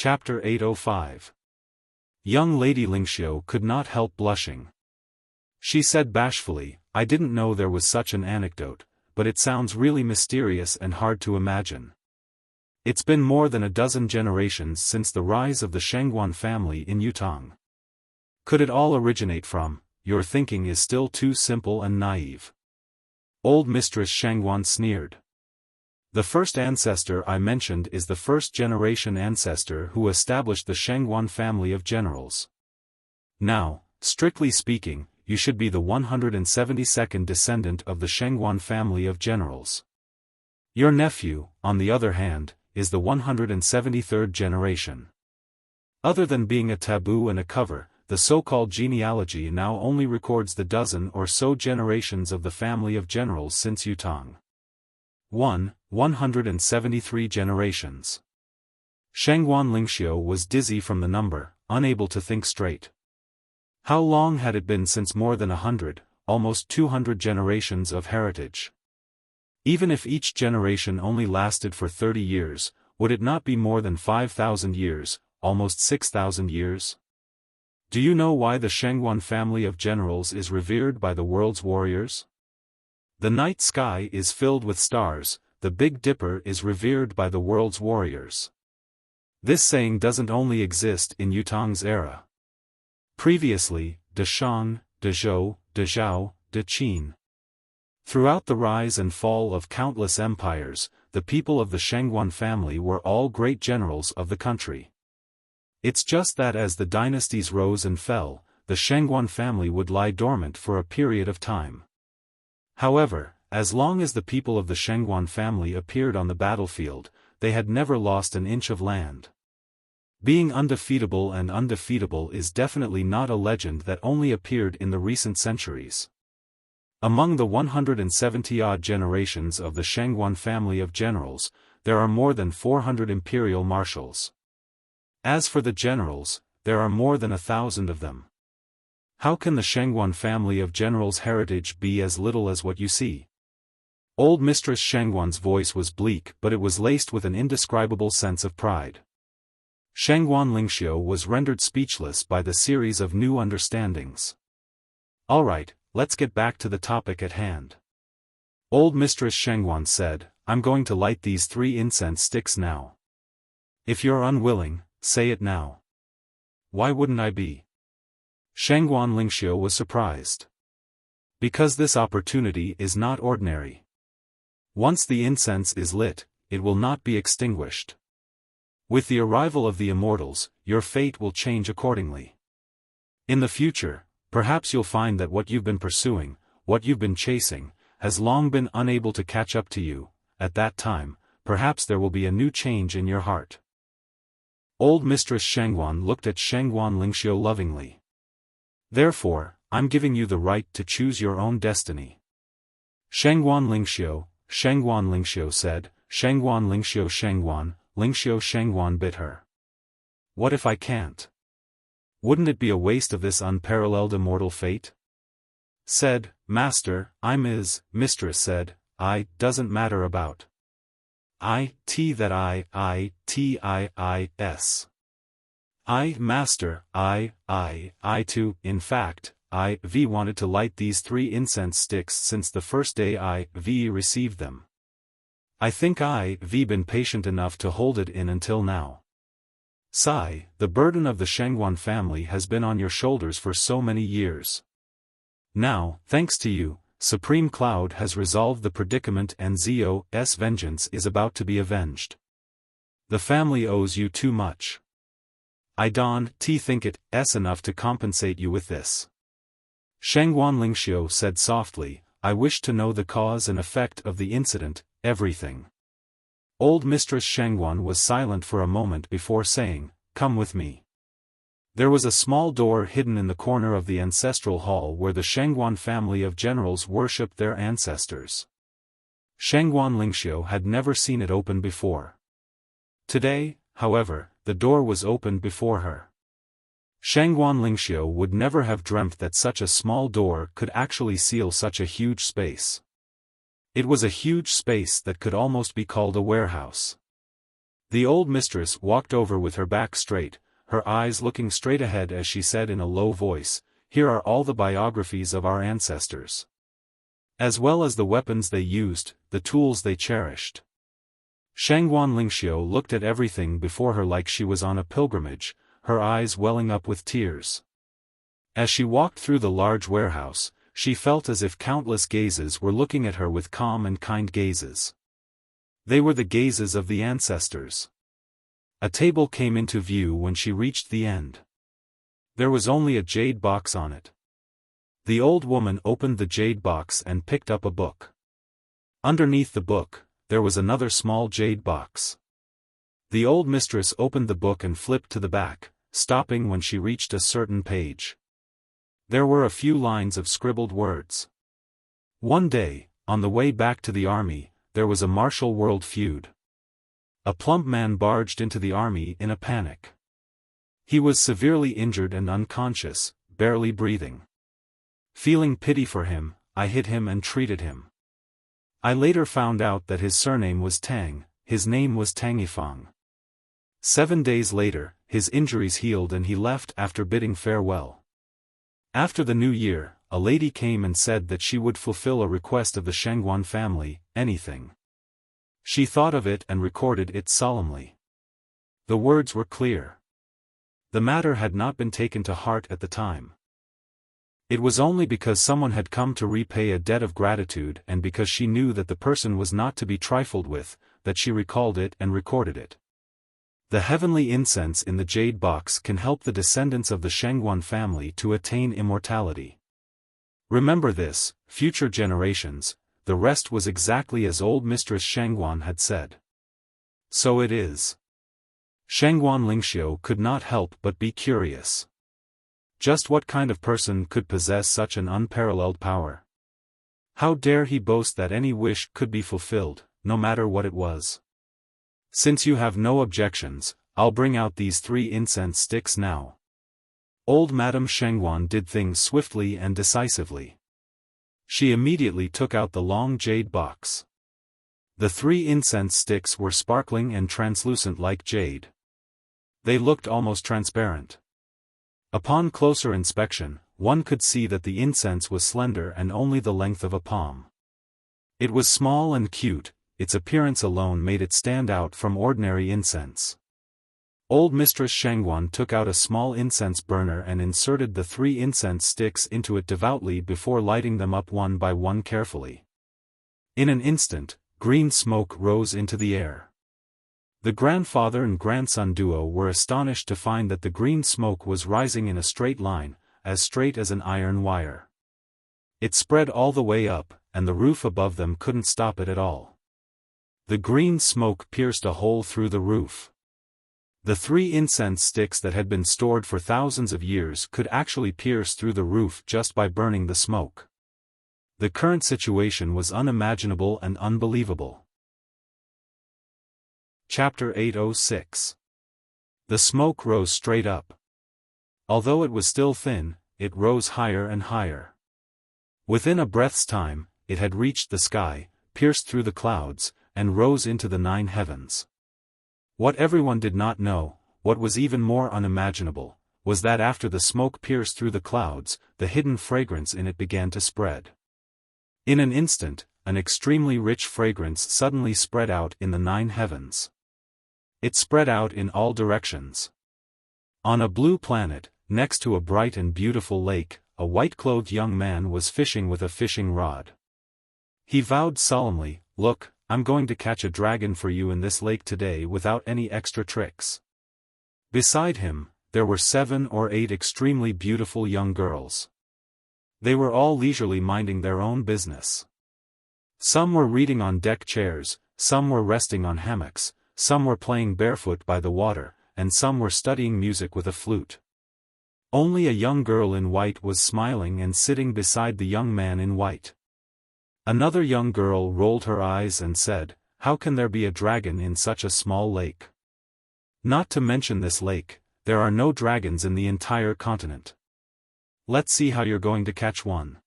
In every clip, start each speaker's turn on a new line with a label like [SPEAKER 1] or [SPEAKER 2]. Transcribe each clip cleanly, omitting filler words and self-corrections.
[SPEAKER 1] Chapter 805. Young Lady Lingxiu could not help blushing. She said bashfully, "I didn't know there was such an anecdote, but it sounds really mysterious and hard to imagine. It's been more than a dozen generations since the rise of the Shangguan family in Yutong. Could it all originate from, your thinking is still too simple and naive." Old Mistress Shangguan sneered. "The first ancestor I mentioned is the first-generation ancestor who established the Shangguan family of generals. Now, strictly speaking, you should be the 172nd descendant of the Shangguan family of generals. Your nephew, on the other hand, is the 173rd generation. Other than being a taboo and a cover, the so-called genealogy now only records the dozen or so generations of the family of generals since Yutong. 173 generations. Shangguan Lingxiu was dizzy from the number, unable to think straight. How long had it been since more than 100, almost 200 generations of heritage? Even if each generation only lasted for 30 years, would it not be more than 5,000 years, almost 6,000 years? Do you know why the Shangguan family of generals is revered by the world's warriors? The night sky is filled with stars, the Big Dipper is revered by the world's warriors. This saying doesn't only exist in Yutong's era. Previously, De Shang, De Zhou, De Zhao, De Qin. Throughout the rise and fall of countless empires, the people of the Shangguan family were all great generals of the country. It's just that as the dynasties rose and fell, the Shangguan family would lie dormant for a period of time. However, as long as the people of the Shangguan family appeared on the battlefield, they had never lost an inch of land. Being undefeatable and undefeatable is definitely not a legend that only appeared in the recent centuries. Among the 170-odd generations of the Shangguan family of generals, there are more than 400 imperial marshals. As for the generals, there are more than 1,000 of them. How can the Shangguan family of generals' heritage be as little as what you see?" Old Mistress Shangguan's voice was bleak, but it was laced with an indescribable sense of pride. Shangguan Lingxiu was rendered speechless by the series of new understandings. "All right, let's get back to the topic at hand." Old Mistress Shangguan said, "I'm going to light these 3 incense sticks now. If you're unwilling, say it now." "Why wouldn't I be?" Shangguan Lingxiu was surprised. "Because this opportunity is not ordinary. Once the incense is lit, it will not be extinguished. With the arrival of the immortals, your fate will change accordingly. In the future, perhaps you'll find that what you've been pursuing, what you've been chasing, has long been unable to catch up to you. At that time, perhaps there will be a new change in your heart." Old Mistress Shangguan looked at Shangguan Lingxiu lovingly. "Therefore, I'm giving you the right to choose your own destiny." Shangguan Lingxiu said, "Shangguan Lingxiu Shangguan, Lingxiu Shangguan bit her. What if I can't? Wouldn't it be a waste of this unparalleled immortal fate?" Said, "Master, Mistress said, doesn't matter about. Master, too, in fact, wanted to light these 3 incense sticks since the first day received them. I think been patient enough to hold it in until now. Sai, the burden of the Shangguan family has been on your shoulders for so many years. Now, thanks to you, Supreme Cloud has resolved the predicament and Zio's vengeance is about to be avenged. The family owes you too much. I don't think it's enough to compensate you with this." Shangguan Lingxiu said softly, "I wish to know the cause and effect of the incident, everything." Old Mistress Shangguan was silent for a moment before saying, "Come with me." There was a small door hidden in the corner of the ancestral hall where the Shangguan family of generals worshipped their ancestors. Shangguan Lingxiu had never seen it open before. Today, however, the door was opened before her. Shangguan Lingxiu would never have dreamt that such a small door could actually seal such a huge space. It was a huge space that could almost be called a warehouse. The old mistress walked over with her back straight, her eyes looking straight ahead as she said in a low voice, "Here are all the biographies of our ancestors. As well as the weapons they used, the tools they cherished." Shangguan Lingxiu looked at everything before her like she was on a pilgrimage, her eyes welling up with tears. As she walked through the large warehouse, she felt as if countless gazes were looking at her with calm and kind gazes. They were the gazes of the ancestors. A table came into view when she reached the end. There was only a jade box on it. The old woman opened the jade box and picked up a book. Underneath the book, there was another small jade box. The old mistress opened the book and flipped to the back, stopping when she reached a certain page. There were a few lines of scribbled words. One day, on the way back to the army, there was a martial world feud. A plump man barged into the army in a panic. He was severely injured and unconscious, barely breathing. Feeling pity for him, I hid him and treated him. I later found out that his surname was Tang, his name was Tangifang. 7 days later, his injuries healed and he left after bidding farewell. After the new year, a lady came and said that she would fulfill a request of the Shangguan family, anything. She thought of it and recorded it solemnly. The words were clear. The matter had not been taken to heart at the time. It was only because someone had come to repay a debt of gratitude and because she knew that the person was not to be trifled with, that she recalled it and recorded it. The heavenly incense in the jade box can help the descendants of the Shangguan family to attain immortality. Remember this, future generations. The rest was exactly as old Mistress Shangguan had said. So it is. Shangguan Lingxiu could not help but be curious. Just what kind of person could possess such an unparalleled power? How dare he boast that any wish could be fulfilled, no matter what it was? Since you have no objections, I'll bring out these 3 incense sticks now. Old Madame Shangguan did things swiftly and decisively. She immediately took out the long jade box. The 3 incense sticks were sparkling and translucent like jade. They looked almost transparent. Upon closer inspection, one could see that the incense was slender and only the length of a palm. It was small and cute, its appearance alone made it stand out from ordinary incense. Old Mistress Shangguan took out a small incense burner and inserted the 3 incense sticks into it devoutly before lighting them up one by one carefully. In an instant, green smoke rose into the air. The grandfather and grandson duo were astonished to find that the green smoke was rising in a straight line, as straight as an iron wire. It spread all the way up, and the roof above them couldn't stop it at all. The green smoke pierced a hole through the roof. The 3 incense sticks that had been stored for thousands of years could actually pierce through the roof just by burning the smoke. The current situation was unimaginable and unbelievable. Chapter 806. The smoke rose straight up. Although it was still thin, it rose higher and higher. Within a breath's time, it had reached the sky, pierced through the clouds, and rose into the 9 heavens. What everyone did not know, what was even more unimaginable, was that after the smoke pierced through the clouds, the hidden fragrance in it began to spread. In an instant, an extremely rich fragrance suddenly spread out in the 9 heavens. It spread out in all directions. On a blue planet, next to a bright and beautiful lake, a white-clothed young man was fishing with a fishing rod. He vowed solemnly, "Look, I'm going to catch a dragon for you in this lake today without any extra tricks." Beside him, there were 7 or 8 extremely beautiful young girls. They were all leisurely minding their own business. Some were reading on deck chairs, some were resting on hammocks, some were playing barefoot by the water, and some were studying music with a flute. Only a young girl in white was smiling and sitting beside the young man in white. Another young girl rolled her eyes and said, "How can there be a dragon in such a small lake? Not to mention this lake, there are no dragons in the entire continent. Let's see how you're going to catch one.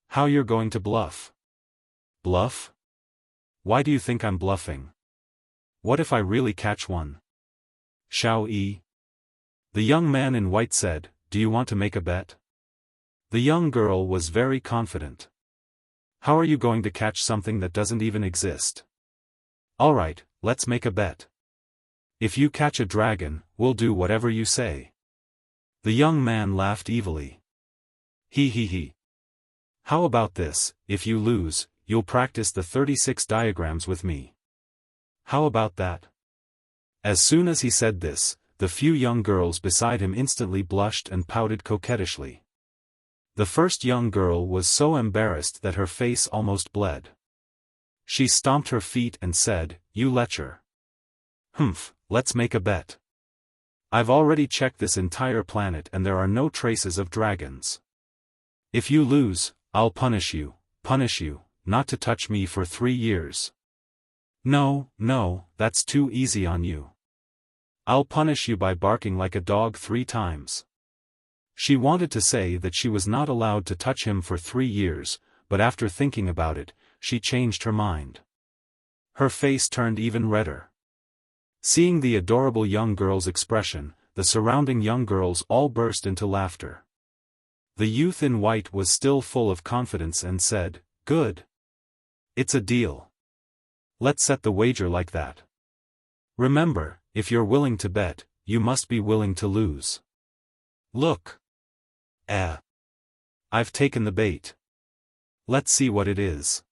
[SPEAKER 1] How you're going to bluff." "Bluff? Why do you think I'm bluffing?" What if I really catch one? Xiao Yi. The young man in white said, do you want to make a bet? The young girl was very confident. How are you going to catch something that doesn't even exist? Alright, let's make a bet. If you catch a dragon, we'll do whatever you say. The young man laughed evilly. He. How about this, if you lose, you'll practice the 36 diagrams with me. How about that? As soon as he said this, the few young girls beside him instantly blushed and pouted coquettishly. The first young girl was so embarrassed that her face almost bled. She stomped her feet and said, you lecher. Humph, let's make a bet. I've already checked this entire planet and there are no traces of dragons. If you lose, I'll punish you, not to touch me for 3 years. No, that's too easy on you. I'll punish you by barking like a dog 3 times. She wanted to say that she was not allowed to touch him for 3 years, but after thinking about it, she changed her mind. Her face turned even redder. Seeing the adorable young girl's expression, the surrounding young girls all burst into laughter. The youth in white was still full of confidence and said, good. It's a deal. Let's set the wager like that. Remember, if you're willing to bet, you must be willing to lose. Look. I've taken the bait. Let's see what it is.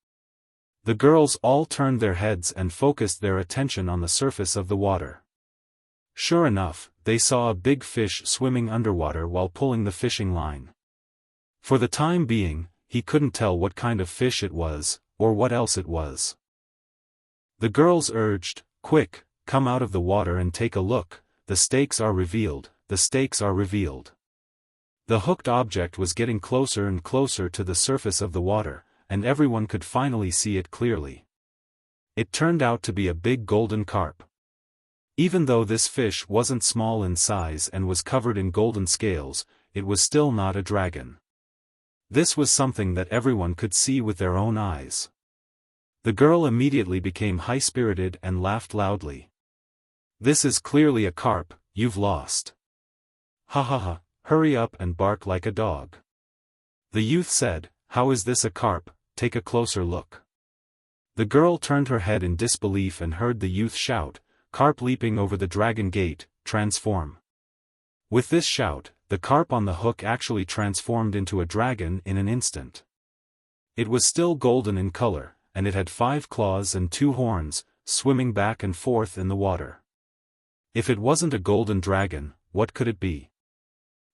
[SPEAKER 1] The girls all turned their heads and focused their attention on the surface of the water. Sure enough, they saw a big fish swimming underwater while pulling the fishing line. For the time being, he couldn't tell what kind of fish it was, or what else it was. The girls urged, quick, come out of the water and take a look, the stakes are revealed, the stakes are revealed. The hooked object was getting closer and closer to the surface of the water, and everyone could finally see it clearly. It turned out to be a big golden carp. Even though this fish wasn't small in size and was covered in golden scales, it was still not a dragon. This was something that everyone could see with their own eyes. The girl immediately became high-spirited and laughed loudly. This is clearly a carp, you've lost. Ha, hurry up and bark like a dog. The youth said, how is this a carp, take a closer look. The girl turned her head in disbelief and heard the youth shout, carp leaping over the dragon gate, transform. With this shout, the carp on the hook actually transformed into a dragon in an instant. It was still golden in color, and it had 5 claws and 2 horns, swimming back and forth in the water. If it wasn't a golden dragon, what could it be?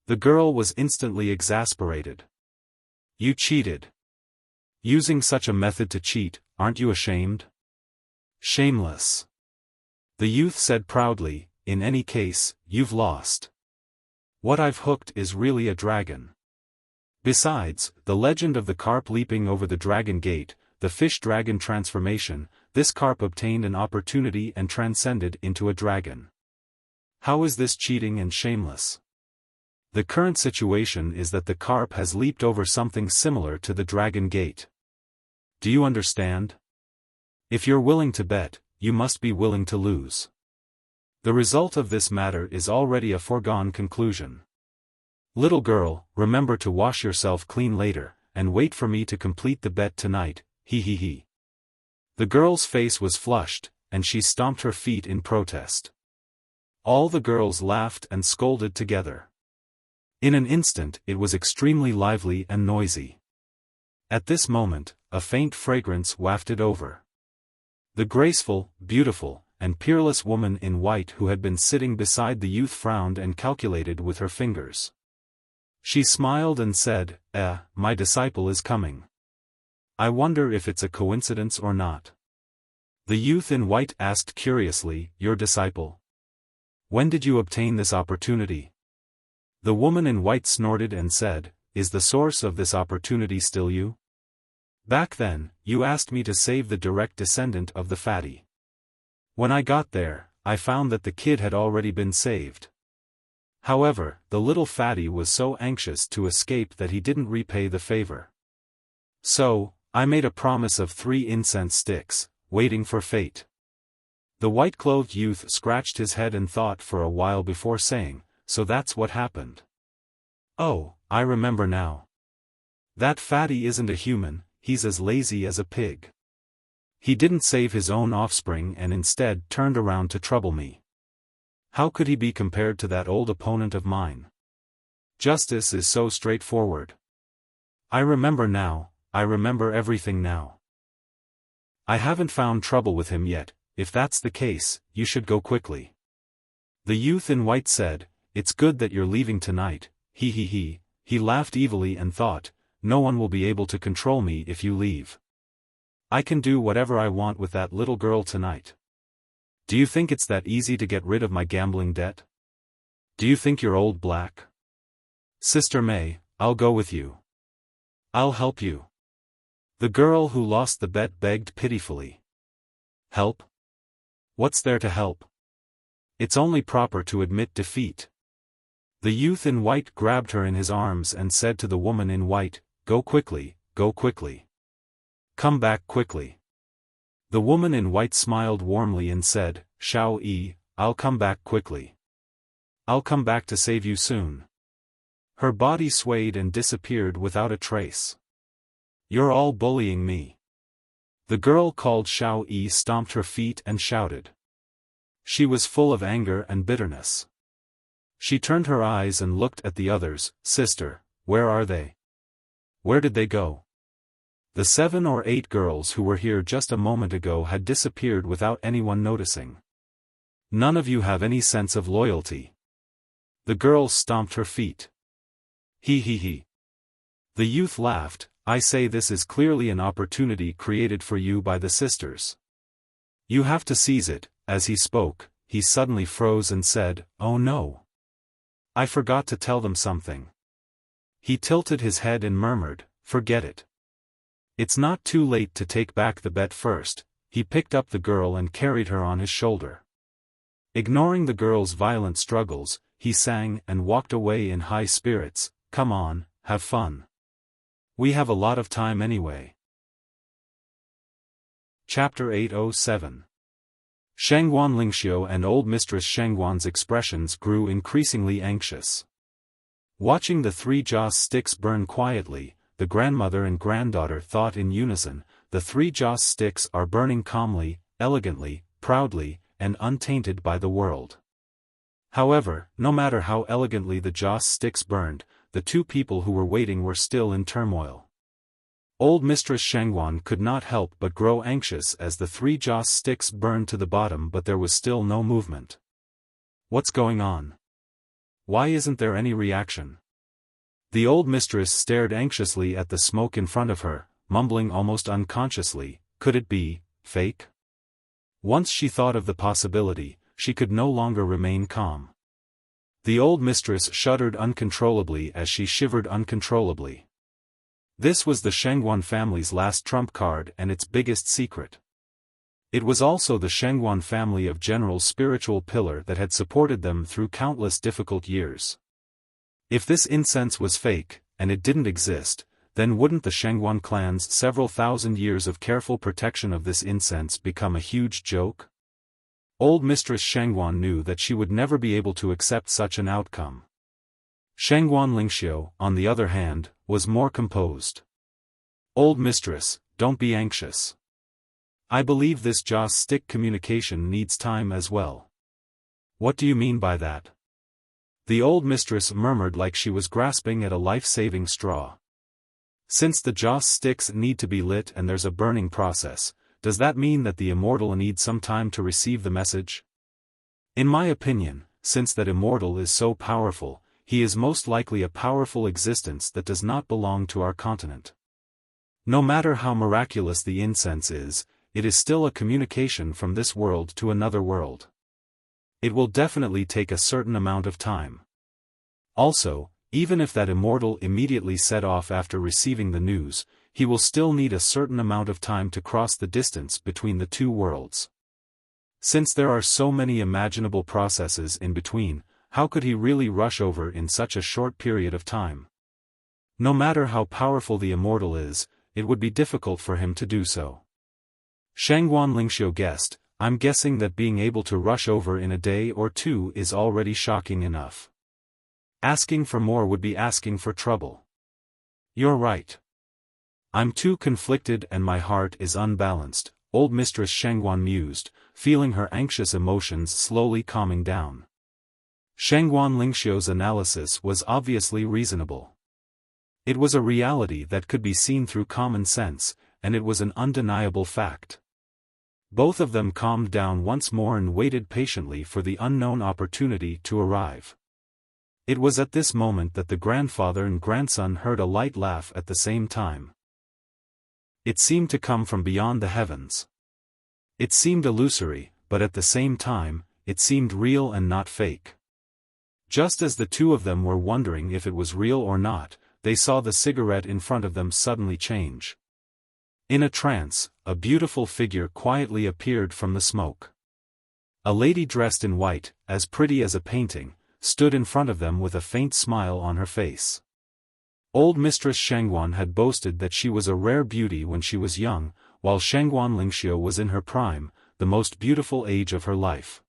[SPEAKER 1] The girl was instantly exasperated. You cheated. Using such a method to cheat, aren't you ashamed? Shameless. The youth said proudly, in any case, you've lost. What I've hooked is really a dragon. Besides, the legend of the carp leaping over the dragon gate, the fish-dragon transformation, this carp obtained an opportunity and transcended into a dragon. How is this cheating and shameless? The current situation is that the carp has leaped over something similar to the dragon gate. Do you understand? If you're willing to bet, you must be willing to lose. The result of this matter is already a foregone conclusion. Little girl, remember to wash yourself clean later, and wait for me to complete the bet tonight, he. The girl's face was flushed, and she stomped her feet in protest. All the girls laughed and scolded together. In an instant it was extremely lively and noisy. At this moment, a faint fragrance wafted over. The graceful, beautiful, and peerless woman in white who had been sitting beside the youth frowned and calculated with her fingers. She smiled and said, my disciple is coming. I wonder if it's a coincidence or not. The youth in white asked curiously, your disciple? When did you obtain this opportunity? The woman in white snorted and said, is the source of this opportunity still you? Back then, you asked me to save the direct descendant of the fatty. When I got there, I found that the kid had already been saved. However, the little fatty was so anxious to escape that he didn't repay the favor. So, I made a promise of 3 incense sticks, waiting for fate. The white-clothed youth scratched his head and thought for a while before saying, "So that's what happened. Oh, I remember now. That fatty isn't a human, he's as lazy as a pig. He didn't save his own offspring and instead turned around to trouble me. How could he be compared to that old opponent of mine? Justice is so straightforward. I remember now, I remember everything now. I haven't found trouble with him yet. If that's the case, you should go quickly." The youth in white said, "It's good that you're leaving tonight, he." He laughed evilly and thought, "No one will be able to control me if you leave. I can do whatever I want with that little girl tonight. Do you think it's that easy to get rid of my gambling debt? Do you think you're old black? Sister May, I'll go with you. I'll help you." The girl who lost the bet begged pitifully. "Help? What's there to help? It's only proper to admit defeat." The youth in white grabbed her in his arms and said to the woman in white, "Go quickly, go quickly. Come back quickly." The woman in white smiled warmly and said, "Xiao-yi, I'll come back quickly. I'll come back to save you soon." Her body swayed and disappeared without a trace. "You're all bullying me." The girl called Xiao-yi stomped her feet and shouted. She was full of anger and bitterness. She turned her eyes and looked at the others. "Sister, where are they? Where did they go?" The 7 or 8 girls who were here just a moment ago had disappeared without anyone noticing. "None of you have any sense of loyalty." The girl stomped her feet. He. The youth laughed. "I say this is clearly an opportunity created for you by the sisters. You have to seize it." As he spoke, he suddenly froze and said, "Oh no. I forgot to tell them something." He tilted his head and murmured, "Forget it. It's not too late to take back the bet first." He picked up the girl and carried her on his shoulder. Ignoring the girl's violent struggles, he sang and walked away in high spirits. "Come on, have fun. We have a lot of time anyway." Chapter 807. Shangguan Lingxiu and old Mistress Shangguan's expressions grew increasingly anxious. Watching the 3 joss sticks burn quietly, the grandmother and granddaughter thought in unison, "The 3 joss sticks are burning calmly, elegantly, proudly, and untainted by the world." However, no matter how elegantly the joss sticks burned, the 2 people who were waiting were still in turmoil. Old Mistress Shangguan could not help but grow anxious as the 3 joss sticks burned to the bottom, but there was still no movement. What's going on? Why isn't there any reaction? The old mistress stared anxiously at the smoke in front of her, mumbling almost unconsciously, "Could it be fake?" Once she thought of the possibility, she could no longer remain calm. The old mistress shuddered uncontrollably as she shivered uncontrollably. This was the Shangguan family's last trump card and its biggest secret. It was also the Shangguan family of general's spiritual pillar that had supported them through countless difficult years. If this incense was fake, and it didn't exist, then wouldn't the Shangguan clan's several thousand years of careful protection of this incense become a huge joke? Old Mistress Shangguan knew that she would never be able to accept such an outcome. Shangguan Lingxiu, on the other hand, was more composed. "Old Mistress, don't be anxious. I believe this joss stick communication needs time as well." "What do you mean by that?" The old mistress murmured like she was grasping at a life-saving straw. "Since the joss sticks need to be lit and there's a burning process, does that mean that the immortal needs some time to receive the message? In my opinion, since that immortal is so powerful, he is most likely a powerful existence that does not belong to our continent. No matter how miraculous the incense is, it is still a communication from this world to another world. It will definitely take a certain amount of time. Also, even if that immortal immediately set off after receiving the news, he will still need a certain amount of time to cross the distance between the 2 worlds. Since there are so many imaginable processes in between, how could he really rush over in such a short period of time? No matter how powerful the immortal is, it would be difficult for him to do so. Shangguan Lingxiu guessed, I'm guessing that being able to rush over in a day or two is already shocking enough. Asking for more would be asking for trouble. You're right. I'm too conflicted and my heart is unbalanced, old Mistress Shangguan mused, feeling her anxious emotions slowly calming down. Shangguan Lingxiu's analysis was obviously reasonable. It was a reality that could be seen through common sense, and it was an undeniable fact. Both of them calmed down once more and waited patiently for the unknown opportunity to arrive. It was at this moment that the grandfather and grandson heard a light laugh at the same time. It seemed to come from beyond the heavens. It seemed illusory, but at the same time, it seemed real and not fake. Just as the two of them were wondering if it was real or not, they saw the cigarette in front of them suddenly change. In a trance, a beautiful figure quietly appeared from the smoke. A lady dressed in white, as pretty as a painting, stood in front of them with a faint smile on her face. Old Mistress Shangguan had boasted that she was a rare beauty when she was young, while Shangguan Lingxiu was in her prime, the most beautiful age of her life.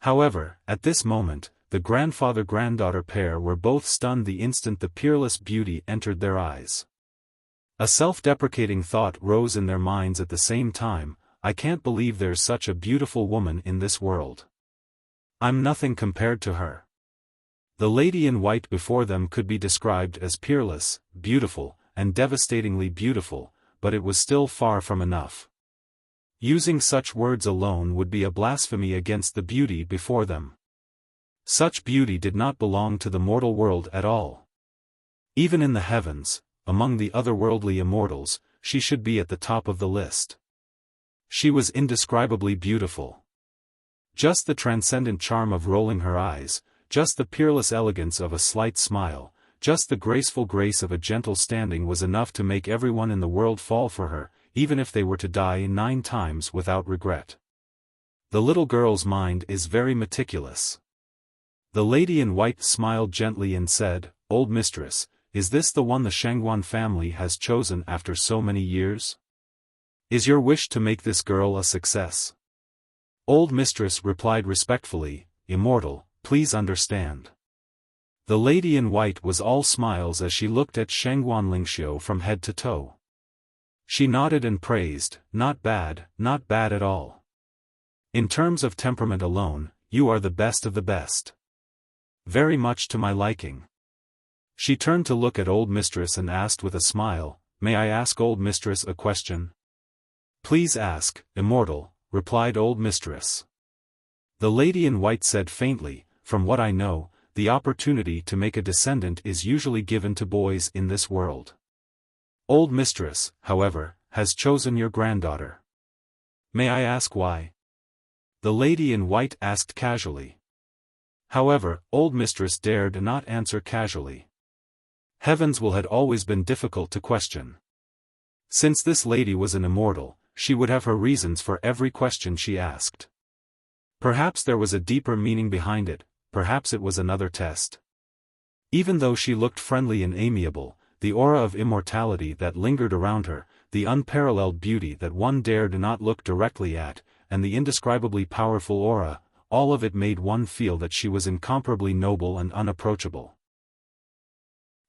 [SPEAKER 1] However, at this moment, the grandfather-granddaughter pair were both stunned the instant the peerless beauty entered their eyes. A self-deprecating thought rose in their minds at the same time, I can't believe there's such a beautiful woman in this world. I'm nothing compared to her. The lady in white before them could be described as peerless, beautiful, and devastatingly beautiful, but it was still far from enough. Using such words alone would be a blasphemy against the beauty before them. Such beauty did not belong to the mortal world at all. Even in the heavens, among the otherworldly immortals, she should be at the top of the list. She was indescribably beautiful. Just the transcendent charm of rolling her eyes, just the peerless elegance of a slight smile, just the graceful grace of a gentle standing was enough to make everyone in the world fall for her, even if they were to die 9 times without regret. The little girl's mind is very meticulous. The lady in white smiled gently and said, "Old mistress, is this the one the Shangguan family has chosen after so many years? Is your wish to make this girl a success?" Old mistress replied respectfully, "Immortal, please understand." The lady in white was all smiles as she looked at Shangguan Lingxiu from head to toe. She nodded and praised, not bad at all. In terms of temperament alone, you are the best of the best. Very much to my liking." She turned to look at old mistress and asked with a smile, "May I ask old mistress a question?" "Please ask, immortal," replied old mistress. The lady in white said faintly, "From what I know, the opportunity to make a descendant is usually given to boys in this world. Old mistress, however, has chosen your granddaughter. May I ask why?" The lady in white asked casually. However, old mistress dared not answer casually. Heavens had always been difficult to question. Since this lady was an immortal, she would have her reasons for every question she asked. Perhaps there was a deeper meaning behind it, perhaps it was another test. Even though she looked friendly and amiable, the aura of immortality that lingered around her, the unparalleled beauty that one dared not look directly at, and the indescribably powerful aura, all of it made one feel that she was incomparably noble and unapproachable.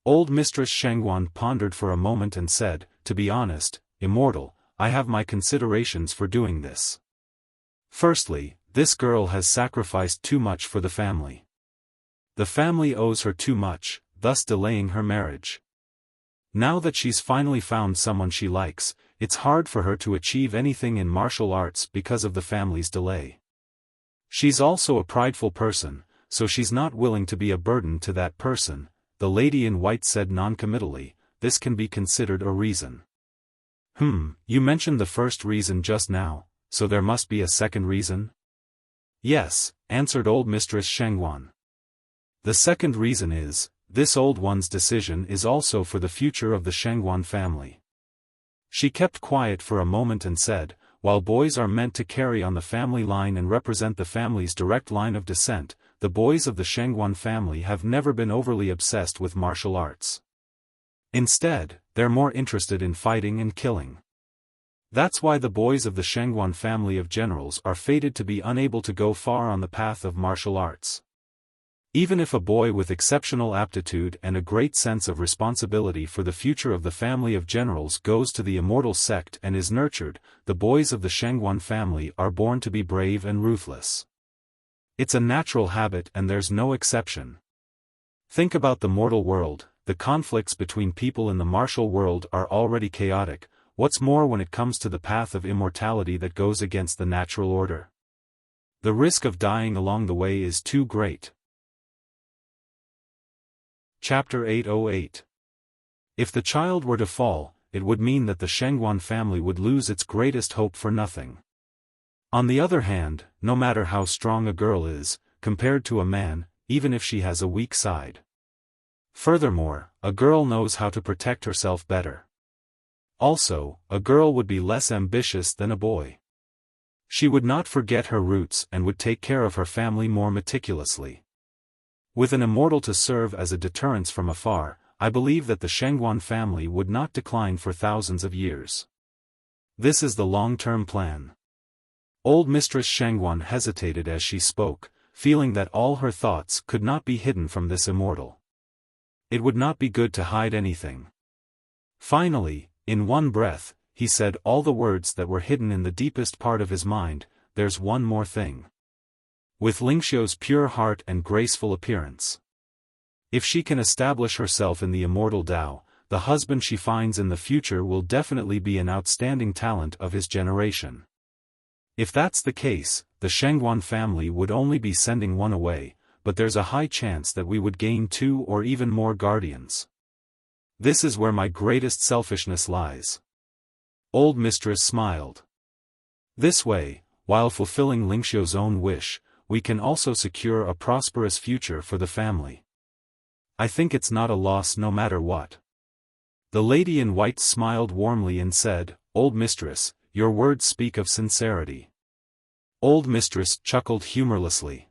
[SPEAKER 1] Old Mistress Shangguan pondered for a moment and said, "To be honest, immortal, I have my considerations for doing this. Firstly, this girl has sacrificed too much for the family. The family owes her too much, thus delaying her marriage. Now that she's finally found someone she likes, it's hard for her to achieve anything in martial arts because of the family's delay. She's also a prideful person, so she's not willing to be a burden to that person." The lady in white said noncommittally, "This can be considered a reason." You mentioned the first reason just now, so there must be a second reason?" "Yes," answered old Mistress Shangguan. "The second reason is, this old one's decision is also for the future of the Shangguan family." She kept quiet for a moment and said, "While boys are meant to carry on the family line and represent the family's direct line of descent, the boys of the Shangguan family have never been overly obsessed with martial arts. Instead, they're more interested in fighting and killing. That's why the boys of the Shengguan family of generals are fated to be unable to go far on the path of martial arts. Even if a boy with exceptional aptitude and a great sense of responsibility for the future of the family of generals goes to the immortal sect and is nurtured, the boys of the Shengguan family are born to be brave and ruthless. It's a natural habit and there's no exception. Think about the mortal world. The conflicts between people in the martial world are already chaotic. What's more when it comes to the path of immortality that goes against the natural order? The risk of dying along the way is too great. Chapter 808. If the child were to fall, it would mean that the Shengguan family would lose its greatest hope for nothing. On the other hand, no matter how strong a girl is, compared to a man, even if she has a weak side. Furthermore, a girl knows how to protect herself better. Also, a girl would be less ambitious than a boy. She would not forget her roots and would take care of her family more meticulously. With an immortal to serve as a deterrence from afar, I believe that the Shengguan family would not decline for thousands of years. This is the long-term plan. Old Mistress Shengguan hesitated as she spoke, feeling that all her thoughts could not be hidden from this immortal. It would not be good to hide anything. Finally, in one breath, he said all the words that were hidden in the deepest part of his mind. There's one more thing. With Lingxiu's pure heart and graceful appearance. If she can establish herself in the immortal Tao, the husband she finds in the future will definitely be an outstanding talent of his generation. If that's the case, the Shengguan family would only be sending one away, but there's a high chance that we would gain 2 or even more guardians. This is where my greatest selfishness lies. Old Mistress smiled. This way, while fulfilling Lingxiu's own wish, we can also secure a prosperous future for the family. I think it's not a loss no matter what. The lady in white smiled warmly and said, Old Mistress, your words speak of sincerity. Old Mistress chuckled humorlessly.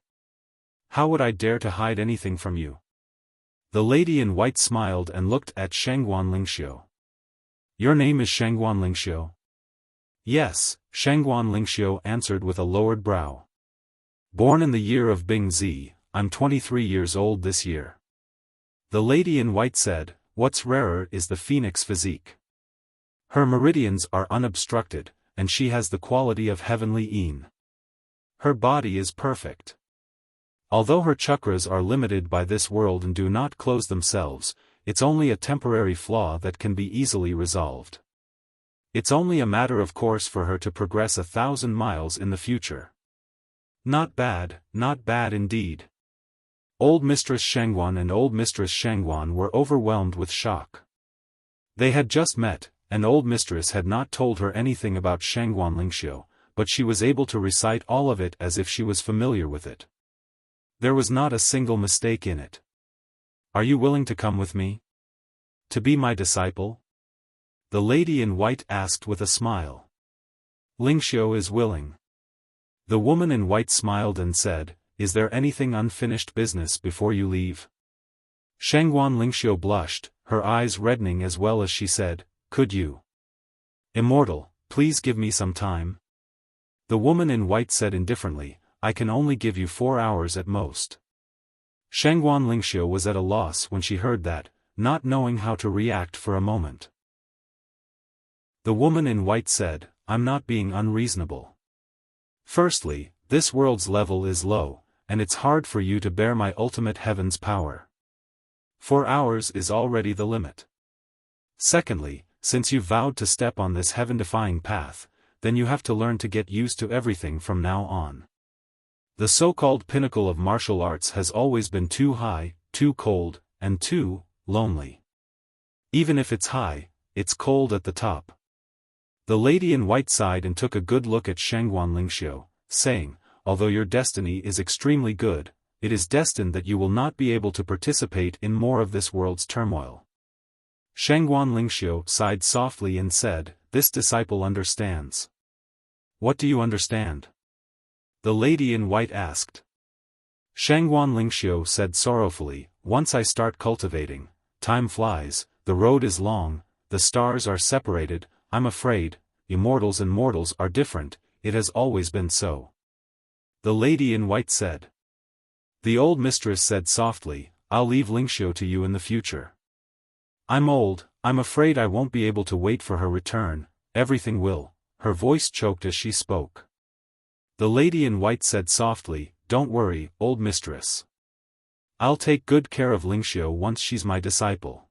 [SPEAKER 1] How would I dare to hide anything from you? The lady in white smiled and looked at Shengguan Lingxiu. Your name is Shengguan Lingxiu? Yes, Shengguan Lingxiu answered with a lowered brow. Born in the year of Bing Zi, I'm 23 years old this year. The lady in white said, what's rarer is the phoenix physique. Her meridians are unobstructed, and she has the quality of heavenly yin. Her body is perfect. Although her chakras are limited by this world and do not close themselves, it's only a temporary flaw that can be easily resolved. It's only a matter of course for her to progress 1,000 miles in the future. Not bad indeed. Old Mistress Shengguan and Old Mistress Shengguan were overwhelmed with shock. They had just met, and Old Mistress had not told her anything about Shengguan Lingxiu, but she was able to recite all of it as if she was familiar with it. There was not a single mistake in it. Are you willing to come with me? To be my disciple? The lady in white asked with a smile. Lingxiu is willing. The woman in white smiled and said, is there anything unfinished business before you leave? Shengguan Lingxiu blushed, her eyes reddening as well as she said, could you? Immortal, please give me some time. The woman in white said indifferently, I can only give you 4 hours at most. Shengguan Lingxiu was at a loss when she heard that, not knowing how to react for a moment. The woman in white said, I'm not being unreasonable. Firstly, this world's level is low, and it's hard for you to bear my ultimate heaven's power. 4 hours is already the limit. Secondly, since you've vowed to step on this heaven-defying path, then you have to learn to get used to everything from now on. The so-called pinnacle of martial arts has always been too high, too cold, and too lonely. Even if it's high, it's cold at the top. The lady in white sighed and took a good look at Shengguan Lingxiu, saying, although your destiny is extremely good, it is destined that you will not be able to participate in more of this world's turmoil. Shengguan Lingxiu sighed softly and said, this disciple understands. What do you understand? The lady in white asked. Shengguan Lingxiu said sorrowfully, once I start cultivating, time flies, the road is long, the stars are separated, I'm afraid, immortals and mortals are different, it has always been so. The lady in white said. The old mistress said softly, I'll leave Lingxiu to you in the future. I'm old, I'm afraid I won't be able to wait for her return, everything will. Her voice choked as she spoke. The lady in white said softly, don't worry, old mistress. I'll take good care of Lingxiu once she's my disciple.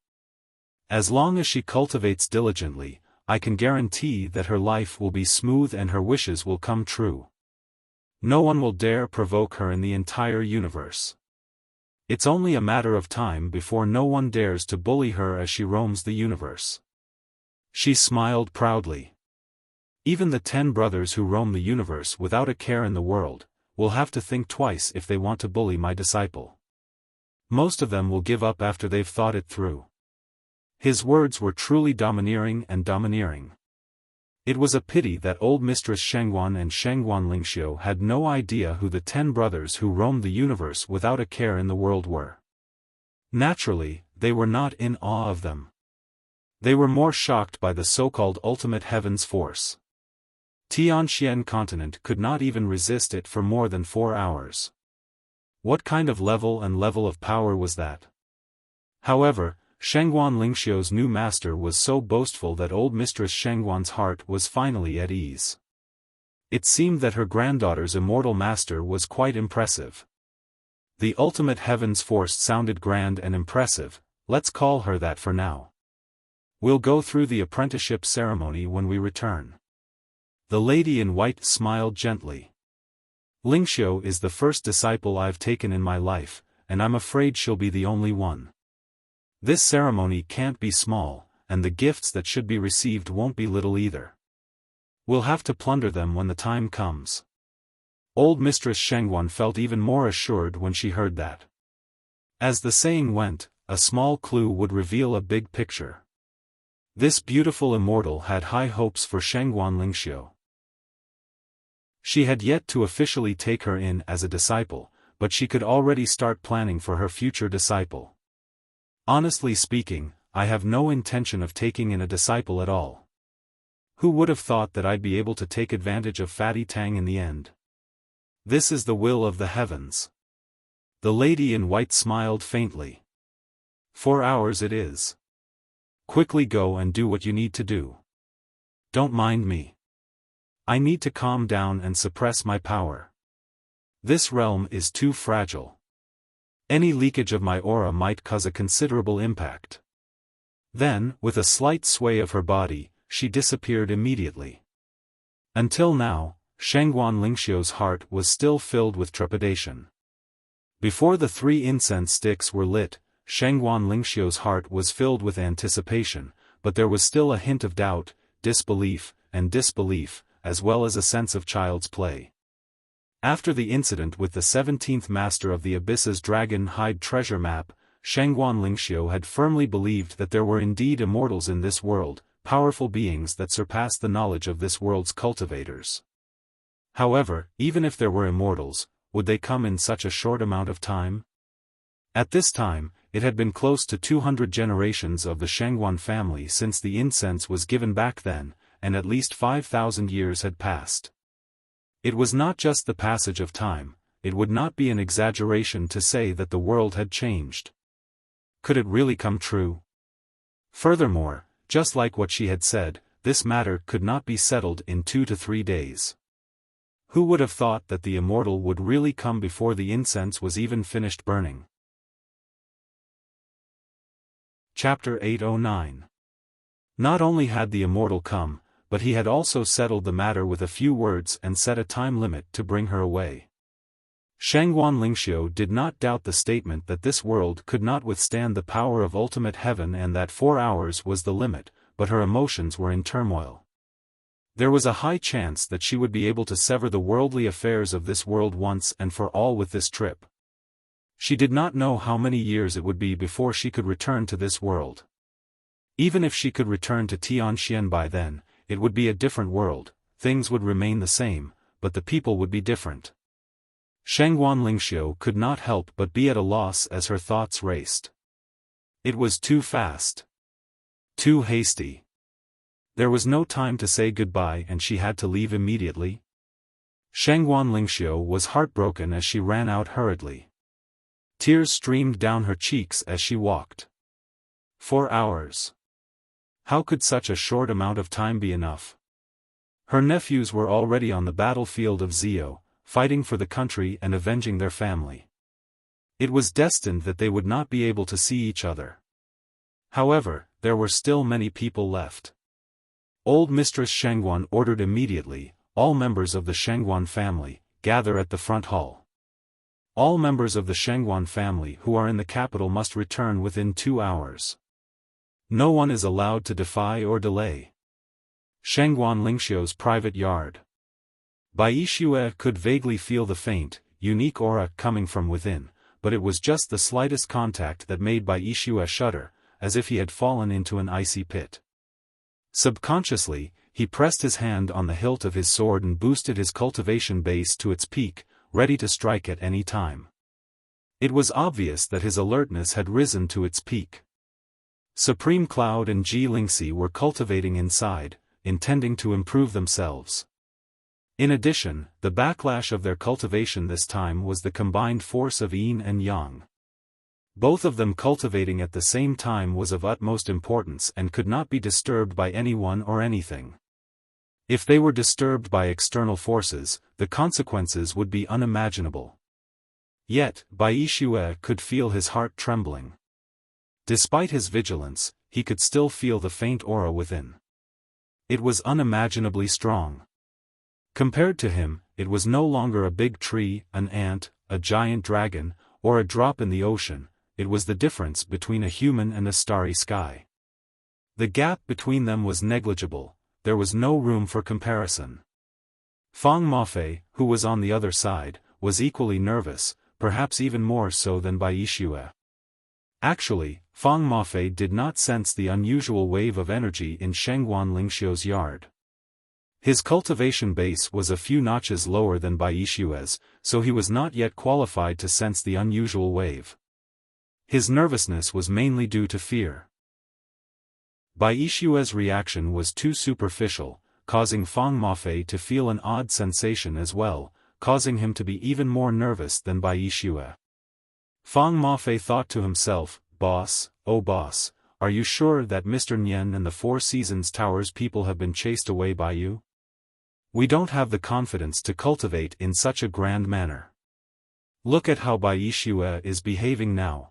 [SPEAKER 1] As long as she cultivates diligently, I can guarantee that her life will be smooth and her wishes will come true. No one will dare provoke her in the entire universe. It's only a matter of time before no one dares to bully her as she roams the universe. She smiled proudly. Even the 10 brothers who roam the universe without a care in the world, will have to think twice if they want to bully my disciple. Most of them will give up after they've thought it through. His words were truly domineering and domineering. It was a pity that old Mistress Shengguan and Shengguan Lingxiu had no idea who the 10 brothers who roamed the universe without a care in the world were. Naturally, they were not in awe of them. They were more shocked by the so-called ultimate heaven's force. Tianxian continent could not even resist it for more than 4 hours. What kind of level of power was that? However, Shengguan Lingxiu's new master was so boastful that old Mistress Shengguan's heart was finally at ease. It seemed that her granddaughter's immortal master was quite impressive. The ultimate heaven's force sounded grand and impressive, let's call her that for now. We'll go through the apprenticeship ceremony when we return. The lady in white smiled gently. Lingxiu is the first disciple I've taken in my life, and I'm afraid she'll be the only one. This ceremony can't be small, and the gifts that should be received won't be little either. We'll have to plunder them when the time comes. Old Mistress Shengguan felt even more assured when she heard that. As the saying went, a small clue would reveal a big picture. This beautiful immortal had high hopes for Shengguan Lingxiu. She had yet to officially take her in as a disciple, but she could already start planning for her future disciple. Honestly speaking, I have no intention of taking in a disciple at all. Who would have thought that I'd be able to take advantage of Fatty Tang in the end? This is the will of the heavens. The lady in white smiled faintly. 4 hours it is. Quickly go and do what you need to do. Don't mind me. I need to calm down and suppress my power. This realm is too fragile. Any leakage of my aura might cause a considerable impact. Then, with a slight sway of her body, she disappeared immediately. Until now, Shengguan Lingxiu's heart was still filled with trepidation. Before the 3 incense sticks were lit, Shengguan Lingxiu's heart was filled with anticipation, but there was still a hint of doubt, disbelief, as well as a sense of child's play. After the incident with the 17th Master of the Abyss's Dragon Hide treasure map, Shengguan Lingxiu had firmly believed that there were indeed immortals in this world, powerful beings that surpassed the knowledge of this world's cultivators. However, even if there were immortals, would they come in such a short amount of time? At this time, it had been close to 200 generations of the Shengguan family since the incense was given back then, and at least 5,000 years had passed. It was not just the passage of time, it would not be an exaggeration to say that the world had changed. Could it really come true? Furthermore, just like what she had said, this matter could not be settled in 2 to 3 days. Who would have thought that the immortal would really come before the incense was even finished burning? Chapter 809. Not only had the immortal come, but he had also settled the matter with a few words and set a time limit to bring her away. Shengguan Lingxiu did not doubt the statement that this world could not withstand the power of ultimate heaven and that 4 hours was the limit, but her emotions were in turmoil. There was a high chance that she would be able to sever the worldly affairs of this world once and for all with this trip. She did not know how many years it would be before she could return to this world. Even if she could return to Tianxian by then, it would be a different world, things would remain the same, but the people would be different. Shengguan Lingxiu could not help but be at a loss as her thoughts raced. It was too fast. Too hasty. There was no time to say goodbye and she had to leave immediately. Shangguan Lingxiu was heartbroken as she ran out hurriedly. Tears streamed down her cheeks as she walked. 4 hours. How could such a short amount of time be enough? Her nephews were already on the battlefield of Zio, fighting for the country and avenging their family. It was destined that they would not be able to see each other. However, there were still many people left. Old Mistress Shangguan ordered immediately, all members of the Shangguan family, gather at the front hall. All members of the Shangguan family who are in the capital must return within 2 hours. No one is allowed to defy or delay. Shangguan Lingxiu's private yard. Bai Yixue could vaguely feel the faint, unique aura coming from within, but it was just the slightest contact that made Bai Yixue shudder, as if he had fallen into an icy pit. Subconsciously, he pressed his hand on the hilt of his sword and boosted his cultivation base to its peak, ready to strike at any time. It was obvious that his alertness had risen to its peak. Supreme Cloud and Ji Lingxi were cultivating inside, intending to improve themselves. In addition, the backlash of their cultivation this time was the combined force of yin and yang. Both of them cultivating at the same time was of utmost importance and could not be disturbed by anyone or anything. If they were disturbed by external forces, the consequences would be unimaginable. Yet, Bai Yixue could feel his heart trembling. Despite his vigilance, he could still feel the faint aura within. It was unimaginably strong. Compared to him, it was no longer a big tree, an ant, a giant dragon, or a drop in the ocean. It was the difference between a human and a starry sky. The gap between them was negligible, there was no room for comparison. Fang Mafei, who was on the other side, was equally nervous, perhaps even more so than Bai Yixue. Actually, Fang Mafei did not sense the unusual wave of energy in Shangguan Lingxiu's yard. His cultivation base was a few notches lower than Bai Yixue's, so he was not yet qualified to sense the unusual wave. His nervousness was mainly due to fear. Bai Yixue's reaction was too superficial, causing Fang Mafei to feel an odd sensation as well, causing him to be even more nervous than Bai Yixue. Fang Mafei thought to himself, "Boss, oh boss, are you sure that Mr. Nian and the Four Seasons Tower's people have been chased away by you? We don't have the confidence to cultivate in such a grand manner. Look at how Bai Yixue is behaving now.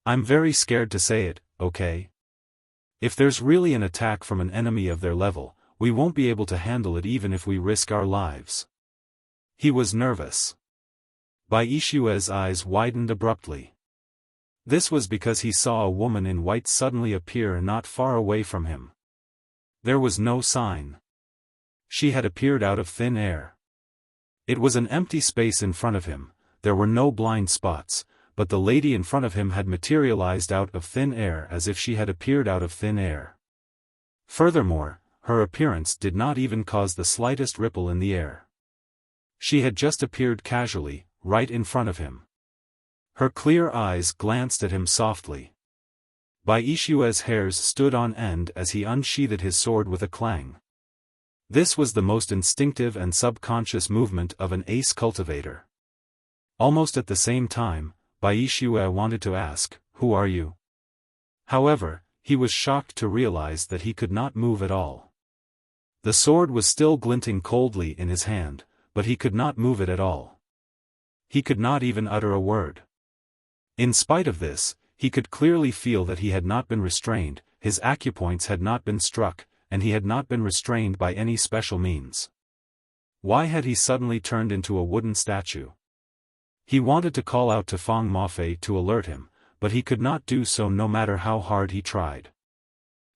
[SPEAKER 1] I'm very scared to say it, okay? If there's really an attack from an enemy of their level, we won't be able to handle it even if we risk our lives." He was nervous. Bai Yixue's eyes widened abruptly. This was because he saw a woman in white suddenly appear not far away from him. There was no sign. She had appeared out of thin air. It was an empty space in front of him, there were no blind spots, but the lady in front of him had materialized out of thin air as if she had appeared out of thin air. Furthermore, her appearance did not even cause the slightest ripple in the air. She had just appeared casually, right in front of him. Her clear eyes glanced at him softly. Bai Yixue's hairs stood on end as he unsheathed his sword with a clang. This was the most instinctive and subconscious movement of an ace cultivator. Almost at the same time, Bai Yixue wanted to ask, "Who are you?" However, he was shocked to realize that he could not move at all. The sword was still glinting coldly in his hand, but he could not move it at all. He could not even utter a word. In spite of this, he could clearly feel that he had not been restrained, his acupoints had not been struck, and he had not been restrained by any special means. Why had he suddenly turned into a wooden statue? He wanted to call out to Fang Mafei to alert him, but he could not do so no matter how hard he tried.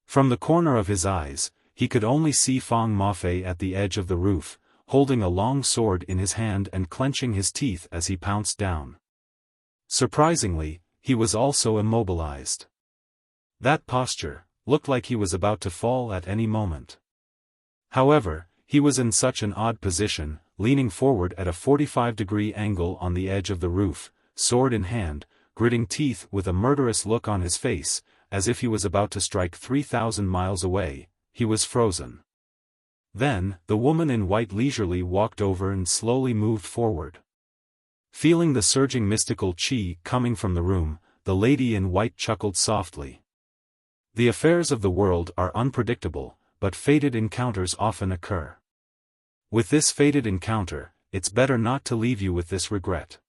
[SPEAKER 1] From the corner of his eyes, he could only see Fang Mafei at the edge of the roof, holding a long sword in his hand and clenching his teeth as he pounced down. Surprisingly, he was also immobilized. That posture looked like he was about to fall at any moment. However, he was in such an odd position, leaning forward at a 45-degree angle on the edge of the roof, sword in hand, gritting teeth with a murderous look on his face, as if he was about to strike 3,000 miles away. he was frozen. Then, the woman in white leisurely walked over and slowly moved forward. Feeling the surging mystical qi coming from the room, the lady in white chuckled softly. The affairs of the world are unpredictable, but fated encounters often occur. With this fated encounter, it's better not to leave you with this regret.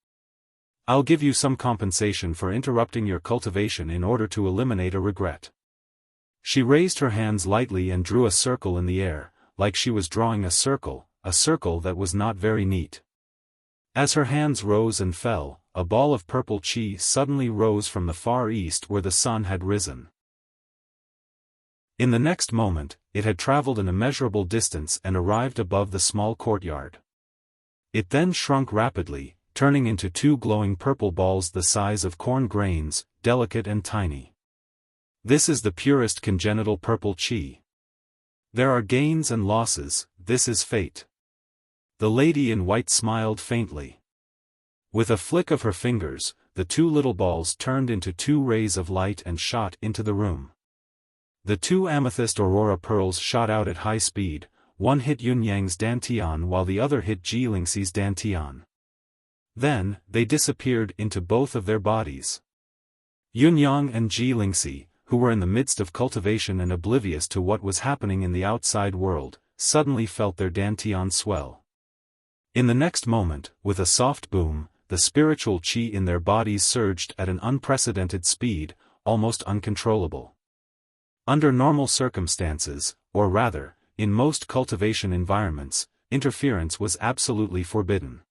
[SPEAKER 1] I'll give you some compensation for interrupting your cultivation in order to eliminate a regret. She raised her hands lightly and drew a circle in the air, like she was drawing a circle that was not very neat. As her hands rose and fell, a ball of purple qi suddenly rose from the far east where the sun had risen. In the next moment, it had traveled an immeasurable distance and arrived above the small courtyard. It then shrunk rapidly, turning into two glowing purple balls the size of corn grains, delicate and tiny. This is the purest congenital purple qi. There are gains and losses, this is fate. The lady in white smiled faintly. With a flick of her fingers, the two little balls turned into two rays of light and shot into the room. The two amethyst aurora pearls shot out at high speed, one hit Yunyang's dantian while the other hit Jilingxi's dantian. Then, they disappeared into both of their bodies. Yunyang and Jilingxi, who were in the midst of cultivation and oblivious to what was happening in the outside world, suddenly felt their dantian swell. In the next moment, with a soft boom, the spiritual qi in their bodies surged at an unprecedented speed, almost uncontrollable. Under normal circumstances, or rather, in most cultivation environments, interference was absolutely forbidden.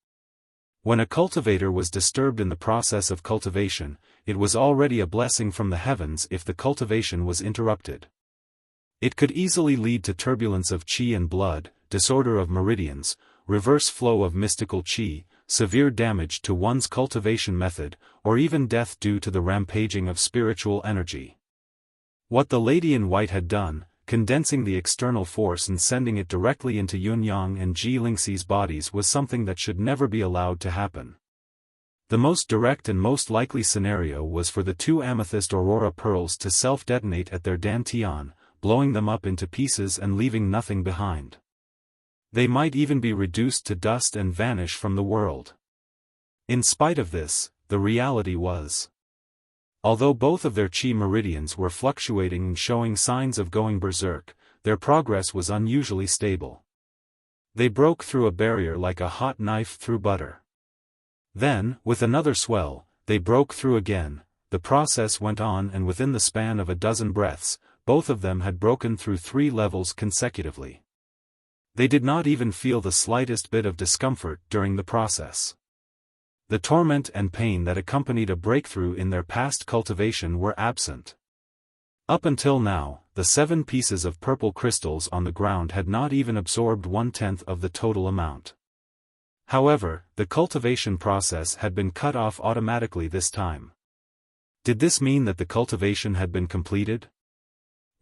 [SPEAKER 1] When a cultivator was disturbed in the process of cultivation, it was already a blessing from the heavens if the cultivation was interrupted. It could easily lead to turbulence of qi and blood, disorder of meridians, reverse flow of mystical qi, severe damage to one's cultivation method, or even death due to the rampaging of spiritual energy. What the lady in white had done, condensing the external force and sending it directly into Yunyang and Jilingxi's bodies, was something that should never be allowed to happen. The most direct and most likely scenario was for the two amethyst aurora pearls to self-detonate at their dantian, blowing them up into pieces and leaving nothing behind. They might even be reduced to dust and vanish from the world. In spite of this, the reality was, although both of their qi meridians were fluctuating and showing signs of going berserk, their progress was unusually stable. They broke through a barrier like a hot knife through butter. Then, with another swell, they broke through again. The process went on, and within the span of a dozen breaths, both of them had broken through 3 levels consecutively. They did not even feel the slightest bit of discomfort during the process. The torment and pain that accompanied a breakthrough in their past cultivation were absent. Up until now, the 7 pieces of purple crystals on the ground had not even absorbed 1/10 of the total amount. However, the cultivation process had been cut off automatically this time. Did this mean that the cultivation had been completed?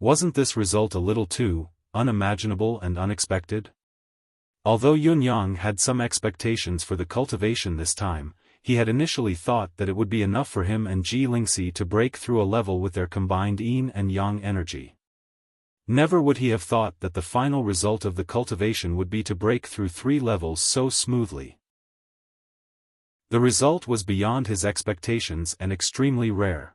[SPEAKER 1] Wasn't this result a little too unimaginable and unexpected? Although Yunyang had some expectations for the cultivation this time, he had initially thought that it would be enough for him and Jilingxi to break through a level with their combined yin and yang energy. Never would he have thought that the final result of the cultivation would be to break through 3 levels so smoothly. The result was beyond his expectations and extremely rare.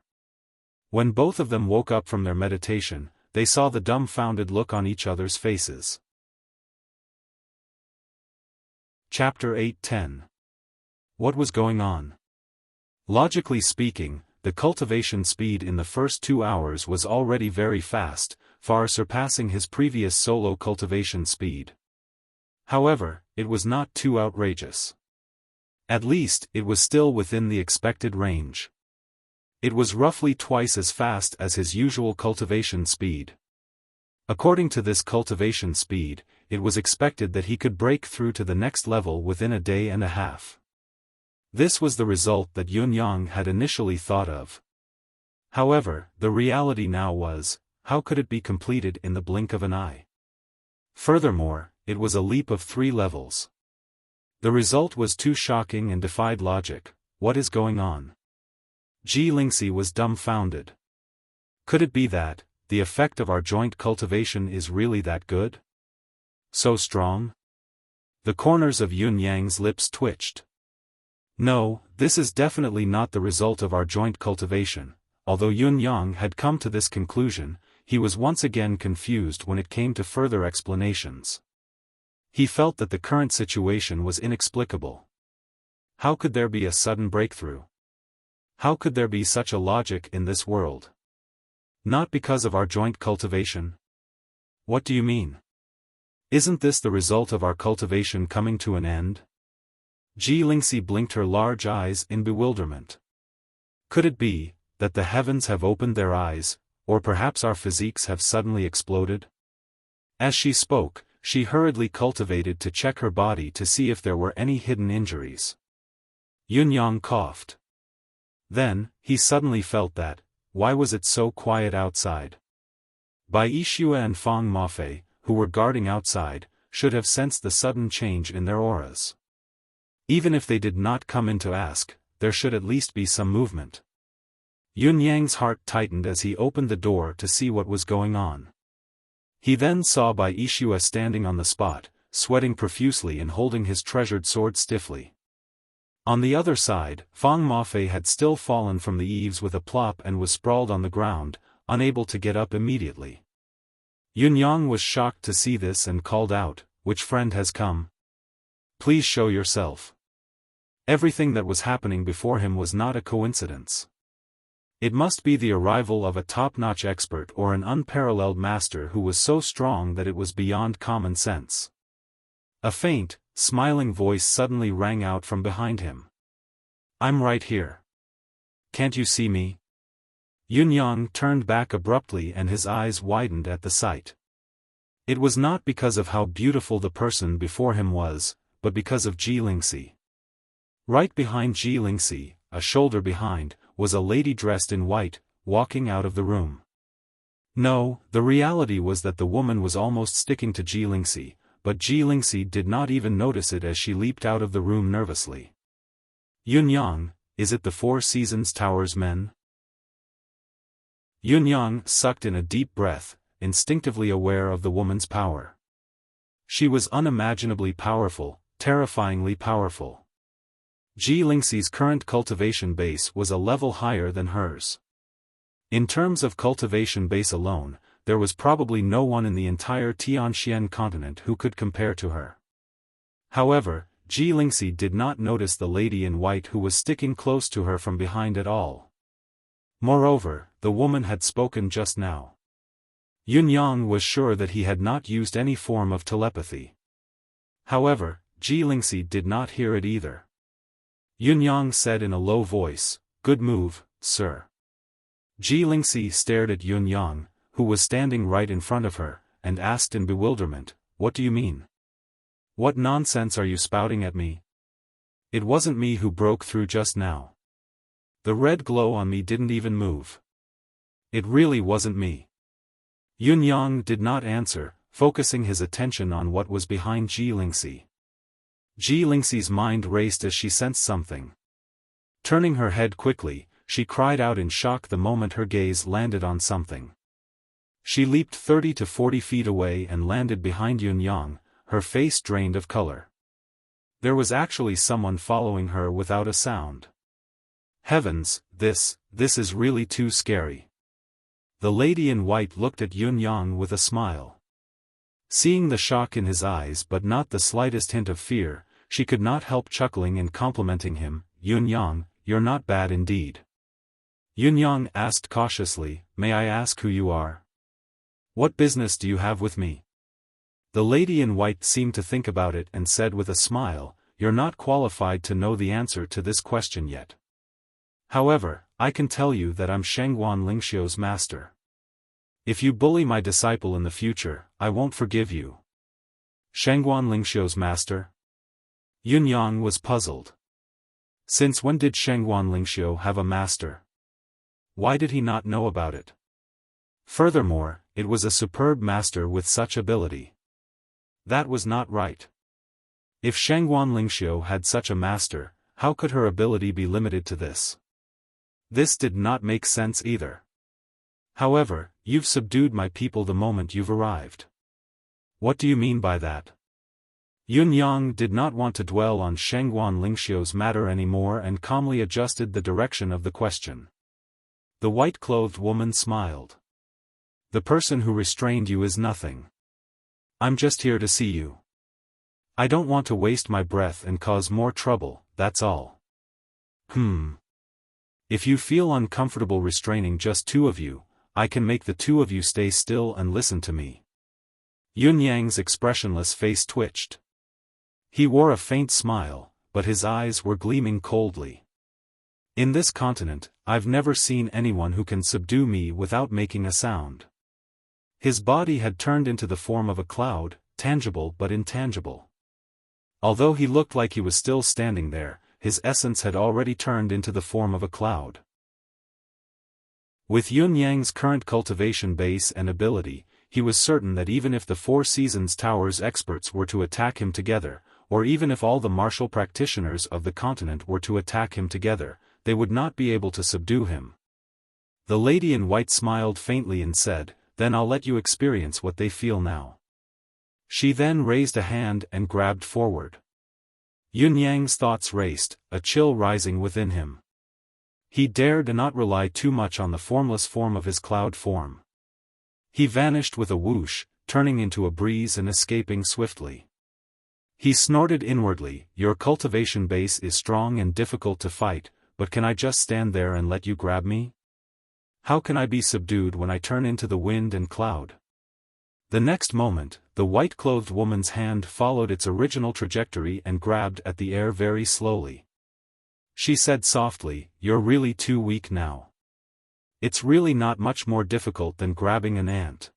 [SPEAKER 1] When both of them woke up from their meditation, they saw the dumbfounded look on each other's faces. Chapter 8:10. What was going on? Logically speaking, the cultivation speed in the first 2 hours was already very fast, far surpassing his previous solo cultivation speed. However, it was not too outrageous. At least, it was still within the expected range. It was roughly twice as fast as his usual cultivation speed. According to this cultivation speed, it was expected that he could break through to the next level within a day and a half. This was the result that Yunyang had initially thought of. However, the reality now was, how could it be completed in the blink of an eye? Furthermore, it was a leap of 3 levels. The result was too shocking and defied logic. What is going on? Jilingxi was dumbfounded. Could it be that, the effect of our joint cultivation is really that good? So strong? The corners of Yun Yang's lips twitched. No, this is definitely not the result of our joint cultivation. Although Yun Yang had come to this conclusion, he was once again confused when it came to further explanations. He felt that the current situation was inexplicable. How could there be a sudden breakthrough? How could there be such a logic in this world? Not because of our joint cultivation? What do you mean? Isn't this the result of our cultivation coming to an end? Ji Lingxi blinked her large eyes in bewilderment. Could it be that the heavens have opened their eyes, or perhaps our physiques have suddenly exploded? As she spoke, she hurriedly cultivated to check her body to see if there were any hidden injuries. Yun Yang coughed. Then, he suddenly felt that, why was it so quiet outside? Bai Yixue and Fang Mafei, who were guarding outside, should have sensed the sudden change in their auras. Even if they did not come in to ask, there should at least be some movement. Yun Yang's heart tightened as he opened the door to see what was going on. He then saw Bai Yixue standing on the spot, sweating profusely and holding his treasured sword stiffly. On the other side, Fang Mafei had still fallen from the eaves with a plop and was sprawled on the ground, unable to get up immediately. Yun Yang was shocked to see this and called out, "Which friend has come? Please show yourself." Everything that was happening before him was not a coincidence. It must be the arrival of a top-notch expert or an unparalleled master who was so strong that it was beyond common sense. A faint, smiling voice suddenly rang out from behind him. "I'm right here. Can't you see me?" Yun Yang turned back abruptly and his eyes widened at the sight. It was not because of how beautiful the person before him was, but because of Ji Lingxi. Right behind Ji Lingxi, a shoulder behind, was a lady dressed in white, walking out of the room. No, the reality was that the woman was almost sticking to Ji Lingxi, but Ji Lingxi did not even notice it as she leaped out of the room nervously. "Yun Yang, is it the Four Seasons Tower's men?" Yun Yang sucked in a deep breath, instinctively aware of the woman's power. She was unimaginably powerful, terrifyingly powerful. Ji Lingxi's current cultivation base was a level higher than hers. In terms of cultivation base alone, there was probably no one in the entire Tianxian continent who could compare to her. However, Ji Lingxi did not notice the lady in white who was sticking close to her from behind at all. Moreover, the woman had spoken just now. Yun Yang was sure that he had not used any form of telepathy. However, Ji Lingxi did not hear it either. Yun Yang said in a low voice, "Good move, sir." Ji Lingxi stared at Yun Yang, who was standing right in front of her, and asked in bewilderment, "What do you mean? What nonsense are you spouting at me? It wasn't me who broke through just now. The red glow on me didn't even move. It really wasn't me." Yun Yang did not answer, focusing his attention on what was behind Ji Lingxi. Ji Lingxi's mind raced as she sensed something. Turning her head quickly, she cried out in shock the moment her gaze landed on something. She leaped 30 to 40 feet away and landed behind Yun Yang, her face drained of color. There was actually someone following her without a sound. Heavens, this is really too scary. The lady in white looked at Yun Yang with a smile. Seeing the shock in his eyes but not the slightest hint of fear, she could not help chuckling and complimenting him. "Yun Yang, you're not bad indeed." Yun Yang asked cautiously, "May I ask who you are? What business do you have with me?" The lady in white seemed to think about it and said with a smile, "You're not qualified to know the answer to this question yet. However, I can tell you that I'm Shengguan Lingxiu's master. If you bully my disciple in the future, I won't forgive you." Shengguan Lingxiu's master? Yun Yang was puzzled. Since when did Shengguan Lingxiu have a master? Why did he not know about it? Furthermore, it was a superb master with such ability. That was not right. If Shengguan Lingxiu had such a master, how could her ability be limited to this? This did not make sense either. However, you've subdued my people the moment you've arrived. What do you mean by that? Yun Yang did not want to dwell on Shengguan Lingxiu's matter anymore and calmly adjusted the direction of the question. The white-clothed woman smiled. The person who restrained you is nothing. I'm just here to see you. I don't want to waste my breath and cause more trouble, that's all. If you feel uncomfortable restraining just two of you, I can make the two of you stay still and listen to me. Yun Yang's expressionless face twitched. He wore a faint smile, but his eyes were gleaming coldly. In this continent, I've never seen anyone who can subdue me without making a sound. His body had turned into the form of a cloud, tangible but intangible. Although he looked like he was still standing there, his essence had already turned into the form of a cloud. With Yun Yang's current cultivation base and ability, he was certain that even if the Four Seasons Tower's experts were to attack him together, or even if all the martial practitioners of the continent were to attack him together, they would not be able to subdue him. The lady in white smiled faintly and said, "Then I'll let you experience what they feel now." She then raised a hand and grabbed forward. Yun Yang's thoughts raced, a chill rising within him. He dared not rely too much on the formless form of his cloud form. He vanished with a whoosh, turning into a breeze and escaping swiftly. He snorted inwardly, "Your cultivation base is strong and difficult to fight, but can I just stand there and let you grab me? How can I be subdued when I turn into the wind and cloud?" The next moment, the white-clothed woman's hand followed its original trajectory and grabbed at the air very slowly. She said softly, "You're really too weak now. It's really not much more difficult than grabbing an ant.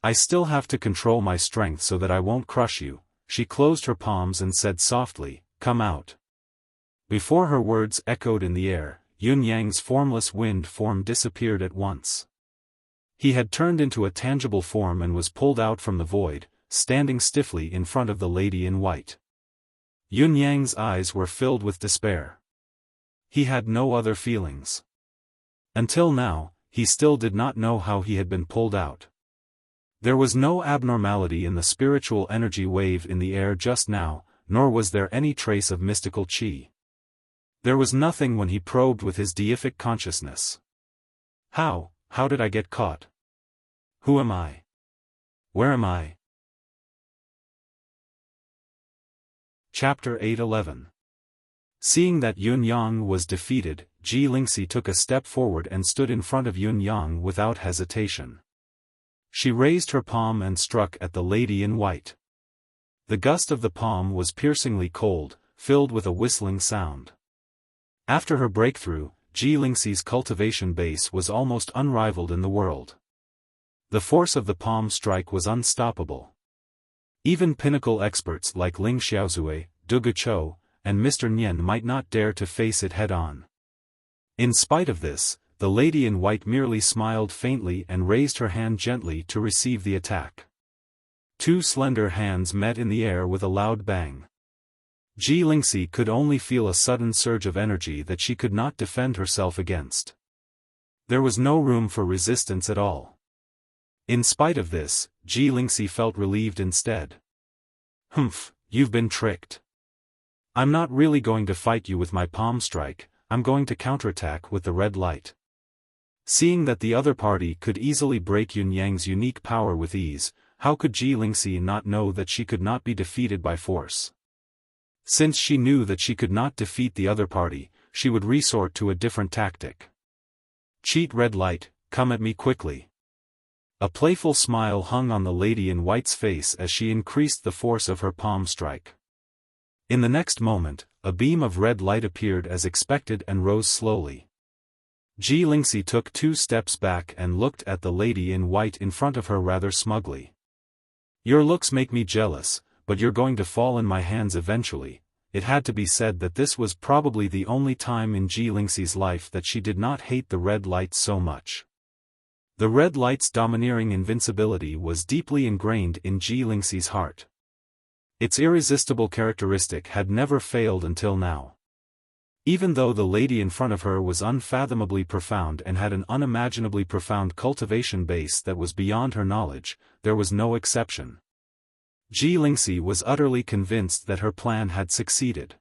[SPEAKER 1] I still have to control my strength so that I won't crush you." She closed her palms and said softly, "Come out." Before her words echoed in the air, Yun Yang's formless wind form disappeared at once. He had turned into a tangible form and was pulled out from the void, standing stiffly in front of the lady in white. Yun Yang's eyes were filled with despair. He had no other feelings. Until now, he still did not know how he had been pulled out. There was no abnormality in the spiritual energy wave in the air just now, nor was there any trace of mystical qi. There was nothing when he probed with his deific consciousness. How did I get caught? Who am I? Where am I? Chapter 8:11. Seeing that Yun Yang was defeated, Ji Lingxi took a step forward and stood in front of Yun Yang without hesitation. She raised her palm and struck at the lady in white. The gust of the palm was piercingly cold, filled with a whistling sound. After her breakthrough, Ji Lingxi's cultivation base was almost unrivaled in the world. The force of the palm strike was unstoppable. Even pinnacle experts like Ling Xiaozue, Du Guchou, and Mr. Nian might not dare to face it head-on. In spite of this, the lady in white merely smiled faintly and raised her hand gently to receive the attack. Two slender hands met in the air with a loud bang. Ji Lingxi could only feel a sudden surge of energy that she could not defend herself against. There was no room for resistance at all. In spite of this, Ji Lingxi felt relieved instead. You've been tricked. I'm not really going to fight you with my palm strike, I'm going to counterattack with the red light. Seeing that the other party could easily break Yun Yang's unique power with ease, how could Ji Lingxi not know that she could not be defeated by force? Since she knew that she could not defeat the other party, she would resort to a different tactic. "Cheat red light, come at me quickly." A playful smile hung on the lady in white's face as she increased the force of her palm strike. In the next moment, a beam of red light appeared as expected and rose slowly. Ji Lingxi took 2 steps back and looked at the lady in white in front of her rather smugly. "Your looks make me jealous, but you're going to fall in my hands eventually." It had to be said that this was probably the only time in Ji Lingxi's life that she did not hate the red light so much. The red light's domineering invincibility was deeply ingrained in Ji Lingxi's heart. Its irresistible characteristic had never failed until now. Even though the lady in front of her was unfathomably profound and had an unimaginably profound cultivation base that was beyond her knowledge, there was no exception. Ji Lingxi was utterly convinced that her plan had succeeded.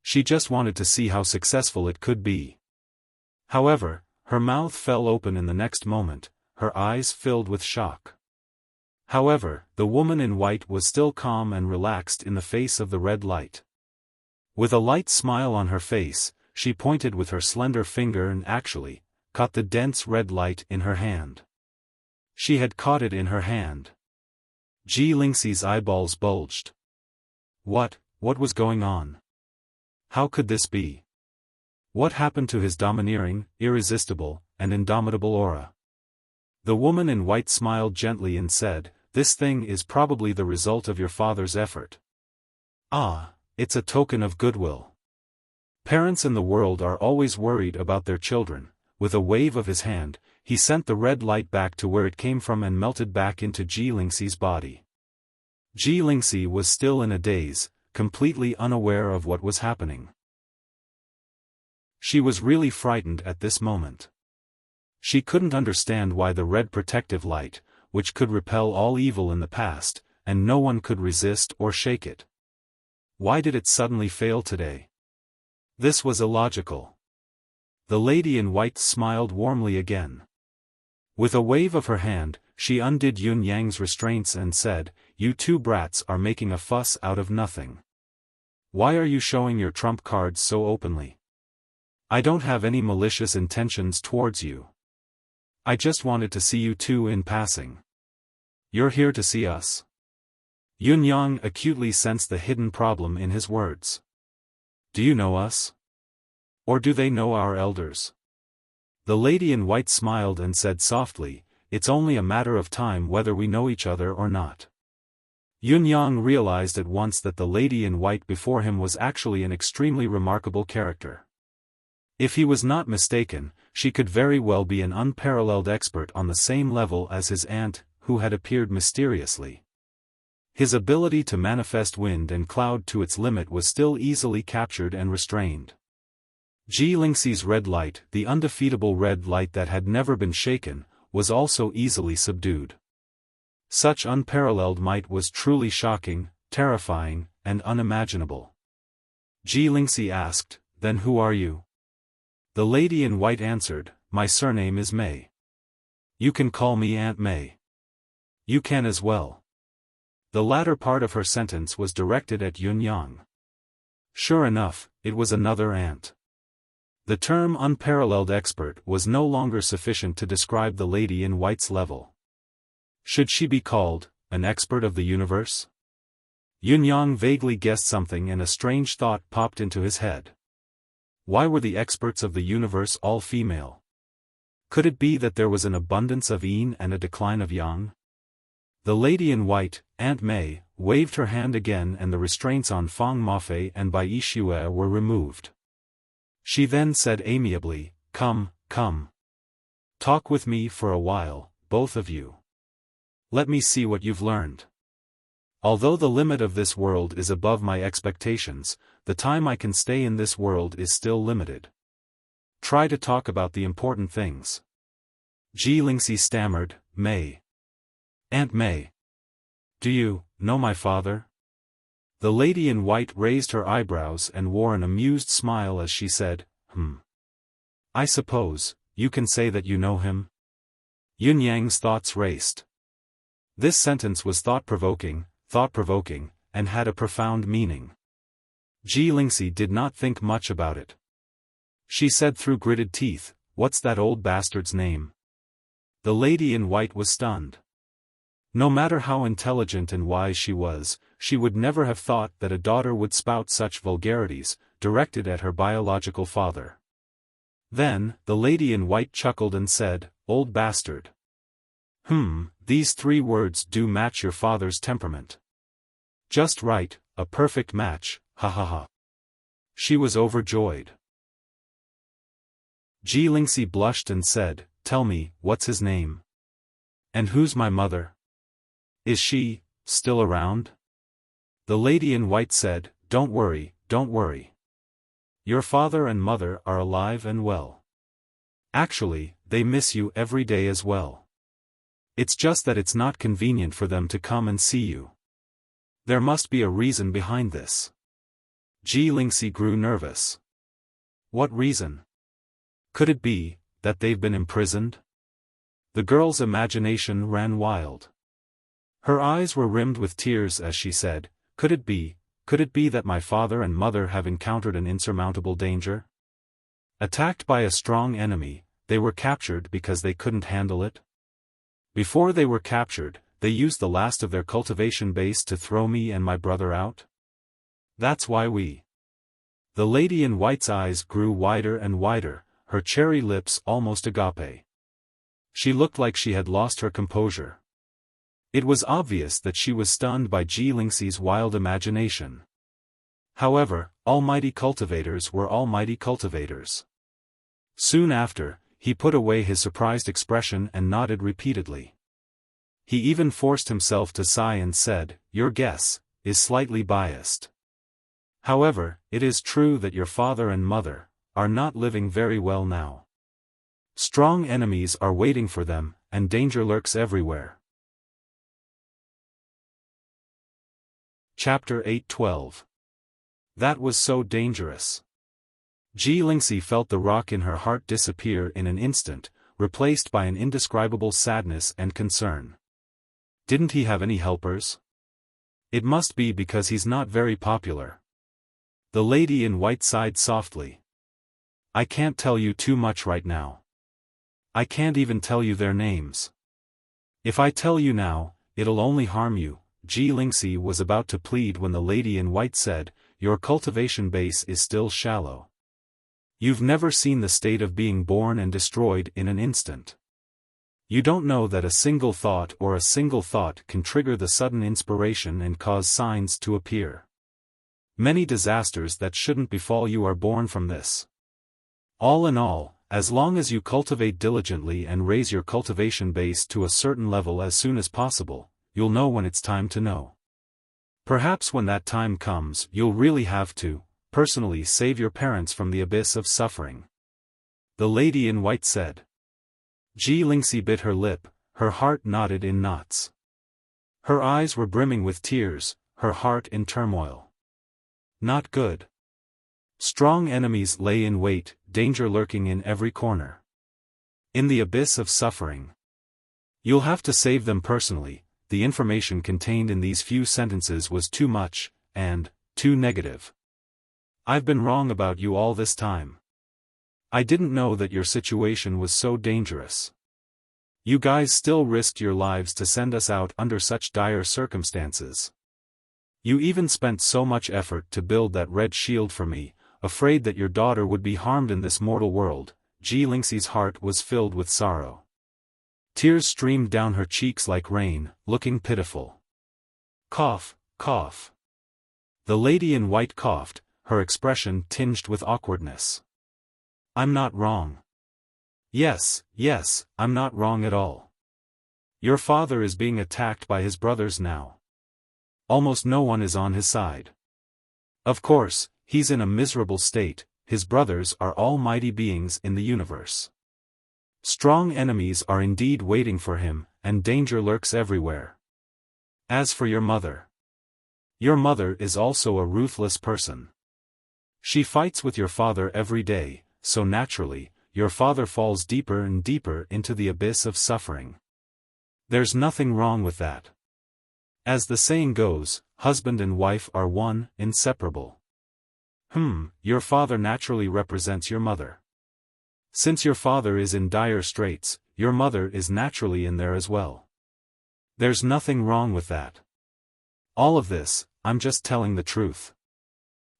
[SPEAKER 1] She just wanted to see how successful it could be. However, her mouth fell open in the next moment, her eyes filled with shock. However, the woman in white was still calm and relaxed in the face of the red light. With a light smile on her face, she pointed with her slender finger and actually caught the dense red light in her hand. She had caught it in her hand. Ji Lingxi's eyeballs bulged. What was going on? How could this be? What happened to his domineering, irresistible, and indomitable aura? The woman in white smiled gently and said, "This thing is probably the result of your father's effort. Ah, it's a token of goodwill. Parents in the world are always worried about their children." With a wave of his hand, he sent the red light back to where it came from and melted back into Ji Lingxi's body. Ji Lingxi was still in a daze, completely unaware of what was happening. She was really frightened at this moment. She couldn't understand why the red protective light, which could repel all evil in the past, and no one could resist or shake it. Why did it suddenly fail today? This was illogical. The lady in white smiled warmly again. With a wave of her hand, she undid Yun Yang's restraints and said, "You two brats are making a fuss out of nothing. Why are you showing your trump cards so openly? I don't have any malicious intentions towards you. I just wanted to see you two in passing. You're here to see us?" Yun Yang acutely sensed the hidden problem in his words. "Do you know us? Or do they know our elders?" The lady in white smiled and said softly, "It's only a matter of time whether we know each other or not." Yun Yang realized at once that the lady in white before him was actually an extremely remarkable character. If he was not mistaken, she could very well be an unparalleled expert on the same level as his aunt, who had appeared mysteriously. His ability to manifest wind and cloud to its limit was still easily captured and restrained. Ji Lingxi's red light, the undefeatable red light that had never been shaken, was also easily subdued. Such unparalleled might was truly shocking, terrifying, and unimaginable. Ji Lingxi asked, "Then who are you?" The lady in white answered, "My surname is Mei. You can call me Aunt Mei. You can as well." The latter part of her sentence was directed at Yun Yang. Sure enough, it was another aunt. The term unparalleled expert was no longer sufficient to describe the lady in white's level. Should she be called an expert of the universe? Yun Yang vaguely guessed something and a strange thought popped into his head. Why were the experts of the universe all female? Could it be that there was an abundance of yin and a decline of yang? The lady in white, Aunt Mei, waved her hand again and the restraints on Feng Mafei and Bai Yixue were removed. She then said amiably, Come. Talk with me for a while, both of you. Let me see what you've learned. Although the limit of this world is above my expectations, the time I can stay in this world is still limited. Try to talk about the important things." Ji Lingxi stammered, "Mei. Aunt Mei. Do you know my father?" The lady in white raised her eyebrows and wore an amused smile as she said, I suppose, you can say that you know him?" Yun Yang's thoughts raced. This sentence was thought-provoking, and had a profound meaning. Ji Lingxi did not think much about it. She said through gritted teeth, "What's that old bastard's name?" The lady in white was stunned. No matter how intelligent and wise she was, she would never have thought that a daughter would spout such vulgarities, directed at her biological father. Then, the lady in white chuckled and said, "Old bastard. These 3 words do match your father's temperament. Just right, a perfect match, ha ha ha." She was overjoyed. Ji Lingxi blushed and said, "Tell me, what's his name? And who's my mother? Is she still around?" The lady in white said, Don't worry. Your father and mother are alive and well. Actually, they miss you every day as well. It's just that it's not convenient for them to come and see you. There must be a reason behind this. Ji Lingxi grew nervous. What reason? Could it be that they've been imprisoned? The girl's imagination ran wild. Her eyes were rimmed with tears as she said, Could it be that my father and mother have encountered an insurmountable danger? Attacked by a strong enemy, they were captured because they couldn't handle it? Before they were captured, they used the last of their cultivation base to throw me and my brother out? That's why we... The lady in white's eyes grew wider and wider, her cherry lips almost agape. She looked like she had lost her composure. It was obvious that she was stunned by Ji Lingxi's wild imagination. However, almighty cultivators were almighty cultivators. Soon after, he put away his surprised expression and nodded repeatedly. He even forced himself to sigh and said, Your guess is slightly biased. However, it is true that your father and mother are not living very well now. Strong enemies are waiting for them, and danger lurks everywhere. Chapter 8:12. That was so dangerous. Ji Lingxi felt the rock in her heart disappear in an instant, replaced by an indescribable sadness and concern. Didn't he have any helpers? It must be because he's not very popular. The lady in white sighed softly. I can't tell you too much right now. I can't even tell you their names. If I tell you now, it'll only harm you. Ji Lingxi was about to plead when the lady in white said, Your cultivation base is still shallow. You've never seen the state of being born and destroyed in an instant. You don't know that a single thought can trigger the sudden inspiration and cause signs to appear. Many disasters that shouldn't befall you are born from this. All in all, as long as you cultivate diligently and raise your cultivation base to a certain level as soon as possible, you'll know when it's time to know. Perhaps when that time comes, you'll really have to, personally save your parents from the abyss of suffering. The lady in white said. Ji Lingxi bit her lip, her heart knotted in knots. Her eyes were brimming with tears, her heart in turmoil. Not good. Strong enemies lay in wait, danger lurking in every corner. In the abyss of suffering. You'll have to save them personally. The information contained in these few sentences was too much, and too negative. I've been wrong about you all this time. I didn't know that your situation was so dangerous. You guys still risked your lives to send us out under such dire circumstances. You even spent so much effort to build that red shield for me, afraid that your daughter would be harmed in this mortal world. Ji Lingxi's heart was filled with sorrow. Tears streamed down her cheeks like rain, looking pitiful. Cough, cough. The lady in white coughed, her expression tinged with awkwardness. I'm not wrong. Yes, I'm not wrong at all. Your father is being attacked by his brothers now. Almost no one is on his side. Of course, he's in a miserable state. His brothers are almighty beings in the universe. Strong enemies are indeed waiting for him, and danger lurks everywhere. As for your mother is also a ruthless person. She fights with your father every day, so naturally, your father falls deeper and deeper into the abyss of suffering. There's nothing wrong with that. As the saying goes, husband and wife are one, inseparable. Your father naturally represents your mother. Since your father is in dire straits, your mother is naturally in there as well. There's nothing wrong with that. All of this, I'm just telling the truth.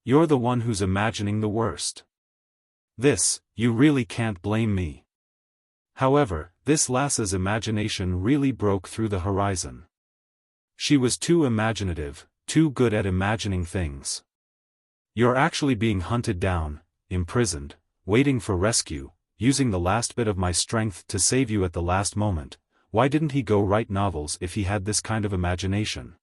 [SPEAKER 1] You're the one who's imagining the worst. This, you really can't blame me. However, this lass's imagination really broke through the horizon. She was too imaginative, too good at imagining things. You're actually being hunted down, imprisoned, waiting for rescue, using the last bit of my strength to save you at the last moment. Why didn't he go write novels if he had this kind of imagination?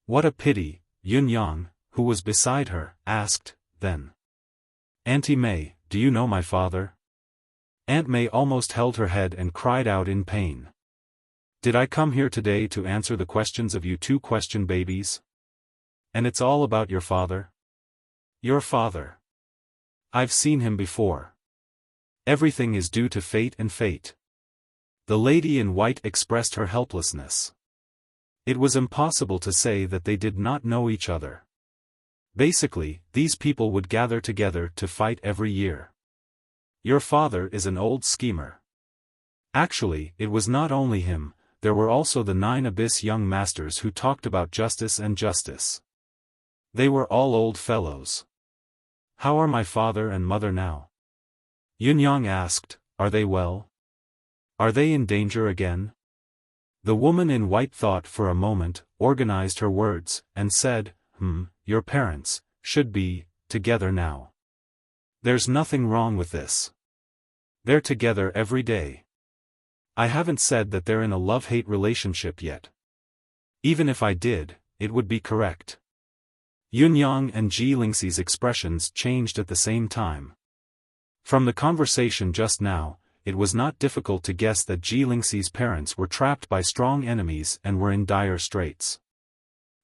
[SPEAKER 1] What a pity, Yun Yang, who was beside her, asked, then. Auntie May, do you know my father? Aunt May almost held her head and cried out in pain. Did I come here today to answer the questions of you two question babies? And it's all about your father? Your father. I've seen him before. Everything is due to fate and fate. The lady in white expressed her helplessness. It was impossible to say that they did not know each other. Basically, these people would gather together to fight every year. Your father is an old schemer. Actually, it was not only him, there were also the 9 Abyss young masters who talked about justice and justice. They were all old fellows. How are my father and mother now? Yunyang asked, are they well? Are they in danger again? The woman in white thought for a moment, organized her words, and said, your parents should be together now. There's nothing wrong with this. They're together every day. I haven't said that they're in a love-hate relationship yet. Even if I did, it would be correct. Yunyang and Ji Lingxi's expressions changed at the same time. From the conversation just now, it was not difficult to guess that Ji Lingxi's parents were trapped by strong enemies and were in dire straits.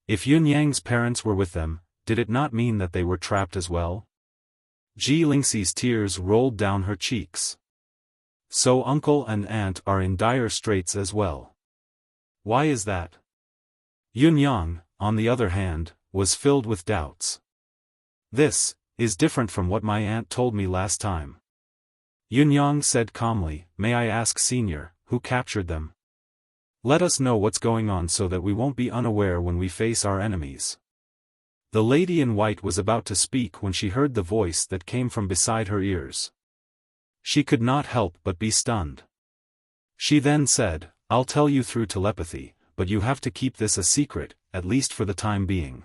[SPEAKER 1] If Yunyang's parents were with them, did it not mean that they were trapped as well? Ji Lingxi's tears rolled down her cheeks. So uncle and aunt are in dire straits as well. Why is that? Yunyang, on the other hand, was filled with doubts. This is different from what my aunt told me last time. Yunyang said calmly, may I ask Senior, who captured them? Let us know what's going on so that we won't be unaware when we face our enemies. The lady in white was about to speak when she heard the voice that came from beside her ears. She could not help but be stunned. She then said, I'll tell you through telepathy, but you have to keep this a secret, at least for the time being.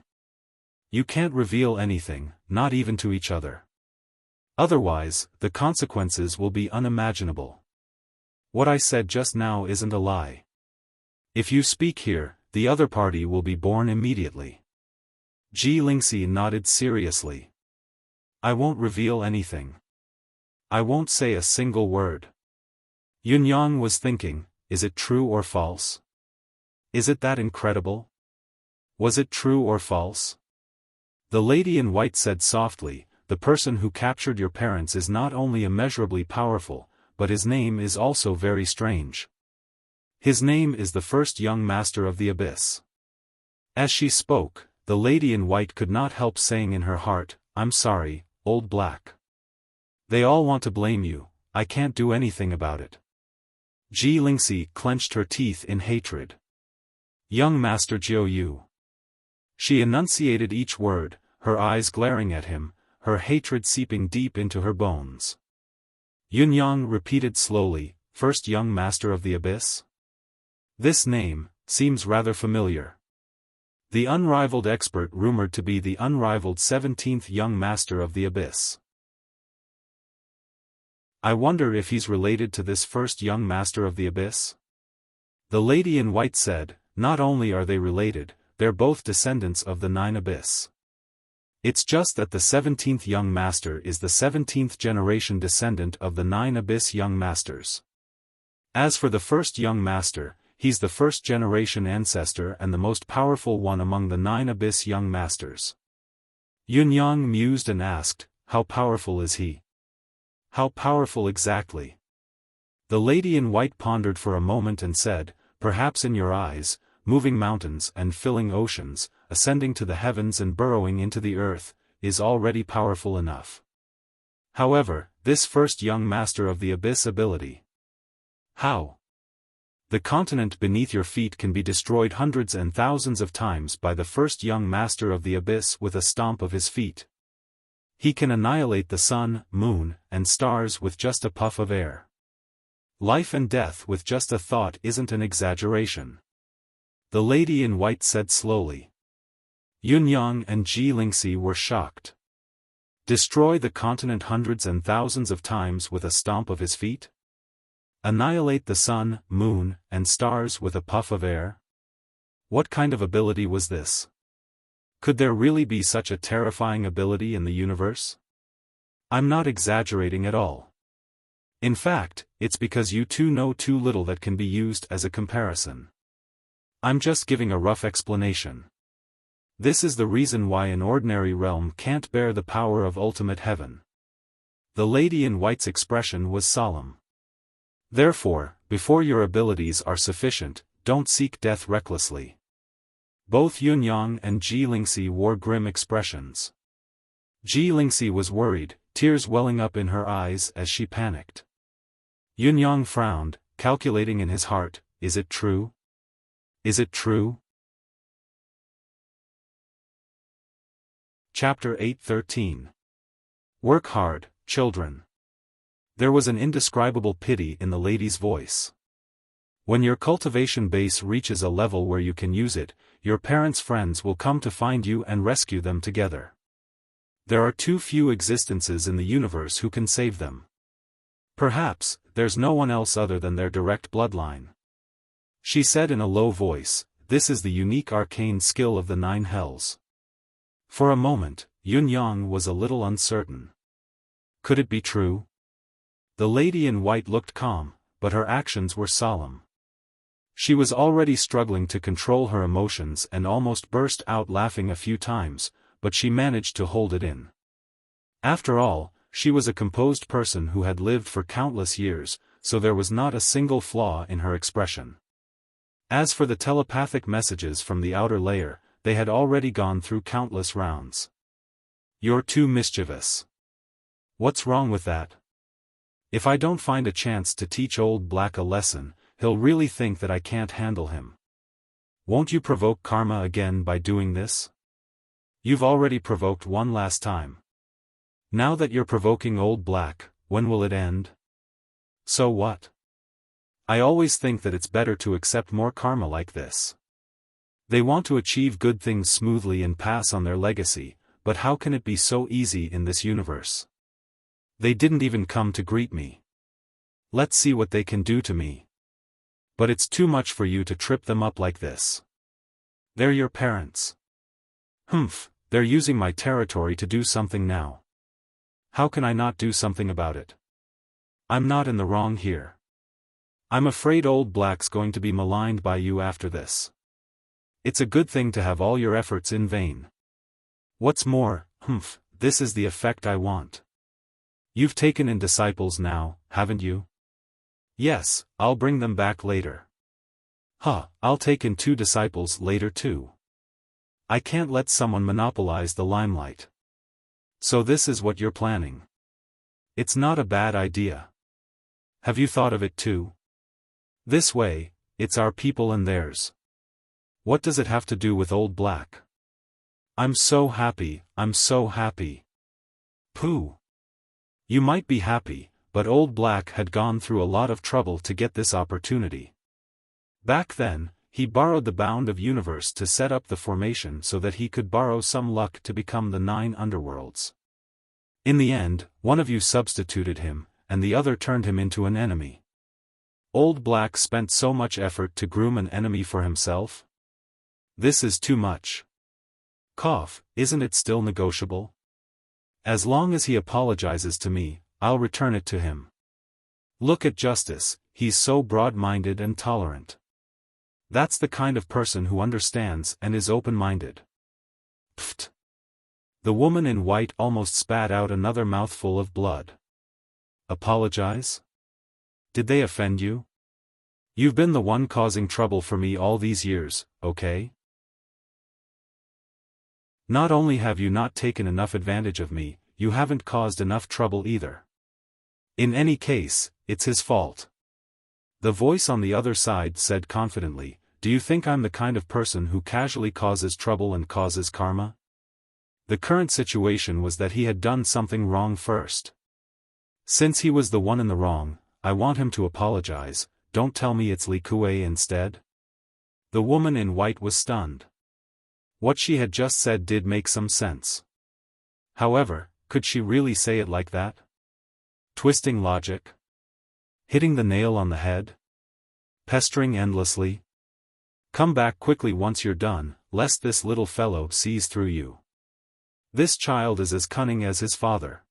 [SPEAKER 1] You can't reveal anything, not even to each other. Otherwise, the consequences will be unimaginable. What I said just now isn't a lie. If you speak here, the other party will be born immediately. Ji Lingxi nodded seriously. I won't reveal anything. I won't say a single word. Yunyang was thinking, is it true or false? Is it that incredible? Was it true or false? The lady in white said softly, the person who captured your parents is not only immeasurably powerful, but his name is also very strange. His name is the first young master of the abyss. As she spoke, the lady in white could not help saying in her heart, I'm sorry, old black. They all want to blame you, I can't do anything about it. Ji Lingxi clenched her teeth in hatred. Young Master Jiu Yu. She enunciated each word, her eyes glaring at him, her hatred seeping deep into her bones. Yunyang repeated slowly, first young master of the abyss? This name seems rather familiar. The unrivaled expert rumored to be the unrivaled 17th young master of the abyss. I wonder if he's related to this first young master of the abyss? The lady in white said, not only are they related, they're both descendants of the 9 abyss. It's just that the 17th young master is the 17th generation descendant of the 9 abyss young masters. As for the first young master, he's the first generation ancestor and the most powerful one among the 9 abyss young masters. Yunyang mused and asked, how powerful is he? How powerful exactly? The lady in white pondered for a moment and said, perhaps in your eyes, moving mountains and filling oceans, ascending to the heavens and burrowing into the earth, is already powerful enough. However, this first young master of the abyss ability. How? The continent beneath your feet can be destroyed hundreds and thousands of times by the first young master of the abyss with a stomp of his feet. He can annihilate the sun, moon, and stars with just a puff of air. Life and death with just a thought isn't an exaggeration. The lady in white said slowly. Yunyang and Ji Lingxi were shocked. Destroy the continent hundreds and thousands of times with a stomp of his feet? Annihilate the sun, moon, and stars with a puff of air? What kind of ability was this? Could there really be such a terrifying ability in the universe? I'm not exaggerating at all. In fact, it's because you two know too little that can be used as a comparison. I'm just giving a rough explanation. This is the reason why an ordinary realm can't bear the power of ultimate heaven. The lady in white's expression was solemn. Therefore, before your abilities are sufficient, don't seek death recklessly. Both Yunyang and Ji Lingxi wore grim expressions. Ji Lingxi was worried, tears welling up in her eyes as she panicked. Yunyang frowned, calculating in his heart, is it true? Is it true? Chapter 8:13. Work hard, children. There was an indescribable pity in the lady's voice. When your cultivation base reaches a level where you can use it, your parents' friends will come to find you and rescue them together. There are too few existences in the universe who can save them. Perhaps, there's no one else other than their direct bloodline. She said in a low voice, this is the unique arcane skill of the nine hells. For a moment, Yunyang was a little uncertain. Could it be true? The lady in white looked calm, but her actions were solemn. She was already struggling to control her emotions and almost burst out laughing a few times, but she managed to hold it in. After all, she was a composed person who had lived for countless years, so there was not a single flaw in her expression. As for the telepathic messages from the outer layer, they had already gone through countless rounds. You're too mischievous. What's wrong with that? If I don't find a chance to teach old Black a lesson, he'll really think that I can't handle him. Won't you provoke karma again by doing this? You've already provoked one last time. Now that you're provoking old Black, when will it end? So what? I always think that it's better to accept more karma like this. They want to achieve good things smoothly and pass on their legacy, but how can it be so easy in this universe? They didn't even come to greet me. Let's see what they can do to me. But it's too much for you to trip them up like this. They're your parents. Humph, they're using my territory to do something now. How can I not do something about it? I'm not in the wrong here. I'm afraid old Black's going to be maligned by you after this. It's a good thing to have all your efforts in vain. What's more, this is the effect I want. You've taken in disciples now, haven't you? Yes, I'll bring them back later. I'll take in 2 disciples later too. I can't let someone monopolize the limelight. So this is what you're planning. It's not a bad idea. Have you thought of it too? This way, it's our people and theirs. What does it have to do with old Black? I'm so happy, I'm so happy. Pooh. You might be happy, but old Black had gone through a lot of trouble to get this opportunity. Back then, he borrowed the bound of universe to set up the formation so that he could borrow some luck to become the 9 underworlds. In the end, one of you substituted him, and the other turned him into an enemy. Old Black spent so much effort to groom an enemy for himself? This is too much. Isn't it still negotiable? As long as he apologizes to me, I'll return it to him. Look at Justice, he's so broad-minded and tolerant. That's the kind of person who understands and is open-minded. Pfft. The woman in white almost spat out another mouthful of blood. Apologize? Did they offend you? You've been the one causing trouble for me all these years, okay? Not only have you not taken enough advantage of me, you haven't caused enough trouble either. In any case, it's his fault. The voice on the other side said confidently, do you think I'm the kind of person who casually causes trouble and causes karma? The current situation was that he had done something wrong first. Since he was the one in the wrong, I want him to apologize. Don't tell me it's Li Kuei instead. The woman in white was stunned. What she had just said did make some sense. However, could she really say it like that? Twisting logic? Hitting the nail on the head? Pestering endlessly? Come back quickly once you're done, lest this little fellow sees through you. This child is as cunning as his father.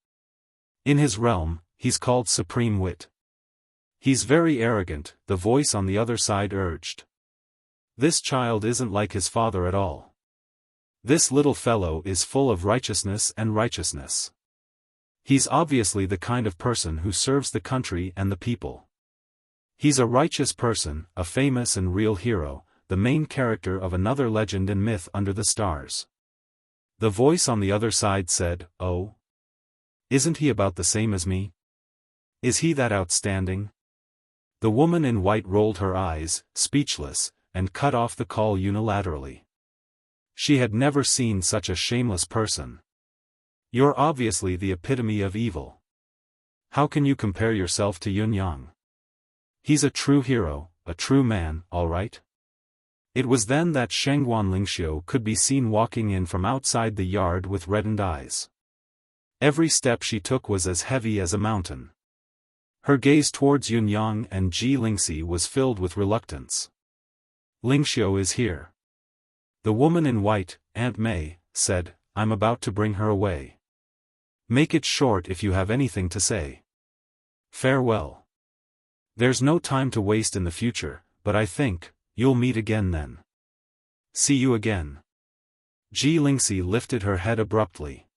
[SPEAKER 1] In his realm, he's called Supreme Wit. He's very arrogant, the voice on the other side urged. This child isn't like his father at all. This little fellow is full of righteousness and righteousness. He's obviously the kind of person who serves the country and the people. He's a righteous person, a famous and real hero, the main character of another legend and myth under the stars. The voice on the other side said, "Oh? Isn't he about the same as me? Is he that outstanding?" The woman in white rolled her eyes, speechless, and cut off the call unilaterally. She had never seen such a shameless person. "You're obviously the epitome of evil. How can you compare yourself to Yun Yang? He's a true hero, a true man, all right." It was then that Shengguan Lingxiu could be seen walking in from outside the yard with reddened eyes. Every step she took was as heavy as a mountain. Her gaze towards Yun Yang and Ji Lingxi was filled with reluctance. "Lingxiu is here. The woman in white, Aunt Mei, said, I'm about to bring her away. Make it short if you have anything to say. Farewell. There's no time to waste in the future, but I think you'll meet again then. See you again." Ji Lingxi lifted her head abruptly.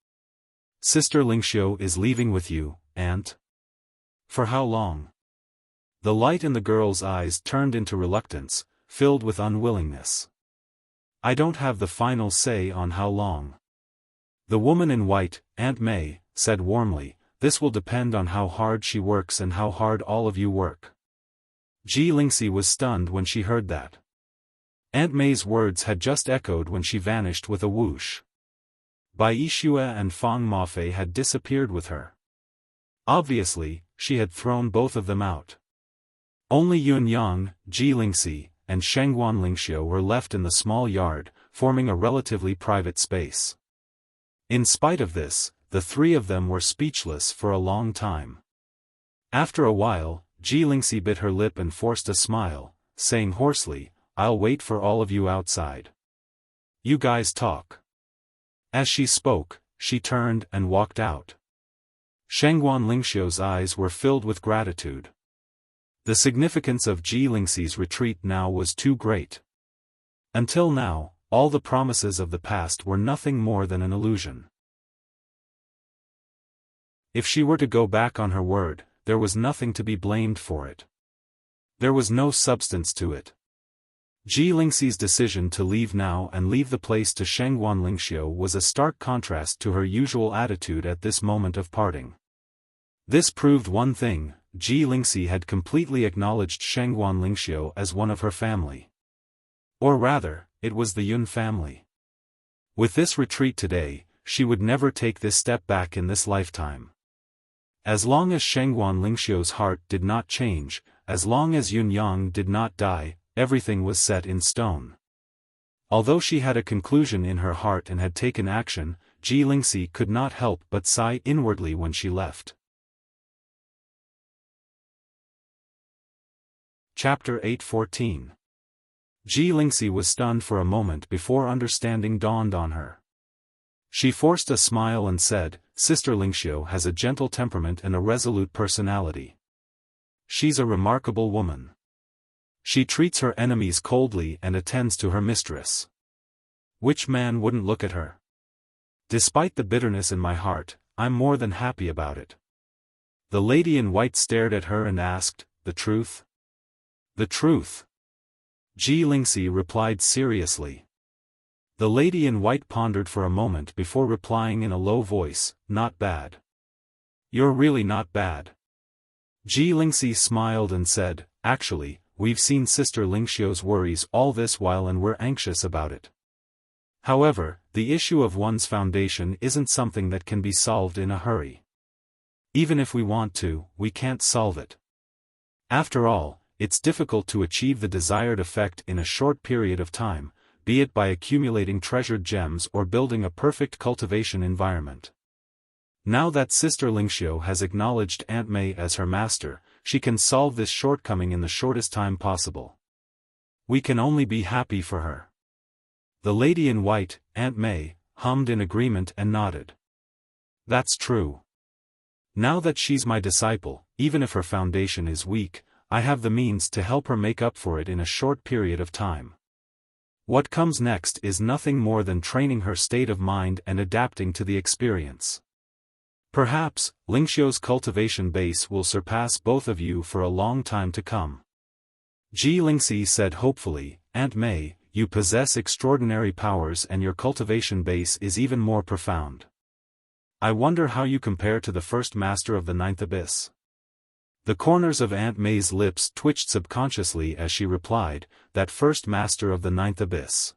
[SPEAKER 1] "Sister Lingxiu is leaving with you, Aunt? For how long?" The light in the girl's eyes turned into reluctance, filled with unwillingness. "I don't have the final say on how long." The woman in white, Aunt Mei, said warmly, "This will depend on how hard she works and how hard all of you work." Ji Lingxi was stunned when she heard that. Aunt Mei's words had just echoed when she vanished with a whoosh. Bai Yixue and Fang Mafei had disappeared with her. Obviously, she had thrown both of them out. Only Yun Yang, Ji Lingxi, and Shengguan Lingxiu were left in the small yard, forming a relatively private space. In spite of this, the three of them were speechless for a long time. After a while, Ji Lingxi bit her lip and forced a smile, saying hoarsely, "I'll wait for all of you outside. You guys talk." As she spoke, she turned and walked out. Shengguan Lingxiu's eyes were filled with gratitude. The significance of Ji Lingxi's retreat now was too great. Until now, all the promises of the past were nothing more than an illusion. If she were to go back on her word, there was nothing to be blamed for it. There was no substance to it. Ji Lingxi's decision to leave now and leave the place to Shengguan Lingxiu was a stark contrast to her usual attitude at this moment of parting. This proved one thing: Ji Lingxi had completely acknowledged Shengguan Lingxiu as one of her family. Or rather, it was the Yun family. With this retreat today, she would never take this step back in this lifetime. As long as Shengguan Lingxiu's heart did not change, as long as Yun Yang did not die, everything was set in stone. Although she had a conclusion in her heart and had taken action, Ji Lingxi could not help but sigh inwardly when she left. Chapter 8:14. Ji Lingxi was stunned for a moment before understanding dawned on her. She forced a smile and said, "Sister Lingxiu has a gentle temperament and a resolute personality. She's a remarkable woman. She treats her enemies coldly and attends to her mistress. Which man wouldn't look at her? Despite the bitterness in my heart, I'm more than happy about it." The lady in white stared at her and asked, "The truth?" "The truth," Ji Lingxi replied seriously. The lady in white pondered for a moment before replying in a low voice, "Not bad. You're really not bad." Ji Lingxi smiled and said, "Actually, we've seen Sister Lingxiu's worries all this while and we're anxious about it. However, the issue of one's foundation isn't something that can be solved in a hurry. Even if we want to, we can't solve it. After all, it's difficult to achieve the desired effect in a short period of time, be it by accumulating treasured gems or building a perfect cultivation environment. Now that Sister Lingxiu has acknowledged Aunt Mei as her master, she can solve this shortcoming in the shortest time possible. We can only be happy for her." The lady in white, Aunt May, hummed in agreement and nodded. That's true. Now that she's my disciple, even if her foundation is weak, I have the means to help her make up for it in a short period of time. What comes next is nothing more than training her state of mind and adapting to the experience. Perhaps, Lingxiu's cultivation base will surpass both of you for a long time to come. Ji Lingxi said hopefully, Aunt May, you possess extraordinary powers and your cultivation base is even more profound. I wonder how you compare to the first master of the ninth abyss. The corners of Aunt May's lips twitched subconsciously as she replied, that first master of the ninth abyss.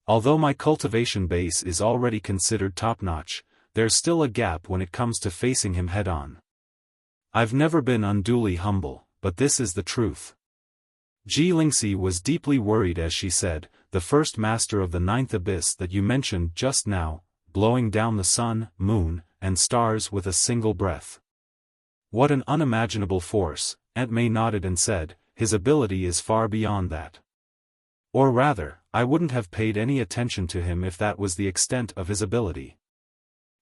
[SPEAKER 1] Although my cultivation base is already considered top-notch, there's still a gap when it comes to facing him head-on. I've never been unduly humble, but this is the truth. Ji Lingxi was deeply worried as she said, the first master of the ninth abyss that you mentioned just now, blowing down the sun, moon, and stars with a single breath. What an unimaginable force, Aunt May nodded and said, his ability is far beyond that. Or rather, I wouldn't have paid any attention to him if that was the extent of his ability.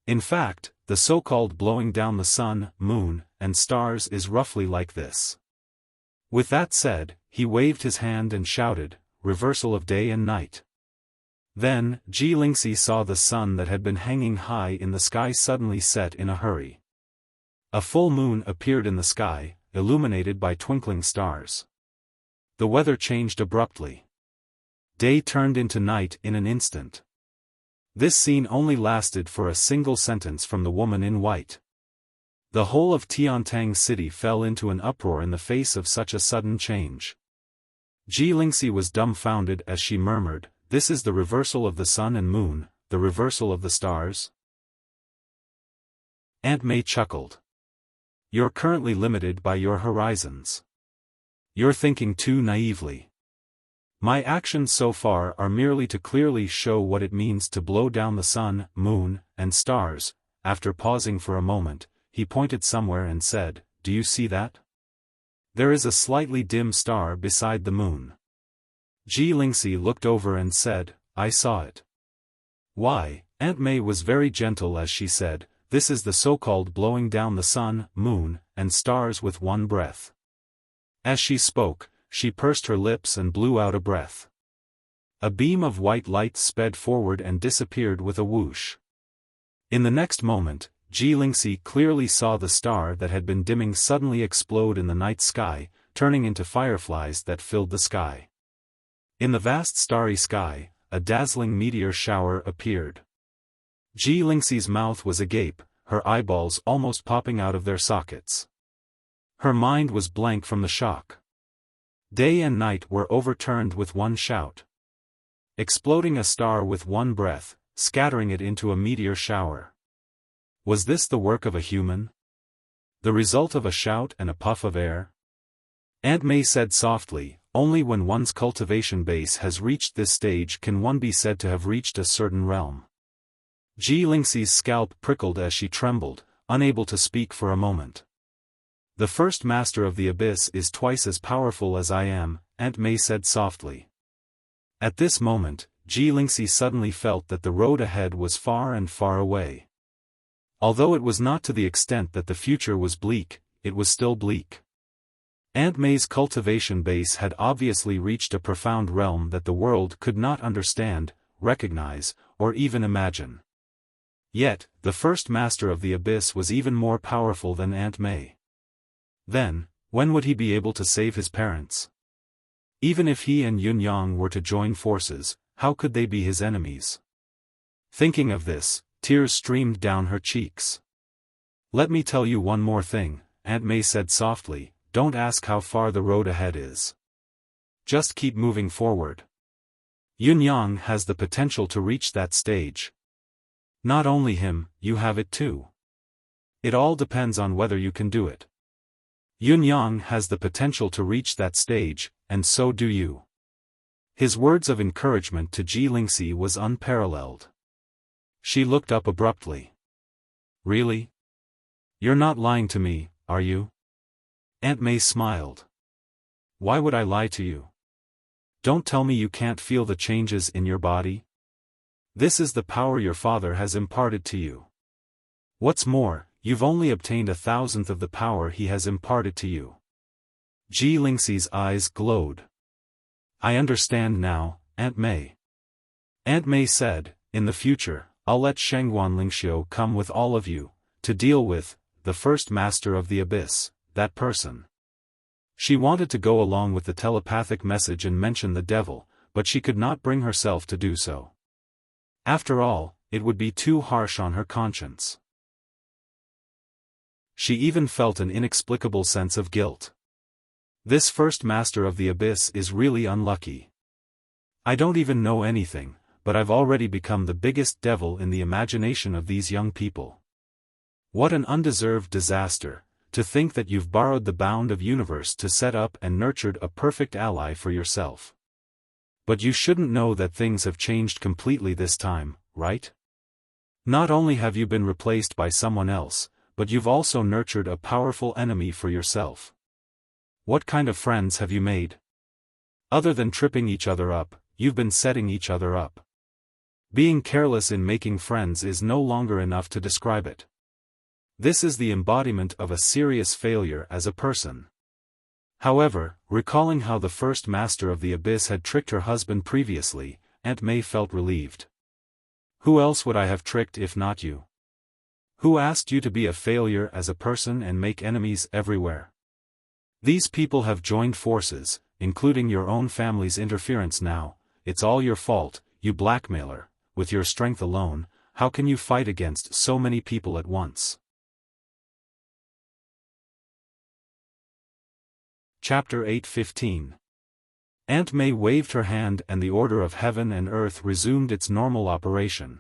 [SPEAKER 1] In fact, the so-called blowing down the sun, moon, and stars is roughly like this. With that said, he waved his hand and shouted, reversal of day and night. Then, Ji Lingxi saw the sun that had been hanging high in the sky suddenly set in a hurry. A full moon appeared in the sky, illuminated by twinkling stars. The weather changed abruptly. Day turned into night in an instant. This scene only lasted for a single sentence from the woman in white. The whole of Tiantang City fell into an uproar in the face of such a sudden change. Ji Lingxi was dumbfounded as she murmured, this is the reversal of the sun and moon, the reversal of the stars? Aunt May chuckled. You're currently limited by your horizons. You're thinking too naively. My actions so far are merely to clearly show what it means to blow down the sun, moon, and stars. After pausing for a moment, he pointed somewhere and said, do you see that? There is a slightly dim star beside the moon. Ji Lingxi looked over and said, I saw it. Why, Aunt May was very gentle as she said, this is the so-called blowing down the sun, moon, and stars with one breath. As she spoke, she pursed her lips and blew out a breath. A beam of white light sped forward and disappeared with a whoosh. In the next moment, Ji Lingxi clearly saw the star that had been dimming suddenly explode in the night sky, turning into fireflies that filled the sky. In the vast starry sky, a dazzling meteor shower appeared. Ji Lingxi's mouth was agape, her eyeballs almost popping out of their sockets. Her mind was blank from the shock. Day and night were overturned with one shout. Exploding a star with one breath, scattering it into a meteor shower. Was this the work of a human? The result of a shout and a puff of air? Aunt May said softly, only when one's cultivation base has reached this stage can one be said to have reached a certain realm. Ji Lingxi's scalp prickled as she trembled, unable to speak for a moment. The first master of the abyss is twice as powerful as I am, Aunt May said softly. At this moment, Ji Lingxi suddenly felt that the road ahead was far and far away. Although it was not to the extent that the future was bleak, it was still bleak. Aunt May's cultivation base had obviously reached a profound realm that the world could not understand, recognize, or even imagine. Yet, the first master of the abyss was even more powerful than Aunt May. Then, when would he be able to save his parents? Even if he and Yun Yang were to join forces, how could they be his enemies? Thinking of this, tears streamed down her cheeks. Let me tell you one more thing, Aunt May said softly, don't ask how far the road ahead is. Just keep moving forward. Yun Yang has the potential to reach that stage. Not only him, you have it too. It all depends on whether you can do it. Yun Yang has the potential to reach that stage, and so do you. His words of encouragement to Ji Lingxi was unparalleled. She looked up abruptly. Really? You're not lying to me, are you? Aunt May smiled. Why would I lie to you? Don't tell me you can't feel the changes in your body? This is the power your father has imparted to you. What's more, you've only obtained 1,000th of the power he has imparted to you. Ji Lingxi's eyes glowed. I understand now, Aunt Mei. Aunt Mei said, in the future, I'll let Shangguan Lingxiu come with all of you, to deal with, the first master of the abyss, that person. She wanted to go along with the telepathic message and mention the devil, but she could not bring herself to do so. After all, it would be too harsh on her conscience. She even felt an inexplicable sense of guilt. This first master of the abyss is really unlucky. I don't even know anything, but I've already become the biggest devil in the imagination of these young people. What an undeserved disaster, to think that you've borrowed the bound of universe to set up and nurtured a perfect ally for yourself. But you shouldn't know that things have changed completely this time, right? Not only have you been replaced by someone else, but you've also nurtured a powerful enemy for yourself. What kind of friends have you made? Other than tripping each other up, you've been setting each other up. Being careless in making friends is no longer enough to describe it. This is the embodiment of a serious failure as a person. However, recalling how the first master of the abyss had tricked her husband previously, Aunt Mei felt relieved. Who else would I have tricked if not you? Who asked you to be a failure as a person and make enemies everywhere? These people have joined forces, including your own family's interference now. It's all your fault, you blackmailer. With your strength alone, how can you fight against so many people at once? Chapter 8:15. Aunt Mei waved her hand and the order of heaven and earth resumed its normal operation.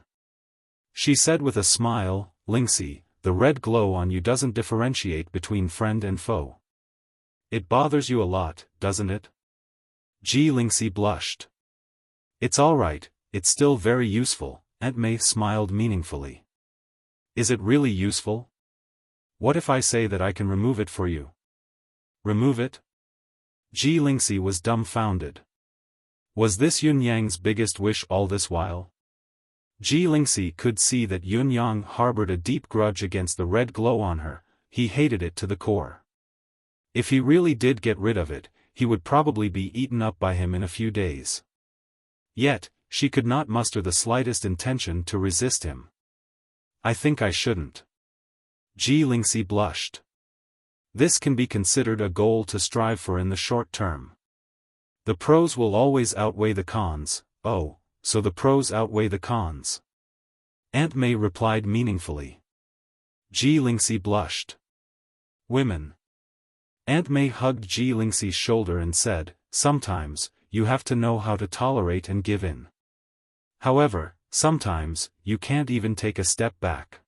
[SPEAKER 1] She said with a smile, Lingxi, the red glow on you doesn't differentiate between friend and foe. It bothers you a lot, doesn't it? Ji Lingxi blushed. It's all right, it's still very useful, Aunt Mei smiled meaningfully. Is it really useful? What if I say that I can remove it for you? Remove it? Ji Lingxi was dumbfounded. Was this Yun Yang's biggest wish all this while? Ji Lingxi could see that Yun Yang harbored a deep grudge against the red glow on her. He hated it to the core. If he really did get rid of it, he would probably be eaten up by him in a few days. Yet, she could not muster the slightest intention to resist him. I think I shouldn't. Ji Lingxi blushed. This can be considered a goal to strive for in the short term. The pros will always outweigh the cons. Oh, so the pros outweigh the cons. Aunt Mei replied meaningfully. Ji Lingxi blushed. Women. Aunt Mei hugged Ji Lingxi's shoulder and said, sometimes, you have to know how to tolerate and give in. However, sometimes, you can't even take a step back.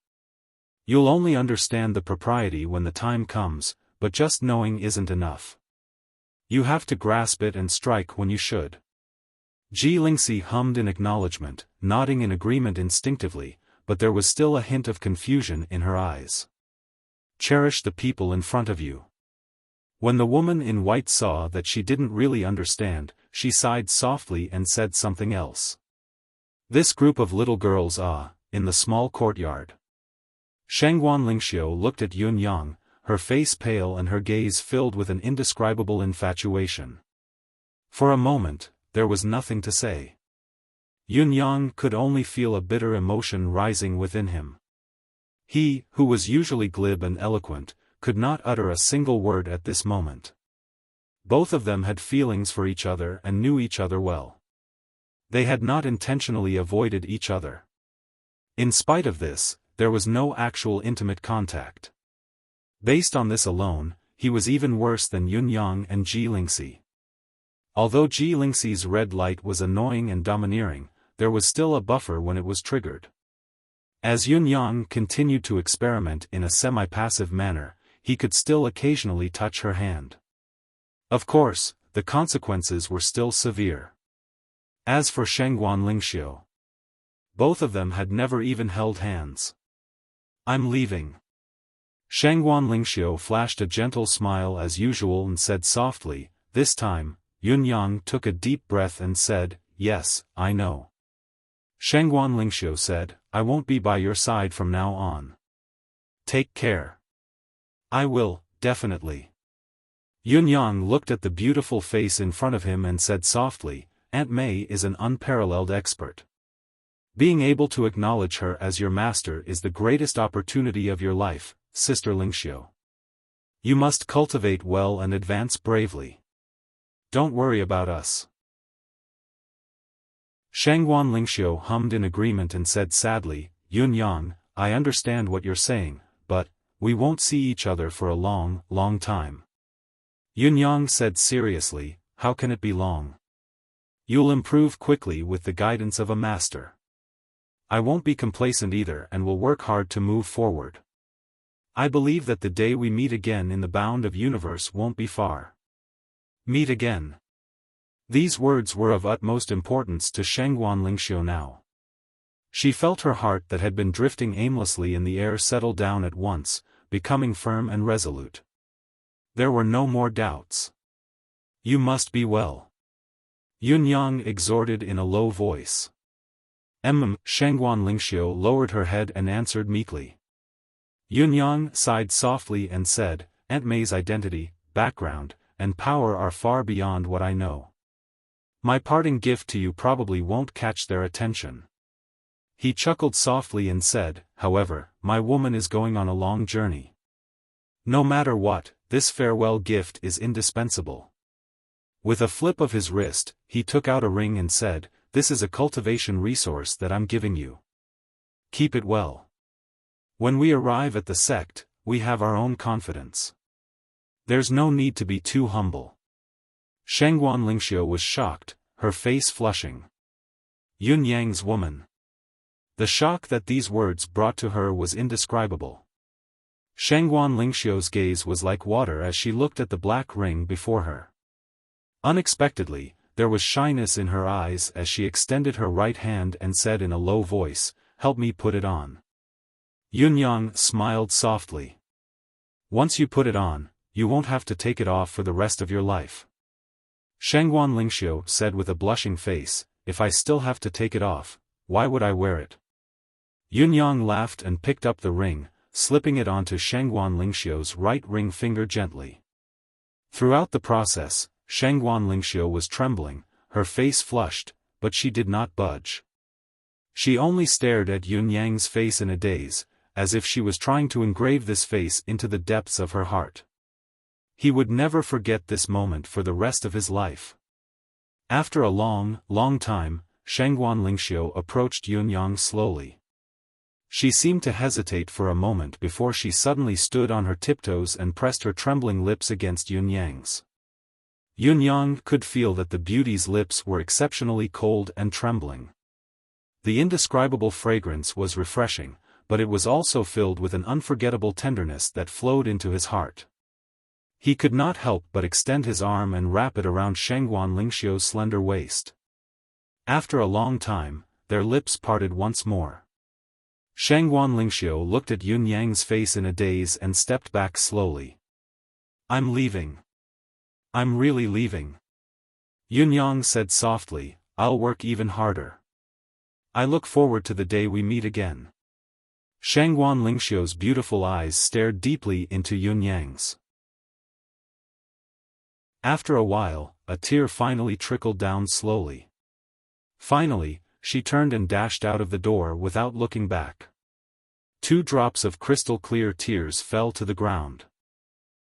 [SPEAKER 1] You'll only understand the propriety when the time comes, but just knowing isn't enough. You have to grasp it and strike when you should. Ji Lingxi hummed in acknowledgement, nodding in agreement instinctively, but there was still a hint of confusion in her eyes. Cherish the people in front of you. When the woman in white saw that she didn't really understand, she sighed softly and said something else. This group of little girls in the small courtyard. Shangguan Lingxiu looked at Yun Yang, her face pale and her gaze filled with an indescribable infatuation. For a moment, there was nothing to say. Yun Yang could only feel a bitter emotion rising within him. He, who was usually glib and eloquent, could not utter a single word at this moment. Both of them had feelings for each other and knew each other well. They had not intentionally avoided each other. In spite of this, there was no actual intimate contact. Based on this alone, he was even worse than Yun Yang and Ji Lingxi. Although Ji Lingxi's red light was annoying and domineering, there was still a buffer when it was triggered. As Yun Yang continued to experiment in a semi-passive manner, he could still occasionally touch her hand. Of course, the consequences were still severe. As for Shangguan Lingxiu, both of them had never even held hands. I'm leaving. Shangguan Lingxiu flashed a gentle smile as usual and said softly, this time, Yun-yang took a deep breath and said, "Yes, I know." Shangguan Lingxiu said, "I won't be by your side from now on. Take care." "I will, definitely." Yun-yang looked at the beautiful face in front of him and said softly, "Aunt Mei is an unparalleled expert. Being able to acknowledge her as your master is the greatest opportunity of your life, Sister Lingxiu. You must cultivate well and advance bravely. Don't worry about us." Shangguan Lingxiu hummed in agreement and said sadly, "Yun-yang, I understand what you're saying, but we won't see each other for a long, long time." Yun-yang said seriously, "How can it be long? You'll improve quickly with the guidance of a master. I won't be complacent either and will work hard to move forward. I believe that the day we meet again in the bound of universe won't be far." Meet again. These words were of utmost importance to Shangguan Lingxiu now. She felt her heart that had been drifting aimlessly in the air settle down at once, becoming firm and resolute. There were no more doubts. "You must be well," Yun-yang exhorted in a low voice. Shangguan Lingxiu lowered her head and answered meekly. Yun-yang sighed softly and said, "Aunt Mei's identity, background, and power are far beyond what I know. My parting gift to you probably won't catch their attention." He chuckled softly and said, "However, my woman is going on a long journey. No matter what, this farewell gift is indispensable." With a flip of his wrist, he took out a ring and said, "This is a cultivation resource that I'm giving you. Keep it well. When we arrive at the sect, we have our own confidence. There's no need to be too humble." Shangguan Lingxiu was shocked, her face flushing. Yun-yang's woman. The shock that these words brought to her was indescribable. Shangguan Lingxiu's gaze was like water as she looked at the black ring before her. Unexpectedly, there was shyness in her eyes as she extended her right hand and said in a low voice, "Help me put it on." Yun-yang smiled softly. "Once you put it on, you won't have to take it off for the rest of your life." Shangguan Lingxiu said with a blushing face, "If I still have to take it off, why would I wear it?" Yun-yang laughed and picked up the ring, slipping it onto Shangguan Lingxiu's right ring finger gently. Throughout the process, Shangguan Lingxiu was trembling, her face flushed, but she did not budge. She only stared at Yun-yang's face in a daze, as if she was trying to engrave this face into the depths of her heart. He would never forget this moment for the rest of his life. After a long, long time, Shangguan Lingxiu approached Yun-yang slowly. She seemed to hesitate for a moment before she suddenly stood on her tiptoes and pressed her trembling lips against Yun-yang's. Yun-yang could feel that the beauty's lips were exceptionally cold and trembling. The indescribable fragrance was refreshing, but it was also filled with an unforgettable tenderness that flowed into his heart. He could not help but extend his arm and wrap it around Shangguan Lingxiu's slender waist. After a long time, their lips parted once more. Shangguan Lingxiu looked at Yun-yang's face in a daze and stepped back slowly. "I'm leaving. I'm really leaving." Yun-yang said softly, "I'll work even harder. I look forward to the day we meet again." Shangguan Lingxiu's beautiful eyes stared deeply into Yun-yang's. After a while, a tear finally trickled down slowly. Finally, she turned and dashed out of the door without looking back. 2 drops of crystal-clear tears fell to the ground.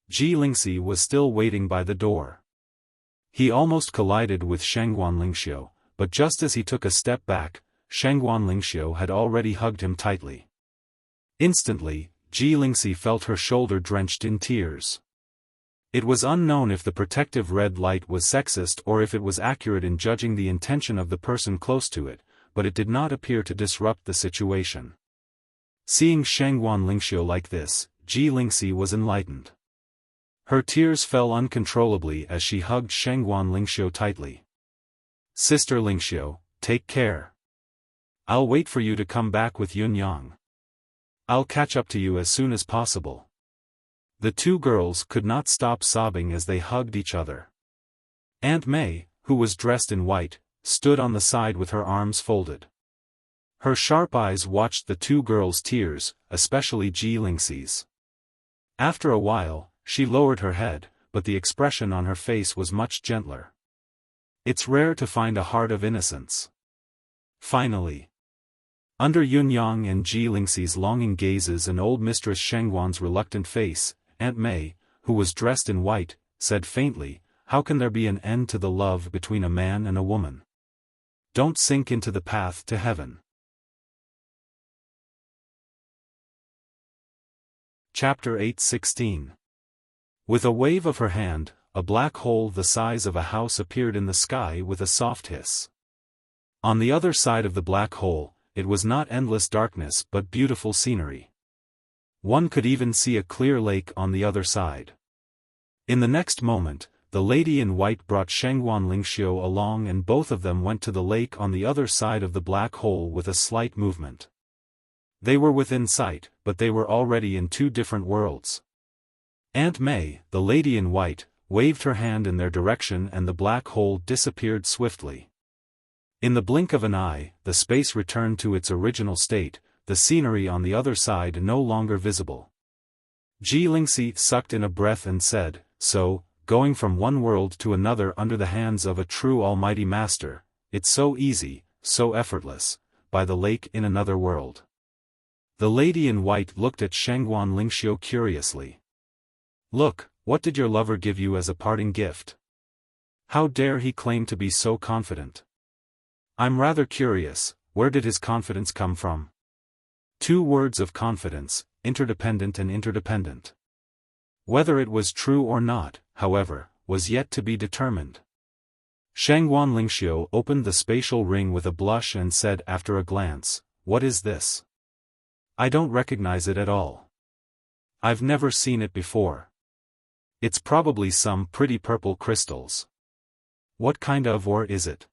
[SPEAKER 1] Ji Lingxi was still waiting by the door. He almost collided with Shangguan Lingxiu, but just as he took a step back, Shangguan Lingxiu had already hugged him tightly. Instantly, Ji Lingxi felt her shoulder drenched in tears. It was unknown if the protective red light was sexist or if it was accurate in judging the intention of the person close to it, but it did not appear to disrupt the situation. Seeing Shangguan Lingxiu like this, Ji Lingxi was enlightened. Her tears fell uncontrollably as she hugged Shangguan Lingxiu tightly. "Sister Lingxiu, take care. I'll wait for you to come back with Yun-yang. I'll catch up to you as soon as possible." The 2 girls could not stop sobbing as they hugged each other. Aunt May, who was dressed in white, stood on the side with her arms folded. Her sharp eyes watched the two girls' tears, especially Ji Lingxi's. After a while, she lowered her head, but the expression on her face was much gentler. It's rare to find a heart of innocence. Finally. Under Yunyang and Ji Lingxi's longing gazes and old Mistress Shengguan's reluctant face, Aunt May, who was dressed in white, said faintly, "How can there be an end to the love between a man and a woman? Don't sink into the path to heaven." Chapter 8:16. With a wave of her hand, a black hole the size of a house appeared in the sky with a soft hiss. On the other side of the black hole, it was not endless darkness but beautiful scenery. One could even see a clear lake on the other side. In the next moment, the lady in white brought Shengguan Lingxiu along and both of them went to the lake on the other side of the black hole with a slight movement. They were within sight, but they were already in two different worlds. Aunt May, the lady in white, waved her hand in their direction and the black hole disappeared swiftly. In the blink of an eye, the space returned to its original state, the scenery on the other side no longer visible. Ji Lingxi sucked in a breath and said, "So, going from one world to another under the hands of a true almighty master, it's so easy, so effortless, by the lake in another world." The lady in white looked at Shengguan Lingxiu curiously. "Look, what did your lover give you as a parting gift? How dare he claim to be so confident? I'm rather curious, where did his confidence come from?" Two words of confidence, interdependent and interdependent. Whether it was true or not, however, was yet to be determined. Shengguan Lingxiu opened the spatial ring with a blush and said after a glance, "What is this? I don't recognize it at all. I've never seen it before. It's probably some pretty purple crystals. What kind of ore is it?"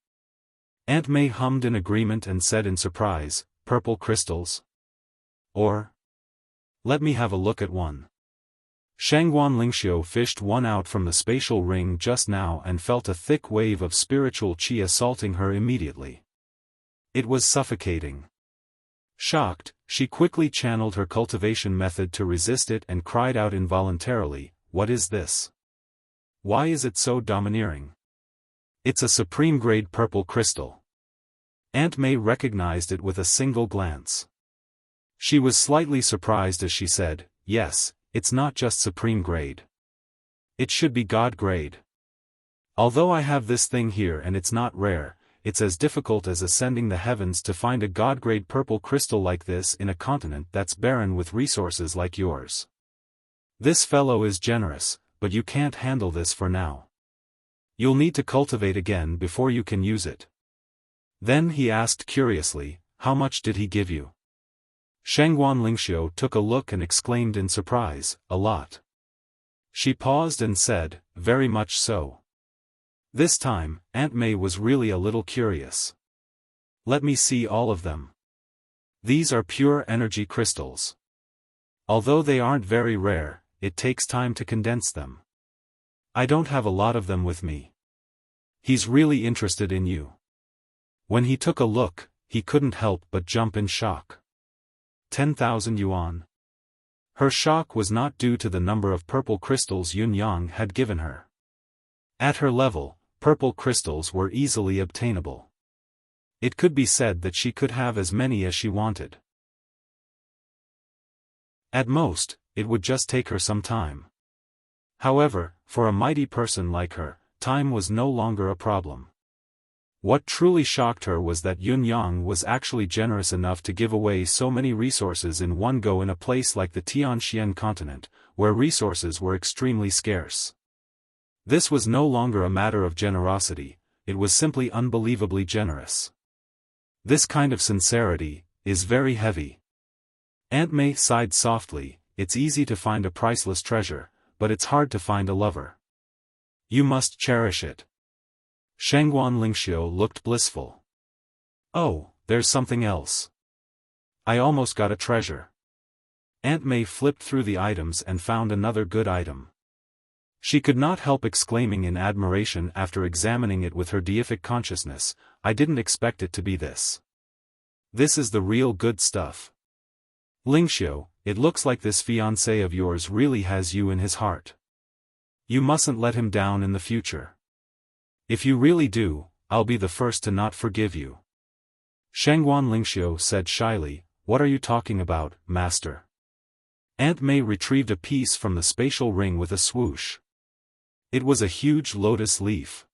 [SPEAKER 1] Aunt May hummed in agreement and said in surprise, "Purple crystals? Or? Let me have a look at one." Shengguan Lingxiu fished one out from the spatial ring just now and felt a thick wave of spiritual qi assaulting her immediately. It was suffocating. Shocked, she quickly channeled her cultivation method to resist it and cried out involuntarily, "What is this? Why is it so domineering? It's a supreme-grade purple crystal." Aunt May recognized it with a single glance. She was slightly surprised as she said, "Yes, it's not just supreme grade. It should be God grade. Although I have this thing here and it's not rare, it's as difficult as ascending the heavens to find a God-grade purple crystal like this in a continent that's barren with resources like yours. This fellow is generous, but you can't handle this for now. You'll need to cultivate again before you can use it." Then he asked curiously, "How much did he give you?" Shengguan Lingxiu took a look and exclaimed in surprise, "A lot." She paused and said, "Very much so." This time, Aunt May was really a little curious. "Let me see all of them. These are pure energy crystals. Although they aren't very rare, it takes time to condense them. I don't have a lot of them with me." He's really interested in you. When he took a look, he couldn't help but jump in shock. 10,000 yuan. Her shock was not due to the number of purple crystals Yunyang had given her. At her level, purple crystals were easily obtainable. It could be said that she could have as many as she wanted. At most, it would just take her some time. However, for a mighty person like her, time was no longer a problem. What truly shocked her was that Yunyang was actually generous enough to give away so many resources in one go in a place like the Tianxian continent, where resources were extremely scarce. This was no longer a matter of generosity, it was simply unbelievably generous. This kind of sincerity is very heavy. Aunt May sighed softly, "It's easy to find a priceless treasure, but it's hard to find a lover. You must cherish it." Shengguan Lingxiu looked blissful. "Oh, there's something else. I almost got a treasure." Aunt May flipped through the items and found another good item. She could not help exclaiming in admiration after examining it with her deific consciousness, I didn't expect it to be this. This is the real good stuff. Lingxiu, it looks like this fiancé of yours really has you in his heart. You mustn't let him down in the future. If you really do, I'll be the first to not forgive you. Shangguan Lingxiu said shyly, what are you talking about, master? Aunt Mei retrieved a piece from the spatial ring with a swoosh. It was a huge lotus leaf.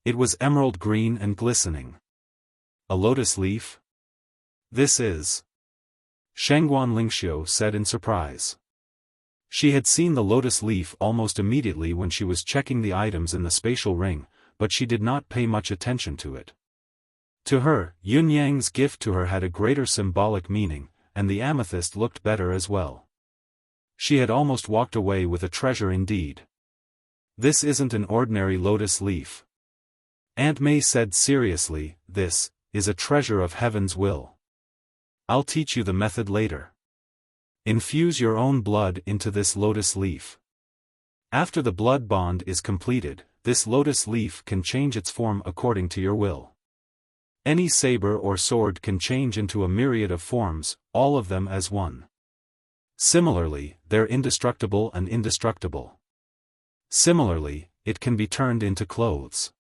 [SPEAKER 1] It was emerald green and glistening. A lotus leaf? This is. Shangguan Lingxiu said in surprise. She had seen the lotus leaf almost immediately when she was checking the items in the spatial ring, but she did not pay much attention to it. To her, Yun Yang's gift to her had a greater symbolic meaning, and the amethyst looked better as well. She had almost walked away with a treasure indeed. This isn't an ordinary lotus leaf. Aunt Mei said seriously, this is a treasure of heaven's will. I'll teach you the method later. Infuse your own blood into this lotus leaf. After the blood bond is completed, this lotus leaf can change its form according to your will. Any saber or sword can change into a myriad of forms, all of them as one. Similarly, they're indestructible and indestructible. Similarly, it can be turned into clothes.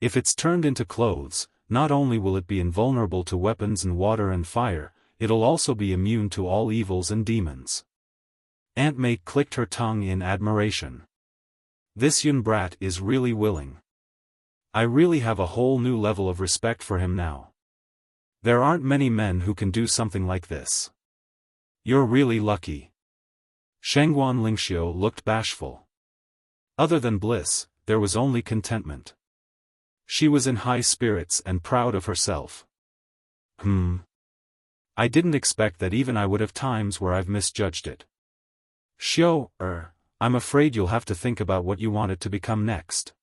[SPEAKER 1] If it's turned into clothes, not only will it be invulnerable to weapons and water and fire, it'll also be immune to all evils and demons. Aunt Mei clicked her tongue in admiration. This Yun brat is really willing. I really have a whole new level of respect for him now. There aren't many men who can do something like this. You're really lucky. Shangguan Lingxiu looked bashful. Other than bliss, there was only contentment. She was in high spirits and proud of herself. I didn't expect that even I would have times where I've misjudged it. I'm afraid you'll have to think about what you want it to become next.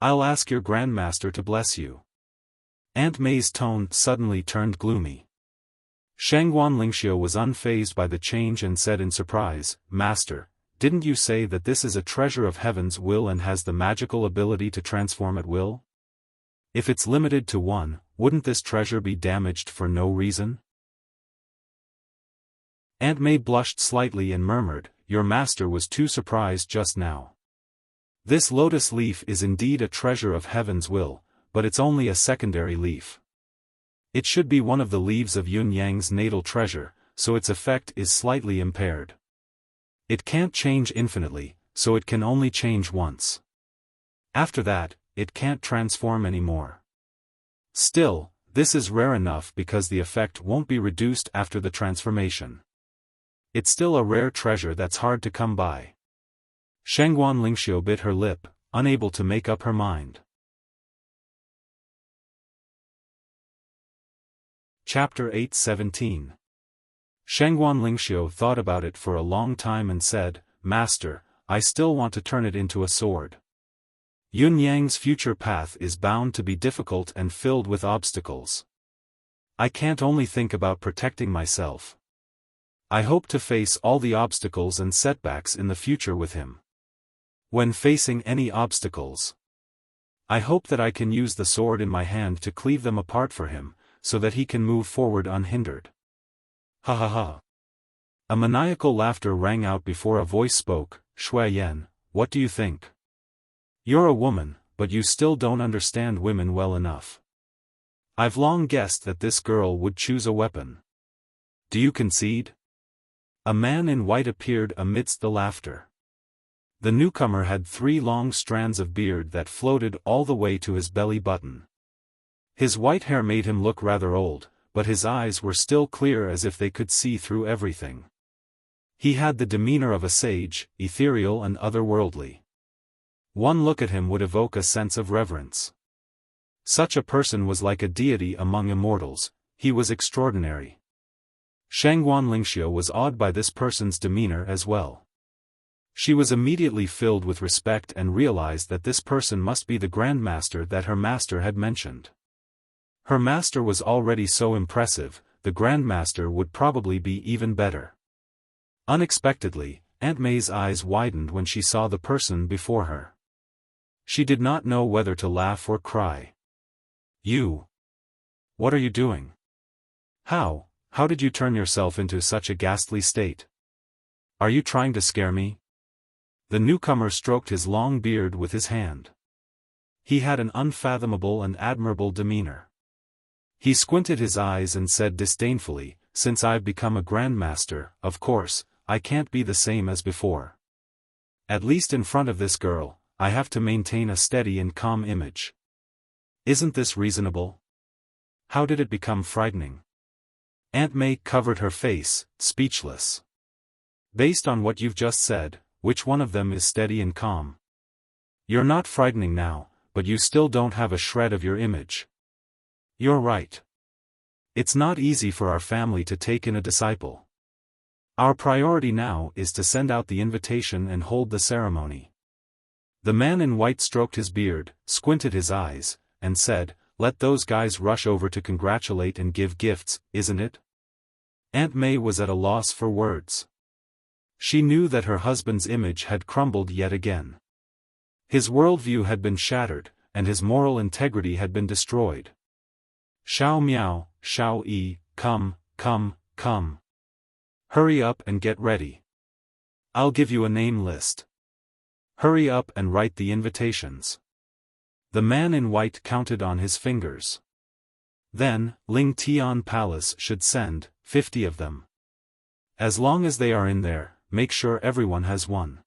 [SPEAKER 1] I'll ask your grandmaster to bless you. Aunt Mei's tone suddenly turned gloomy. Shangguan Lingxiu was unfazed by the change and said in surprise, Master, didn't you say that this is a treasure of heaven's will and has the magical ability to transform at will? If it's limited to one, wouldn't this treasure be damaged for no reason? Aunt Mei blushed slightly and murmured, Your master was too surprised just now. This lotus leaf is indeed a treasure of heaven's will, but it's only a secondary leaf. It should be one of the leaves of Yun Yang's natal treasure, so its effect is slightly impaired. It can't change infinitely, so it can only change once. After that, it can't transform anymore. Still, this is rare enough because the effect won't be reduced after the transformation. It's still a rare treasure that's hard to come by. Shangguan Lingxiu bit her lip, unable to make up her mind. Chapter 8:17. Shangguan Lingxiu thought about it for a long time and said, Master, I still want to turn it into a sword. Yun Yang's future path is bound to be difficult and filled with obstacles. I can't only think about protecting myself. I hope to face all the obstacles and setbacks in the future with him. When facing any obstacles, I hope that I can use the sword in my hand to cleave them apart for him, so that he can move forward unhindered. Ha ha ha. A maniacal laughter rang out before a voice spoke, Shui Yan, what do you think? You're a woman, but you still don't understand women well enough. I've long guessed that this girl would choose a weapon. Do you concede? A man in white appeared amidst the laughter. The newcomer had 3 long strands of beard that floated all the way to his belly button. His white hair made him look rather old, but his eyes were still clear as if they could see through everything. He had the demeanor of a sage, ethereal and otherworldly. One look at him would evoke a sense of reverence. Such a person was like a deity among immortals, he was extraordinary. Shangguan Lingxiu was awed by this person's demeanor as well. She was immediately filled with respect and realized that this person must be the grandmaster that her master had mentioned. Her master was already so impressive, the grandmaster would probably be even better. Unexpectedly, Aunt May's eyes widened when she saw the person before her. She did not know whether to laugh or cry. "You! What are you doing? How did you turn yourself into such a ghastly state? Are you trying to scare me?" The newcomer stroked his long beard with his hand. He had an unfathomable and admirable demeanor. He squinted his eyes and said disdainfully, "Since I've become a grandmaster, of course, I can't be the same as before. At least in front of this girl, I have to maintain a steady and calm image. Isn't this reasonable? How did it become frightening?" Aunt May covered her face, speechless. "Based on what you've just said, which one of them is steady and calm? You're not frightening now, but you still don't have a shred of your image." "You're right. It's not easy for our family to take in a disciple. Our priority now is to send out the invitation and hold the ceremony." The man in white stroked his beard, squinted his eyes, and said, "Let those guys rush over to congratulate and give gifts, isn't it?" Aunt May was at a loss for words. She knew that her husband's image had crumbled yet again. His worldview had been shattered, and his moral integrity had been destroyed. "Xiao Miao, Xiao Yi, come, come, come. Hurry up and get ready. I'll give you a name list. Hurry up and write the invitations." The man in white counted on his fingers. "Then, Ling Tian Palace should send 50 of them. As long as they are in there, make sure everyone has one.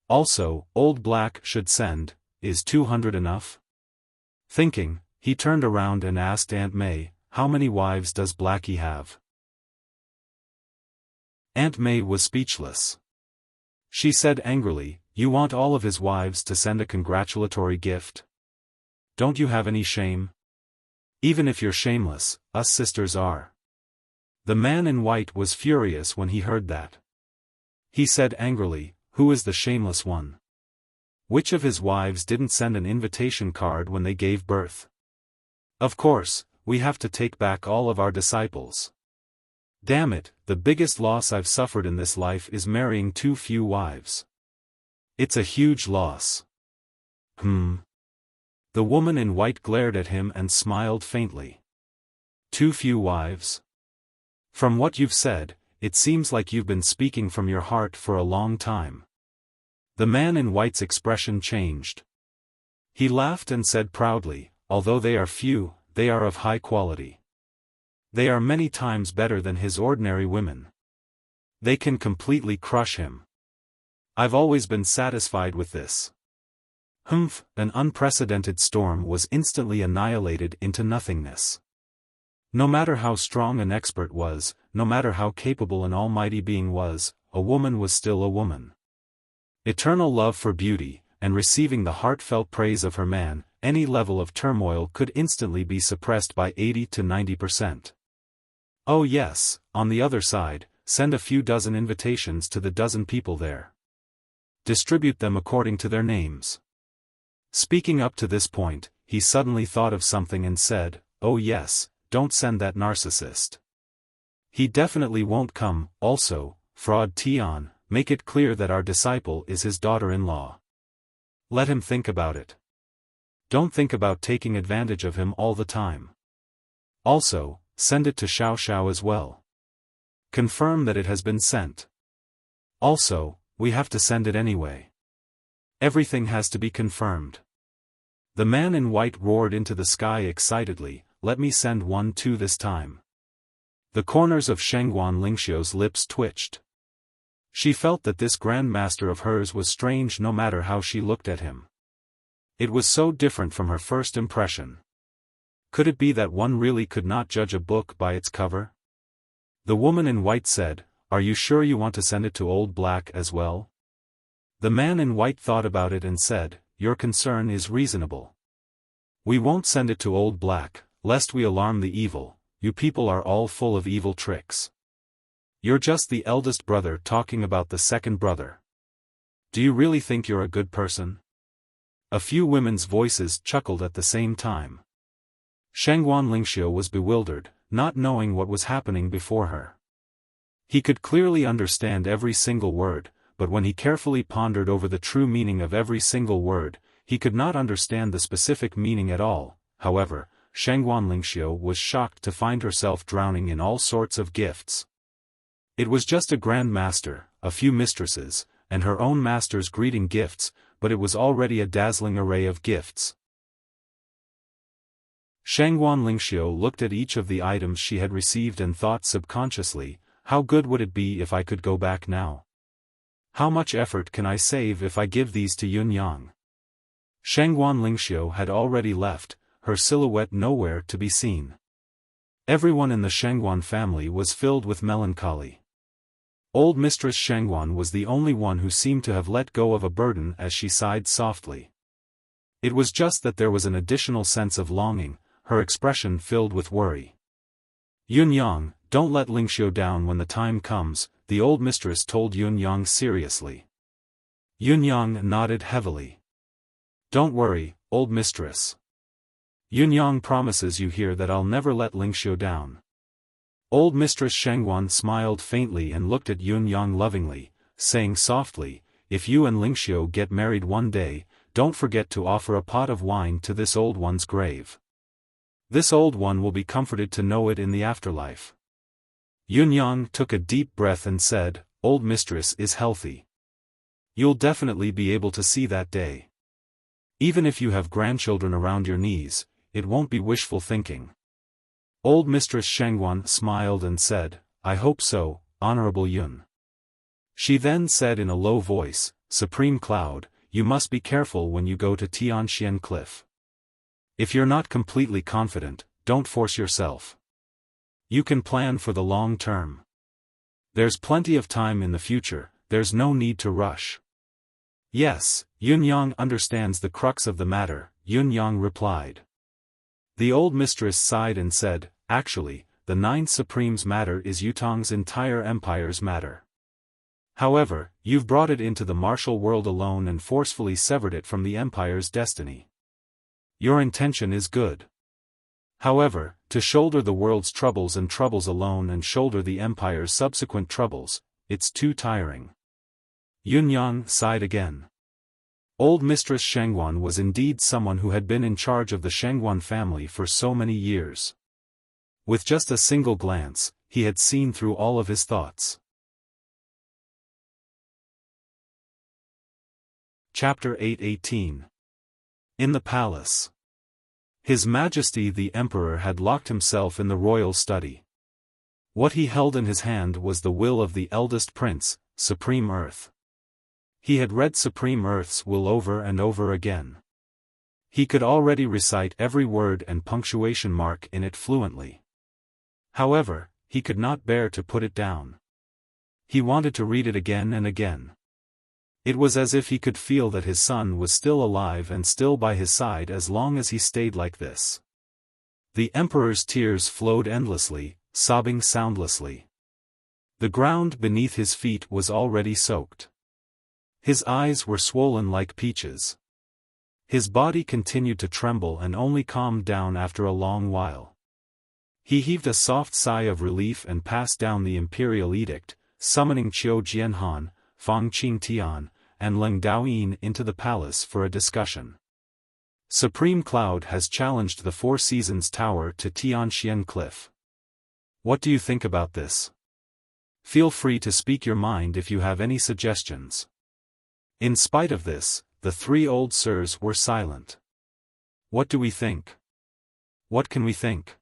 [SPEAKER 1] Also, Old Black should send, is 200 enough?" Thinking, he turned around and asked Aunt May, "How many wives does Blackie have?" Aunt May was speechless. She said angrily, "You want all of his wives to send a congratulatory gift? Don't you have any shame? Even if you're shameless, us sisters are." The man in white was furious when he heard that. He said angrily, "Who is the shameless one? Which of his wives didn't send an invitation card when they gave birth? Of course, we have to take back all of our disciples. Damn it, the biggest loss I've suffered in this life is marrying too few wives. It's a huge loss." The woman in white glared at him and smiled faintly. "Too few wives? From what you've said, it seems like you've been speaking from your heart for a long time." The man in white's expression changed. He laughed and said proudly, "Although they are few, they are of high quality. They are many times better than his ordinary women. They can completely crush him. I've always been satisfied with this." An unprecedented storm was instantly annihilated into nothingness. No matter how strong an expert was, no matter how capable an almighty being was, a woman was still a woman. Eternal love for beauty, and receiving the heartfelt praise of her man, any level of turmoil could instantly be suppressed by 80 to 90%. Oh yes, on the other side, send a few dozen invitations to the dozen people there. Distribute them according to their names. Speaking up to this point, he suddenly thought of something and said, "Oh yes, don't send that narcissist. He definitely won't come. Also, Fraud Tian, make it clear that our disciple is his daughter-in-law. Let him think about it. Don't think about taking advantage of him all the time. Also, send it to Xiao Xiao as well. Confirm that it has been sent. Also, we have to send it anyway. Everything has to be confirmed." The man in white roared into the sky excitedly, "Let me send one too this time." The corners of Shengguan Lingxiu's lips twitched. She felt that this grandmaster of hers was strange no matter how she looked at him. It was so different from her first impression. Could it be that one really could not judge a book by its cover? The woman in white said, "Are you sure you want to send it to Old Black as well?" The man in white thought about it and said, "Your concern is reasonable. We won't send it to Old Black, lest we alarm the evil. You people are all full of evil tricks. You're just the eldest brother talking about the second brother. Do you really think you're a good person?" A few women's voices chuckled at the same time. Shengguan Lingxiu was bewildered, not knowing what was happening before her. He could clearly understand every single word, but when he carefully pondered over the true meaning of every single word, he could not understand the specific meaning at all. However, Shangguan Lingxiu was shocked to find herself drowning in all sorts of gifts. It was just a grand master, a few mistresses, and her own master's greeting gifts, but it was already a dazzling array of gifts. Shangguan Lingxiu looked at each of the items she had received and thought subconsciously, how good would it be if I could go back now? How much effort can I save if I give these to Yun Yang? Shangguan Lingxiu had already left, her silhouette nowhere to be seen. Everyone in the Shangguan family was filled with melancholy. Old Mistress Shangguan was the only one who seemed to have let go of a burden as she sighed softly. It was just that there was an additional sense of longing, her expression filled with worry. Yun Yang, don't let Lingxiu down when the time comes, the old mistress told Yun Yang seriously. Yun Yang nodded heavily. Don't worry, old mistress. Yun Yang promises you here that I'll never let Lingxiu down. Old Mistress Shangguan smiled faintly and looked at Yun Yang lovingly, saying softly, if you and Lingxiu get married one day, don't forget to offer a pot of wine to this old one's grave. This old one will be comforted to know it in the afterlife. Yun Yang took a deep breath and said, Old Mistress is healthy. You'll definitely be able to see that day. Even if you have grandchildren around your knees, it won't be wishful thinking. Old Mistress Shangguan smiled and said, I hope so, Honorable Yun. She then said in a low voice, Supreme Cloud, you must be careful when you go to Tianxian Cliff. If you're not completely confident, don't force yourself. You can plan for the long term. There's plenty of time in the future, there's no need to rush. Yes, Yun Yang understands the crux of the matter, Yun Yang replied. The old mistress sighed and said, actually, the Ninth Supreme's matter is Yutong's entire empire's matter. However, you've brought it into the martial world alone and forcefully severed it from the empire's destiny. Your intention is good. However, to shoulder the world's troubles alone and shoulder the empire's subsequent troubles, it's too tiring. Yun Yang sighed again. Old Mistress Shangguan was indeed someone who had been in charge of the Shangguan family for so many years. With just a single glance, he had seen through all of his thoughts. Chapter 8:18. In the palace. His Majesty the Emperor had locked himself in the royal study. What he held in his hand was the will of the eldest prince, Supreme Earth. He had read Supreme Earth's will over and over again. He could already recite every word and punctuation mark in it fluently. However, he could not bear to put it down. He wanted to read it again and again. It was as if he could feel that his son was still alive and still by his side as long as he stayed like this. The Emperor's tears flowed endlessly, sobbing soundlessly. The ground beneath his feet was already soaked. His eyes were swollen like peaches. His body continued to tremble and only calmed down after a long while. He heaved a soft sigh of relief and passed down the imperial edict, summoning Qiu Jianhan, Fang Qingtian, and Leng Daoyin into the palace for a discussion. Supreme Cloud has challenged the Four Seasons Tower to Tianxian Cliff. What do you think about this? Feel free to speak your mind if you have any suggestions. In spite of this, the three old sirs were silent. What do we think? What can we think?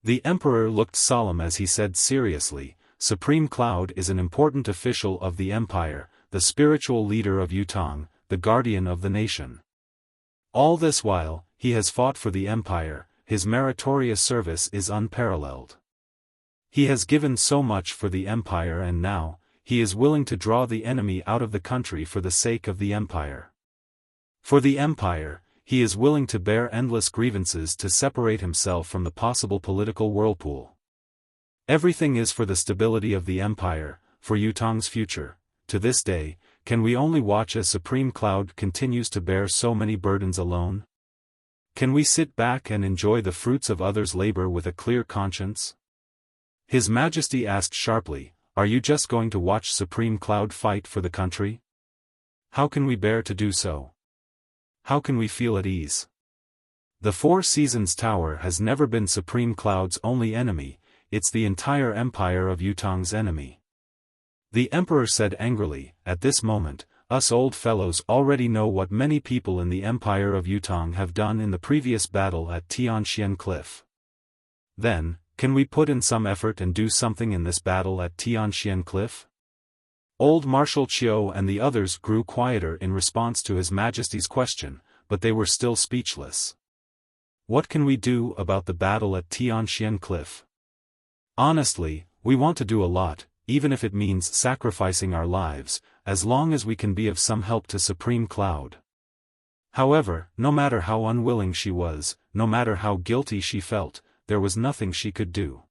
[SPEAKER 1] The Emperor looked solemn as he said seriously, Supreme Cloud is an important official of the Empire, the spiritual leader of Yutong, the guardian of the nation. All this while, he has fought for the Empire, his meritorious service is unparalleled. He has given so much for the Empire and now, he is willing to draw the enemy out of the country for the sake of the Empire. For the Empire, he is willing to bear endless grievances to separate himself from the possible political whirlpool. Everything is for the stability of the Empire, for Yutong's future. To this day, can we only watch as Supreme Cloud continues to bear so many burdens alone? Can we sit back and enjoy the fruits of others' labor with a clear conscience? His Majesty asked sharply, Are you just going to watch Supreme Cloud fight for the country? How can we bear to do so? How can we feel at ease? The Four Seasons Tower has never been Supreme Cloud's only enemy, it's the entire empire of Yutong's enemy. The emperor said angrily, at this moment, us old fellows already know what many people in the empire of Yutong have done in the previous battle at Tianxian Cliff. Then, can we put in some effort and do something in this battle at Tianxian Cliff? Old Marshal Qiu and the others grew quieter in response to His Majesty's question, but they were still speechless. What can we do about the battle at Tianxian Cliff? Honestly, we want to do a lot, even if it means sacrificing our lives, as long as we can be of some help to Supreme Cloud. However, no matter how unwilling she was, no matter how guilty she felt, there was nothing she could do.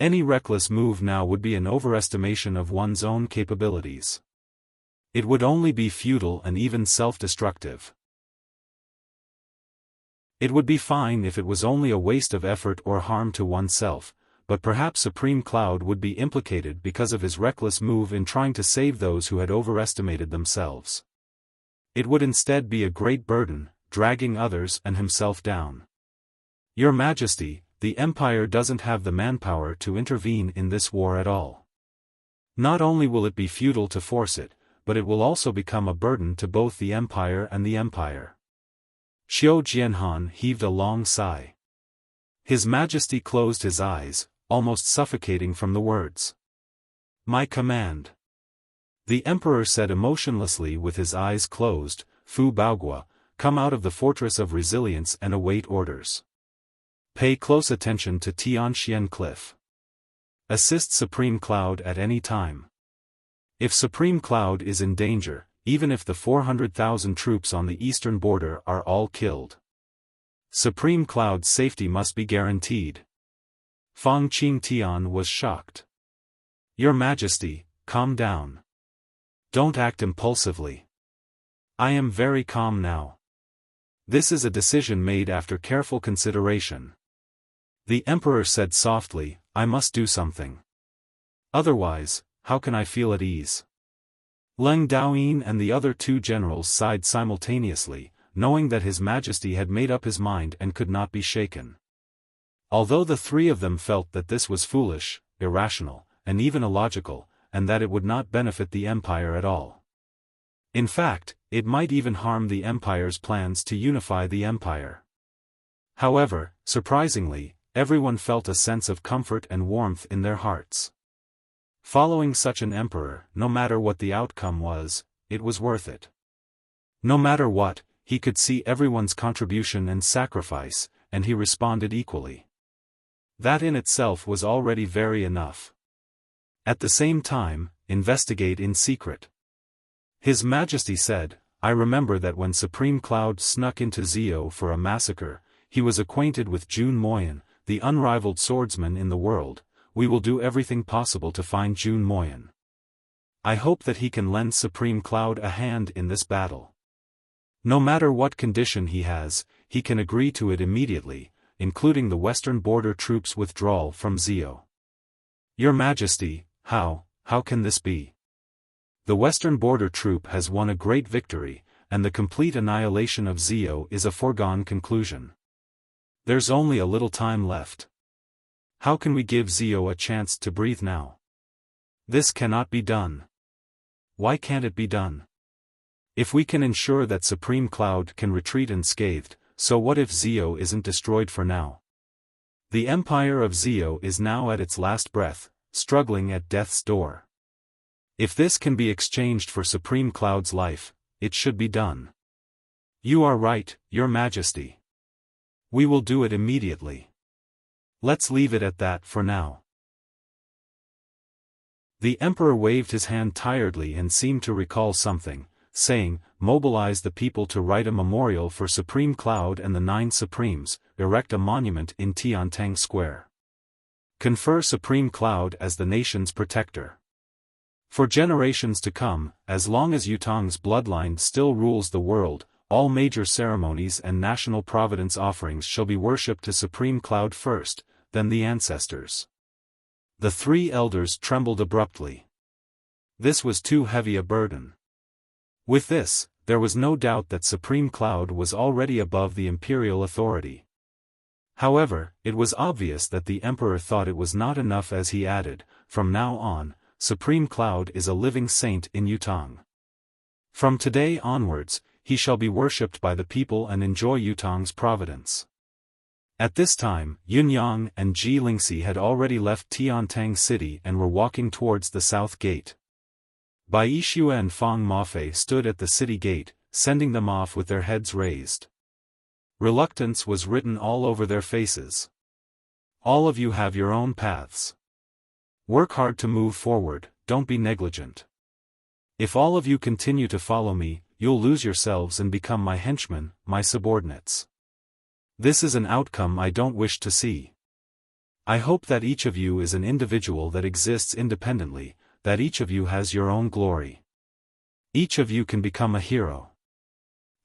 [SPEAKER 1] Any reckless move now would be an overestimation of one's own capabilities. It would only be futile and even self-destructive. It would be fine if it was only a waste of effort or harm to oneself, but perhaps Supreme Cloud would be implicated because of his reckless move in trying to save those who had overestimated themselves. It would instead be a great burden, dragging others and himself down. Your Majesty, the Empire doesn't have the manpower to intervene in this war at all. Not only will it be futile to force it, but it will also become a burden to both the Empire and the Empire. Xiao Jianhan heaved a long sigh. His Majesty closed his eyes, almost suffocating from the words. My command. The Emperor said emotionlessly with his eyes closed, Fu Baogua, come out of the Fortress of Resilience and await orders. Pay close attention to Tianxian Cliff. Assist Supreme Cloud at any time. If Supreme Cloud is in danger, even if the 400,000 troops on the eastern border are all killed, Supreme Cloud's safety must be guaranteed. Fang Qingtian was shocked. Your Majesty, calm down. Don't act impulsively. I am very calm now. This is a decision made after careful consideration. The Emperor said softly, I must do something. Otherwise, how can I feel at ease? Leng Daoyin and the other two generals sighed simultaneously, knowing that His Majesty had made up his mind and could not be shaken. Although the three of them felt that this was foolish, irrational, and even illogical, and that it would not benefit the Empire at all. In fact, it might even harm the Empire's plans to unify the Empire. However, surprisingly, everyone felt a sense of comfort and warmth in their hearts. Following such an emperor, no matter what the outcome was, it was worth it. No matter what, he could see everyone's contribution and sacrifice, and he responded equally. That in itself was already very enough. At the same time, investigate in secret. His Majesty said, I remember that when Supreme Cloud snuck into Zio for a massacre, he was acquainted with Jun Moyan, the unrivaled swordsman in the world. We will do everything possible to find Jun Moyan. I hope that he can lend Supreme Cloud a hand in this battle. No matter what condition he has, he can agree to it immediately, including the western border troops' withdrawal from Zio. Your Majesty, how can this be? The western border troop has won a great victory, and the complete annihilation of Zio is a foregone conclusion. There's only a little time left. How can we give Zio a chance to breathe now? This cannot be done. Why can't it be done? If we can ensure that Supreme Cloud can retreat unscathed, so what if Zio isn't destroyed for now? The Empire of Zio is now at its last breath, struggling at death's door. If this can be exchanged for Supreme Cloud's life, it should be done. You are right, Your Majesty. We will do it immediately. Let's leave it at that for now. The Emperor waved his hand tiredly and seemed to recall something, saying, mobilize the people to write a memorial for Supreme Cloud and the 9 Supremes, erect a monument in Tiantang Square. Confer Supreme Cloud as the nation's protector. For generations to come, as long as Yutong's bloodline still rules the world, all major ceremonies and national providence offerings shall be worshipped to Supreme Cloud first, then the ancestors. The three elders trembled abruptly. This was too heavy a burden. With this, there was no doubt that Supreme Cloud was already above the imperial authority. However, it was obvious that the emperor thought it was not enough, as he added, "From now on, Supreme Cloud is a living saint in Yutong. From today onwards, he shall be worshipped by the people and enjoy Yutong's providence." At this time, Yunyang and Ji Lingxi had already left Tiantang City and were walking towards the south gate. Bai Yixue and Fang Mafei stood at the city gate, sending them off with their heads raised. Reluctance was written all over their faces. "All of you have your own paths. Work hard to move forward, don't be negligent. If all of you continue to follow me, you'll lose yourselves and become my henchmen, my subordinates. This is an outcome I don't wish to see. I hope that each of you is an individual that exists independently, that each of you has your own glory. Each of you can become a hero.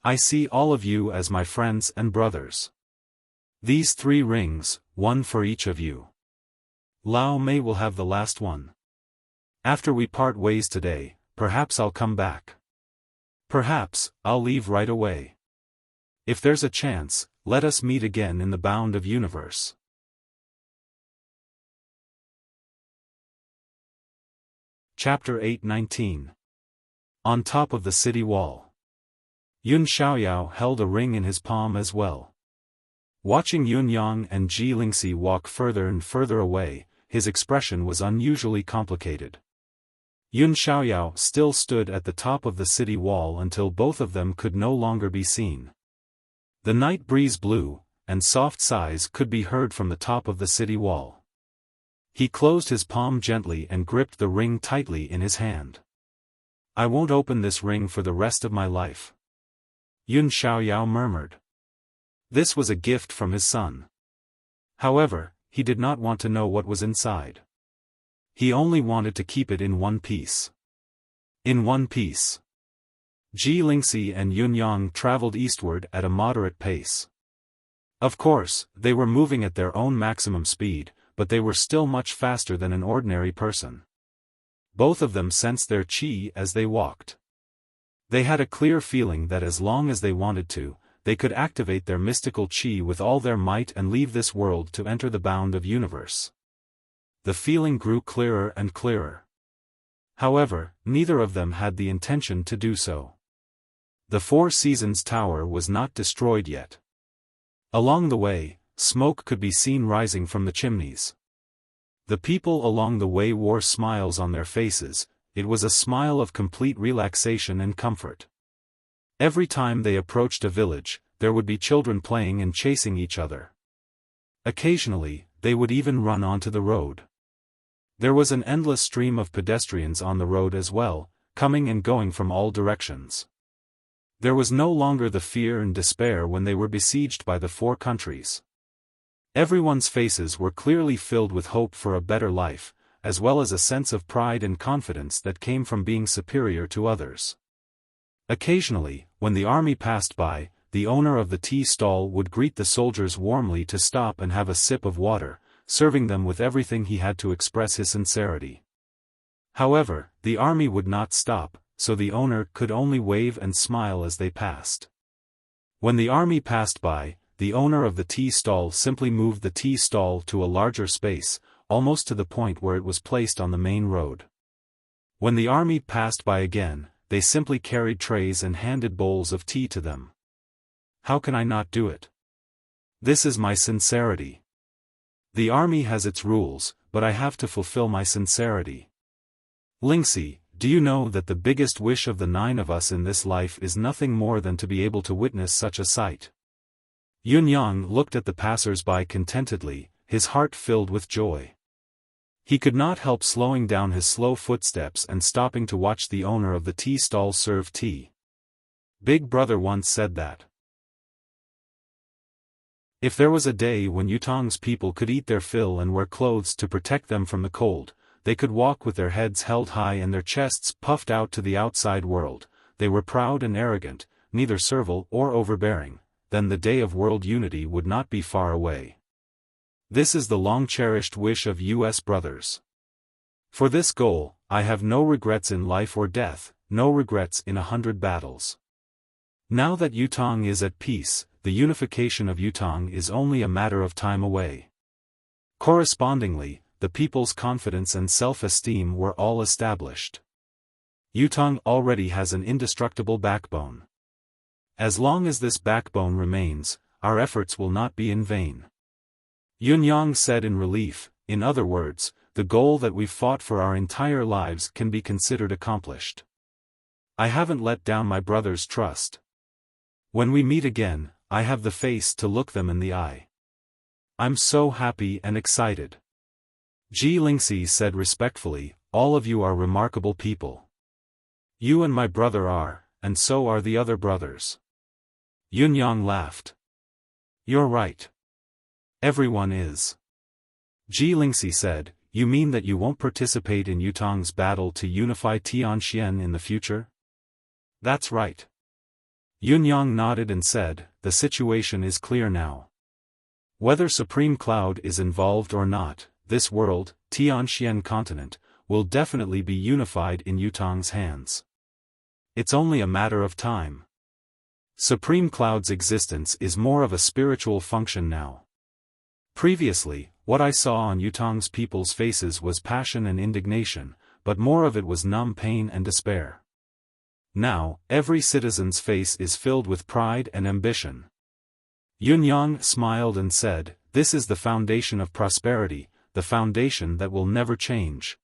[SPEAKER 1] I see all of you as my friends and brothers. These 3 rings, one for each of you. Lao Mei will have the last one. After we part ways today, perhaps I'll come back. Perhaps, I'll leave right away. If there's a chance, let us meet again in the bound of universe." Chapter 8:19. On top of the city wall. Yun Xiaoyao held a ring in his palm as well. Watching Yun Yang and Ji Lingxi walk further and further away, his expression was unusually complicated. Yun Xiaoyao still stood at the top of the city wall until both of them could no longer be seen. The night breeze blew, and soft sighs could be heard from the top of the city wall. He closed his palm gently and gripped the ring tightly in his hand. "I won't open this ring for the rest of my life," Yun Xiaoyao murmured. This was a gift from his son. However, he did not want to know what was inside. He only wanted to keep it in one piece. In one piece. Ji Lingxi and Yun Yang traveled eastward at a moderate pace. Of course, they were moving at their own maximum speed, but they were still much faster than an ordinary person. Both of them sensed their qi as they walked. They had a clear feeling that as long as they wanted to, they could activate their mystical qi with all their might and leave this world to enter the bound of universe. The feeling grew clearer and clearer. However, neither of them had the intention to do so. The Four Seasons Tower was not destroyed yet. Along the way, smoke could be seen rising from the chimneys. The people along the way wore smiles on their faces. It was a smile of complete relaxation and comfort. Every time they approached a village, there would be children playing and chasing each other. Occasionally, they would even run onto the road. There was an endless stream of pedestrians on the road as well, coming and going from all directions. There was no longer the fear and despair when they were besieged by the 4 countries. Everyone's faces were clearly filled with hope for a better life, as well as a sense of pride and confidence that came from being superior to others. Occasionally, when the army passed by, the owner of the tea stall would greet the soldiers warmly to stop and have a sip of water, serving them with everything he had to express his sincerity. However, the army would not stop, so the owner could only wave and smile as they passed. When the army passed by, the owner of the tea stall simply moved the tea stall to a larger space, almost to the point where it was placed on the main road. When the army passed by again, they simply carried trays and handed bowls of tea to them. How can I not do it? This is my sincerity. The army has its rules, but I have to fulfill my sincerity. Lingxi, do you know that the biggest wish of the 9 of us in this life is nothing more than to be able to witness such a sight? Yun Yang looked at the passers-by contentedly, his heart filled with joy. He could not help slowing down his slow footsteps and stopping to watch the owner of the tea stall serve tea. Big Brother once said that if there was a day when Yutong's people could eat their fill and wear clothes to protect them from the cold, they could walk with their heads held high and their chests puffed out to the outside world, they were proud and arrogant, neither servile or overbearing, then the day of world unity would not be far away. This is the long-cherished wish of U.S. brothers. For this goal, I have no regrets in life or death, no regrets in 100 battles. Now that Yutong is at peace, the unification of Yutong is only a matter of time away. Correspondingly, the people's confidence and self-esteem were all established. Yutong already has an indestructible backbone. As long as this backbone remains, our efforts will not be in vain. Yunyang said in relief, in other words, the goal that we've fought for our entire lives can be considered accomplished. I haven't let down my brother's trust. When we meet again, I have the face to look them in the eye. I'm so happy and excited. Ji Lingxi said respectfully, all of you are remarkable people. You and my brother are, and so are the other brothers. Yunyang laughed. You're right. Everyone is. Ji Lingxi said, you mean that you won't participate in Yutong's battle to unify Tianxian in the future? That's right. Yunyang nodded and said, the situation is clear now. Whether Supreme Cloud is involved or not, this world, Tianxian continent, will definitely be unified in Yutong's hands. It's only a matter of time. Supreme Cloud's existence is more of a spiritual function now. Previously, what I saw on Yutong's people's faces was passion and indignation, but more of it was numb pain and despair. Now, every citizen's face is filled with pride and ambition. Yunyang smiled and said, this is the foundation of prosperity, the foundation that will never change.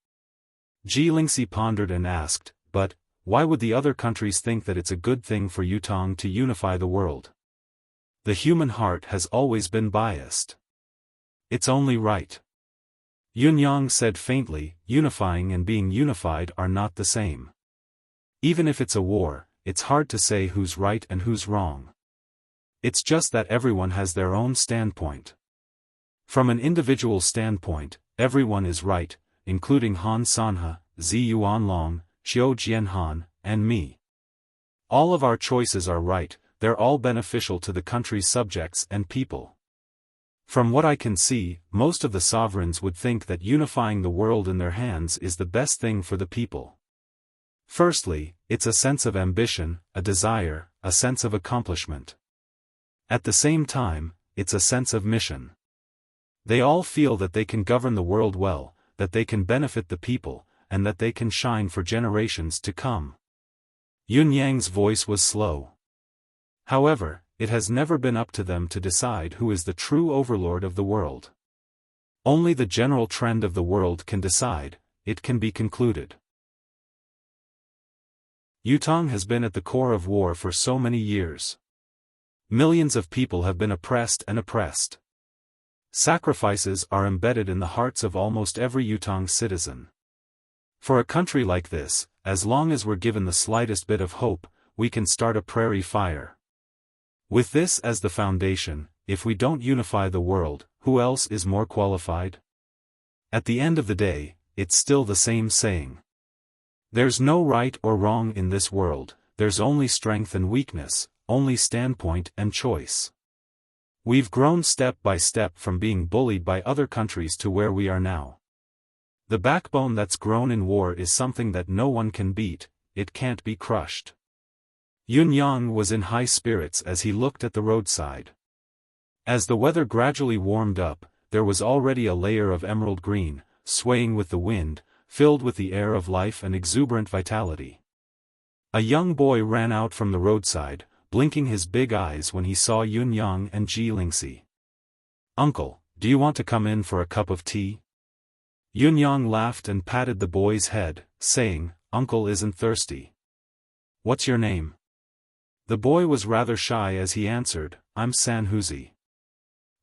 [SPEAKER 1] Ji Lingxi pondered and asked, but, why would the other countries think that it's a good thing for Yutong to unify the world? The human heart has always been biased. It's only right. Yunyang said faintly, unifying and being unified are not the same. Even if it's a war, it's hard to say who's right and who's wrong. It's just that everyone has their own standpoint. From an individual standpoint, everyone is right, including Han Sanhe, Zi Yuanlong, Xiao Jianhan, and me. All of our choices are right, they're all beneficial to the country's subjects and people. From what I can see, most of the sovereigns would think that unifying the world in their hands is the best thing for the people. Firstly, it's a sense of ambition, a desire, a sense of accomplishment. At the same time, it's a sense of mission. They all feel that they can govern the world well, that they can benefit the people, and that they can shine for generations to come. Yunyang's voice was slow. However, it has never been up to them to decide who is the true overlord of the world. Only the general trend of the world can decide, it can be concluded. Yutong has been at the core of war for so many years. Millions of people have been oppressed and oppressed. Sacrifices are embedded in the hearts of almost every Yutong citizen. For a country like this, as long as we're given the slightest bit of hope, we can start a prairie fire. With this as the foundation, if we don't unify the world, who else is more qualified? At the end of the day, it's still the same saying. There's no right or wrong in this world, there's only strength and weakness, only standpoint and choice. We've grown step by step from being bullied by other countries to where we are now. The backbone that's grown in war is something that no one can beat, it can't be crushed. Yunyang was in high spirits as he looked at the roadside. As the weather gradually warmed up, there was already a layer of emerald green, swaying with the wind, filled with the air of life and exuberant vitality. A young boy ran out from the roadside, blinking his big eyes when he saw Yunyang and Ji Lingxi. Uncle, do you want to come in for a cup of tea? Yunyang laughed and patted the boy's head, saying, Uncle isn't thirsty. What's your name? The boy was rather shy as he answered, I'm Sanhuzi.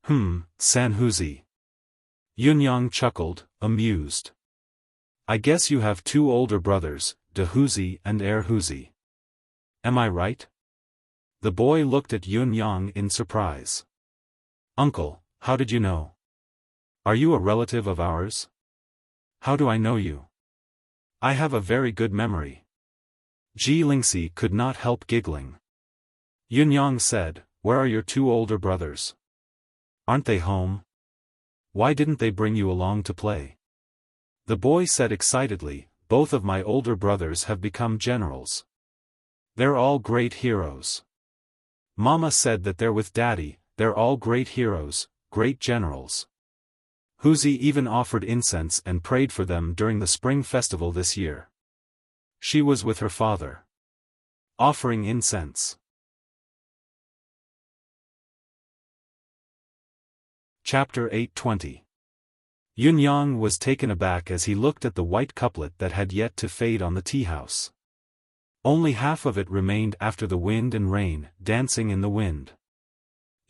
[SPEAKER 1] Sanhuzi. Yunyang chuckled, amused. I guess you have two older brothers, Dehuzi and Erhuzi. Am I right? The boy looked at Yunyang in surprise. Uncle, how did you know? Are you a relative of ours? How do I know you? I have a very good memory. Ji Lingxi could not help giggling. Yunyang said, where are your two older brothers? Aren't they home? Why didn't they bring you along to play? The boy said excitedly, both of my older brothers have become generals. They're all great heroes. Mama said that they're with Daddy, they're all great heroes, great generals. Wuxia even offered incense and prayed for them during the spring festival this year. She was with her father, offering incense. Chapter 820. Yunyang was taken aback as he looked at the white couplet that had yet to fade on the tea-house. Only half of it remained after the wind and rain, dancing in the wind.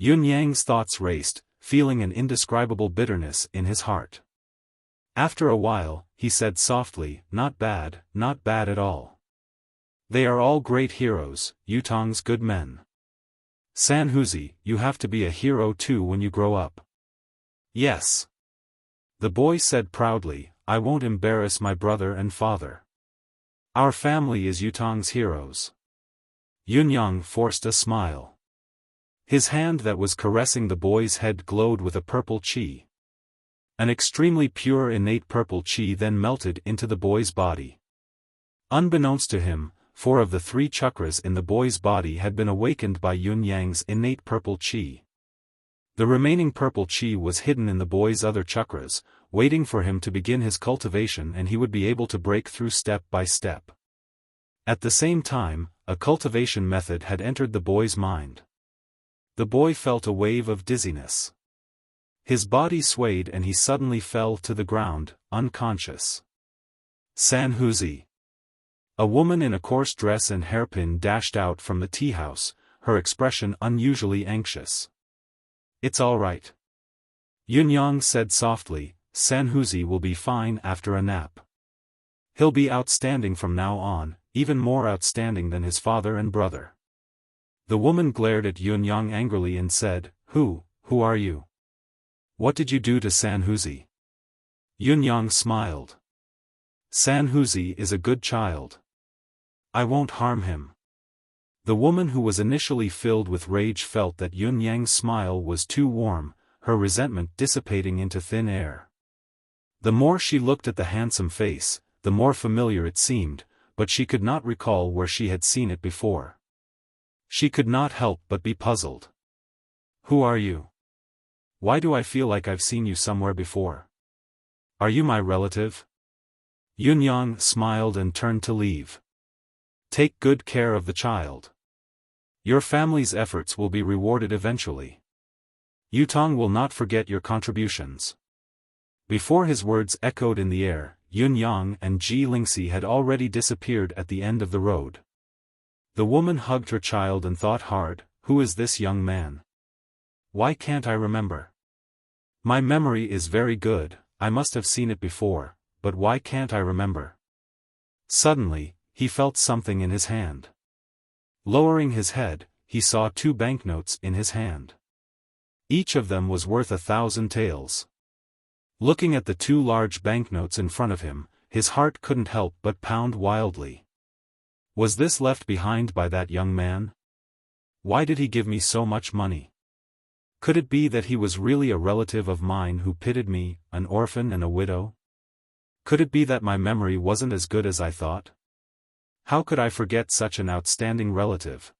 [SPEAKER 1] Yunyang's thoughts raced, feeling an indescribable bitterness in his heart. After a while, he said softly, not bad at all. They are all great heroes, Yutong's good men. San Wuxia, you have to be a hero too when you grow up. Yes. The boy said proudly, I won't embarrass my brother and father. Our family is Yutong's heroes. Yunyang forced a smile. His hand that was caressing the boy's head glowed with a purple qi. An extremely pure innate purple qi then melted into the boy's body. Unbeknownst to him, 4 of the 3 chakras in the boy's body had been awakened by Yunyang's innate purple qi. The remaining purple qi was hidden in the boy's other chakras, waiting for him to begin his cultivation, and he would be able to break through step by step. At the same time, a cultivation method had entered the boy's mind. The boy felt a wave of dizziness. His body swayed and he suddenly fell to the ground, unconscious. San Wuxia. A woman in a coarse dress and hairpin dashed out from the tea-house, her expression unusually anxious. It's all right. Yunyang said softly, San Wuxia will be fine after a nap. He'll be outstanding from now on, even more outstanding than his father and brother. The woman glared at Yunyang angrily and said, Who are you? What did you do to San Wuxia? Yunyang smiled. San Wuxia is a good child. I won't harm him. The woman, who was initially filled with rage, felt that Yunyang's smile was too warm, her resentment dissipating into thin air. The more she looked at the handsome face, the more familiar it seemed, but she could not recall where she had seen it before. She could not help but be puzzled. Who are you? Why do I feel like I've seen you somewhere before? Are you my relative? Yunyang smiled and turned to leave. Take good care of the child. Your family's efforts will be rewarded eventually. Yutong will not forget your contributions. Before his words echoed in the air, Yunyang and Ji Lingxi had already disappeared at the end of the road. The woman hugged her child and thought hard, who is this young man? Why can't I remember? My memory is very good, I must have seen it before, but why can't I remember? Suddenly, he felt something in his hand. Lowering his head, he saw 2 banknotes in his hand. Each of them was worth 1,000 taels. Looking at the 2 large banknotes in front of him, his heart couldn't help but pound wildly. Was this left behind by that young man? Why did he give me so much money? Could it be that he was really a relative of mine who pitied me, an orphan and a widow? Could it be that my memory wasn't as good as I thought? How could I forget such an outstanding relative?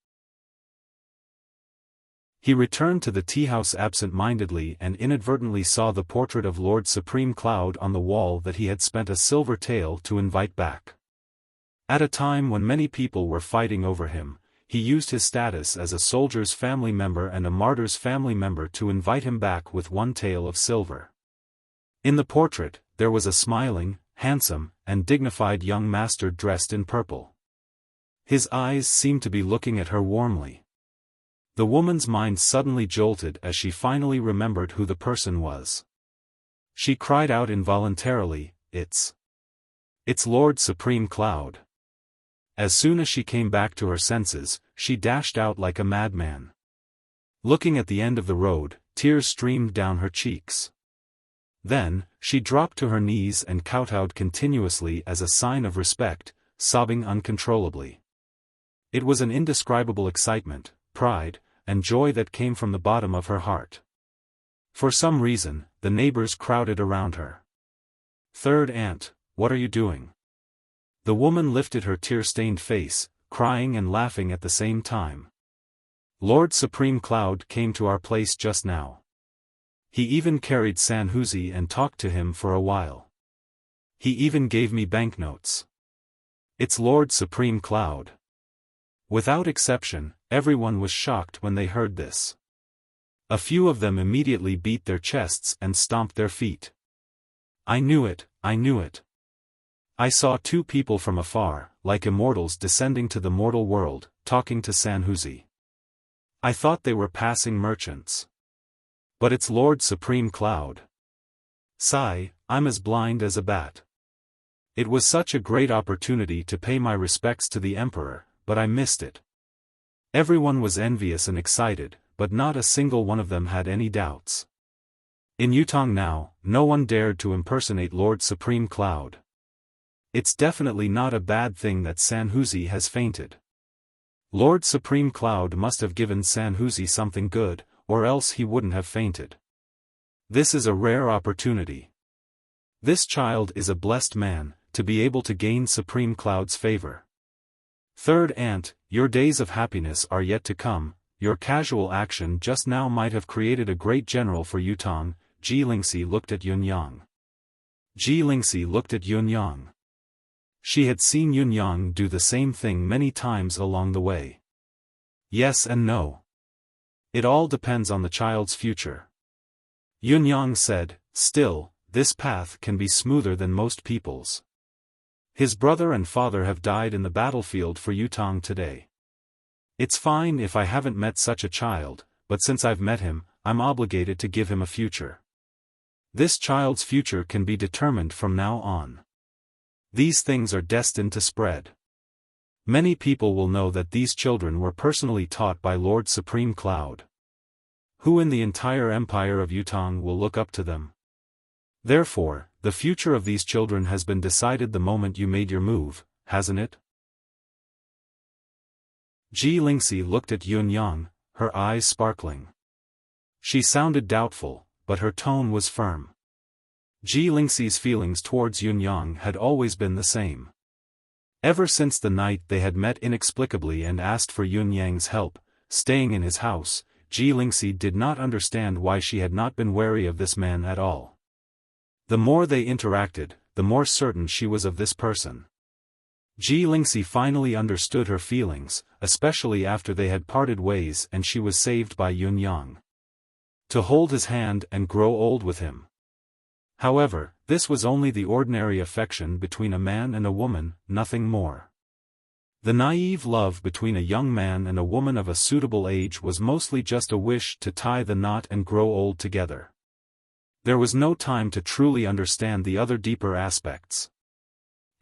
[SPEAKER 1] He returned to the tea-house absent-mindedly and inadvertently saw the portrait of Lord Supreme Cloud on the wall that he had spent a silver tael to invite back. At a time when many people were fighting over him, he used his status as a soldier's family member and a martyr's family member to invite him back with 1 tael of silver. In the portrait, there was a smiling, handsome, and dignified young master dressed in purple. His eyes seemed to be looking at her warmly. The woman's mind suddenly jolted as she finally remembered who the person was. She cried out involuntarily, It's Lord Supreme Cloud. As soon as she came back to her senses, she dashed out like a madman. Looking at the end of the road, tears streamed down her cheeks. Then, she dropped to her knees and kowtowed continuously as a sign of respect, sobbing uncontrollably. It was an indescribable excitement, pride, and joy that came from the bottom of her heart. For some reason, the neighbors crowded around her. Third aunt, what are you doing? The woman lifted her tear-stained face, crying and laughing at the same time. Lord Supreme Cloud came to our place just now. He even carried Sanhuzi and talked to him for a while. He even gave me banknotes. It's Lord Supreme Cloud. Without exception, everyone was shocked when they heard this. A few of them immediately beat their chests and stomped their feet. I knew it, I knew it. I saw two people from afar, like immortals descending to the mortal world, talking to Sanhuzi. I thought they were passing merchants. But it's Lord Supreme Cloud. Sigh, I'm as blind as a bat. It was such a great opportunity to pay my respects to the Emperor, but I missed it. Everyone was envious and excited, but not a single one of them had any doubts. In Yutong now, no one dared to impersonate Lord Supreme Cloud. It's definitely not a bad thing that Sanhuzi has fainted. Lord Supreme Cloud must have given Sanhuzi something good, or else he wouldn't have fainted. This is a rare opportunity. This child is a blessed man, to be able to gain Supreme Cloud's favor. Third aunt, your days of happiness are yet to come. Your casual action just now might have created a great general for Yutong. Ji Lingxi looked at Yunyang. Ji Lingxi looked at Yunyang. She had seen Yunyang do the same thing many times along the way. Yes and no. It all depends on the child's future. Yunyang said, still, this path can be smoother than most people's. His brother and father have died in the battlefield for Yutong today. It's fine if I haven't met such a child, but since I've met him, I'm obligated to give him a future. This child's future can be determined from now on. These things are destined to spread. Many people will know that these children were personally taught by Lord Supreme Cloud. Who in the entire empire of Yutong will look up to them? Therefore, the future of these children has been decided the moment you made your move, hasn't it? Ji Lingxi looked at Yunyang, her eyes sparkling. She sounded doubtful, but her tone was firm. Ji Lingxi's feelings towards Yunyang had always been the same. Ever since the night they had met inexplicably and asked for Yunyang's help, staying in his house, Ji Lingxi did not understand why she had not been wary of this man at all. The more they interacted, the more certain she was of this person. Ji Lingxi finally understood her feelings, especially after they had parted ways and she was saved by Yunyang. To hold his hand and grow old with him. However, this was only the ordinary affection between a man and a woman, nothing more. The naive love between a young man and a woman of a suitable age was mostly just a wish to tie the knot and grow old together. There was no time to truly understand the other deeper aspects.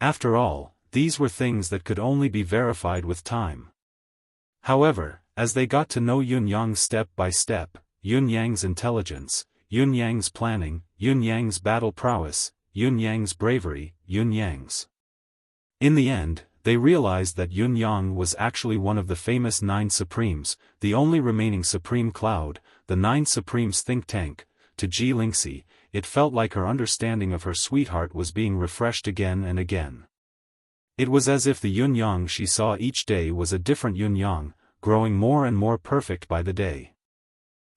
[SPEAKER 1] After all, these were things that could only be verified with time. However, as they got to know Yunyang step by step, Yunyang's intelligence, Yunyang's planning, Yunyang's battle prowess, Yunyang's bravery, Yunyang's. In the end, they realized that Yunyang was actually one of the famous Nine Supremes, the only remaining Supreme Cloud, the Nine Supremes think tank. To Ji Lingxi, it felt like her understanding of her sweetheart was being refreshed again and again. It was as if the Yunyang she saw each day was a different Yunyang, growing more and more perfect by the day.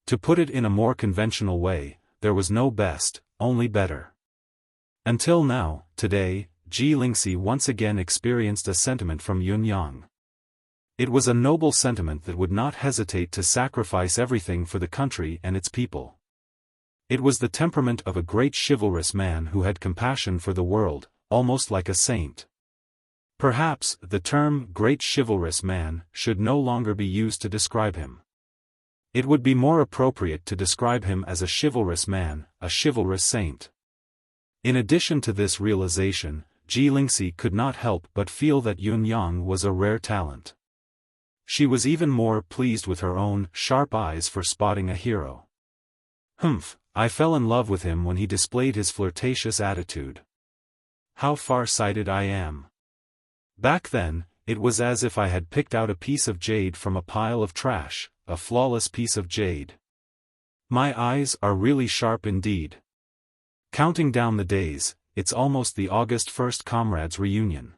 [SPEAKER 1] To put it in a more conventional way, there was no best, only better. Until now, today, Ji Lingxi once again experienced a sentiment from Yunyang. It was a noble sentiment that would not hesitate to sacrifice everything for the country and its people. It was the temperament of a great chivalrous man who had compassion for the world, almost like a saint. Perhaps, the term great chivalrous man should no longer be used to describe him. It would be more appropriate to describe him as a chivalrous man, a chivalrous saint. In addition to this realization, Ji Lingxi could not help but feel that Yunyang was a rare talent. She was even more pleased with her own sharp eyes for spotting a hero. Humph, I fell in love with him when he displayed his flirtatious attitude. How far-sighted I am. Back then, it was as if I had picked out a piece of jade from a pile of trash, a flawless piece of jade. My eyes are really sharp indeed. Counting down the days, it's almost the August 1st comrades' reunion.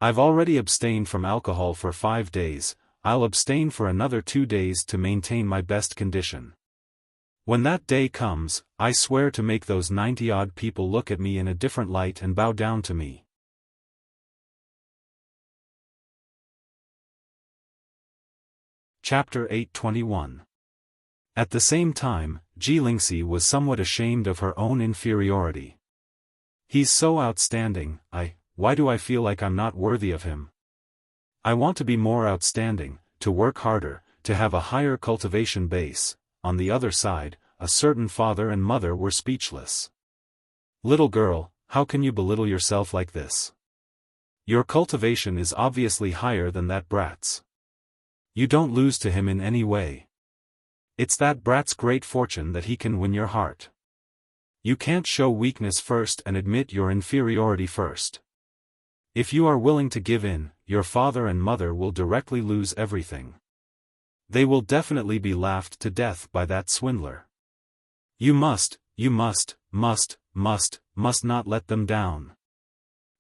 [SPEAKER 1] I've already abstained from alcohol for 5 days, I'll abstain for another 2 days to maintain my best condition. When that day comes, I swear to make those 90-odd people look at me in a different light and bow down to me. Chapter 821. At the same time, Lingxi was somewhat ashamed of her own inferiority. He's so outstanding, why do I feel like I'm not worthy of him? I want to be more outstanding, to work harder, to have a higher cultivation base. On the other side, a certain father and mother were speechless. Little girl, how can you belittle yourself like this? Your cultivation is obviously higher than that brat's. You don't lose to him in any way. It's that brat's great fortune that he can win your heart. You can't show weakness first and admit your inferiority first. If you are willing to give in, your father and mother will directly lose everything. They will definitely be laughed to death by that swindler. You must not let them down.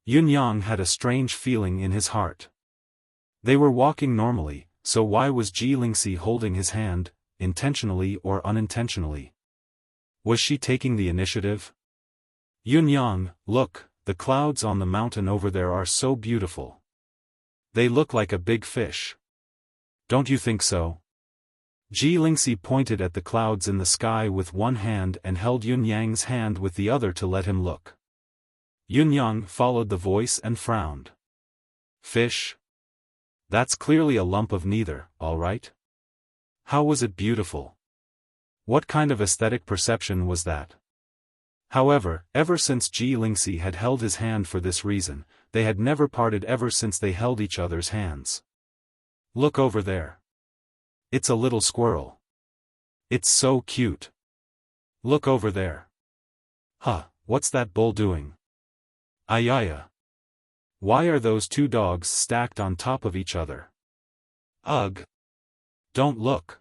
[SPEAKER 1] Yunyang had a strange feeling in his heart. They were walking normally, so why was Lingxi holding his hand, intentionally or unintentionally? Was she taking the initiative? Yunyang, look, the clouds on the mountain over there are so beautiful. They look like a big fish. Don't you think so? Lingxi pointed at the clouds in the sky with one hand and held Yunyang's hand with the other to let him look. Yunyang followed the voice and frowned. Fish? That's clearly a lump of neither, all right? How was it beautiful? What kind of aesthetic perception was that? However, ever since Lingxi had held his hand for this reason, they had never parted ever since they held each other's hands. Look over there. It's a little squirrel. It's so cute. Look over there. Huh, what's that bull doing? Ayaya. Why are those 2 dogs stacked on top of each other? Ugh. Don't look.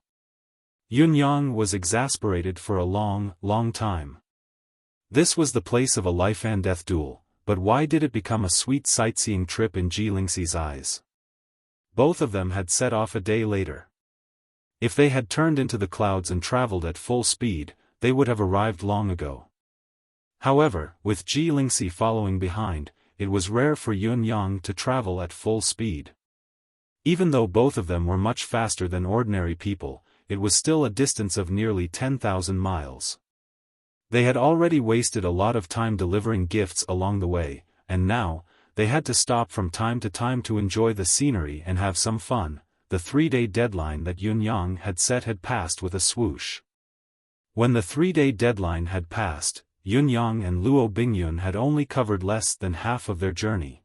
[SPEAKER 1] Yunyang was exasperated for a long time. This was the place of a life and death duel, but why did it become a sweet sightseeing trip in Lingxi's eyes? Both of them had set off a day later. If they had turned into the clouds and traveled at full speed, they would have arrived long ago. However, with Lingxi following behind, it was rare for Yunyang to travel at full speed. Even though both of them were much faster than ordinary people, it was still a distance of nearly 10,000 miles. They had already wasted a lot of time delivering gifts along the way, and now, they had to stop from time to time to enjoy the scenery and have some fun. The 3-day deadline that Yunyang had set had passed with a swoosh. When the 3-day deadline had passed, Yunyang and Luo Bingyun had only covered less than half of their journey.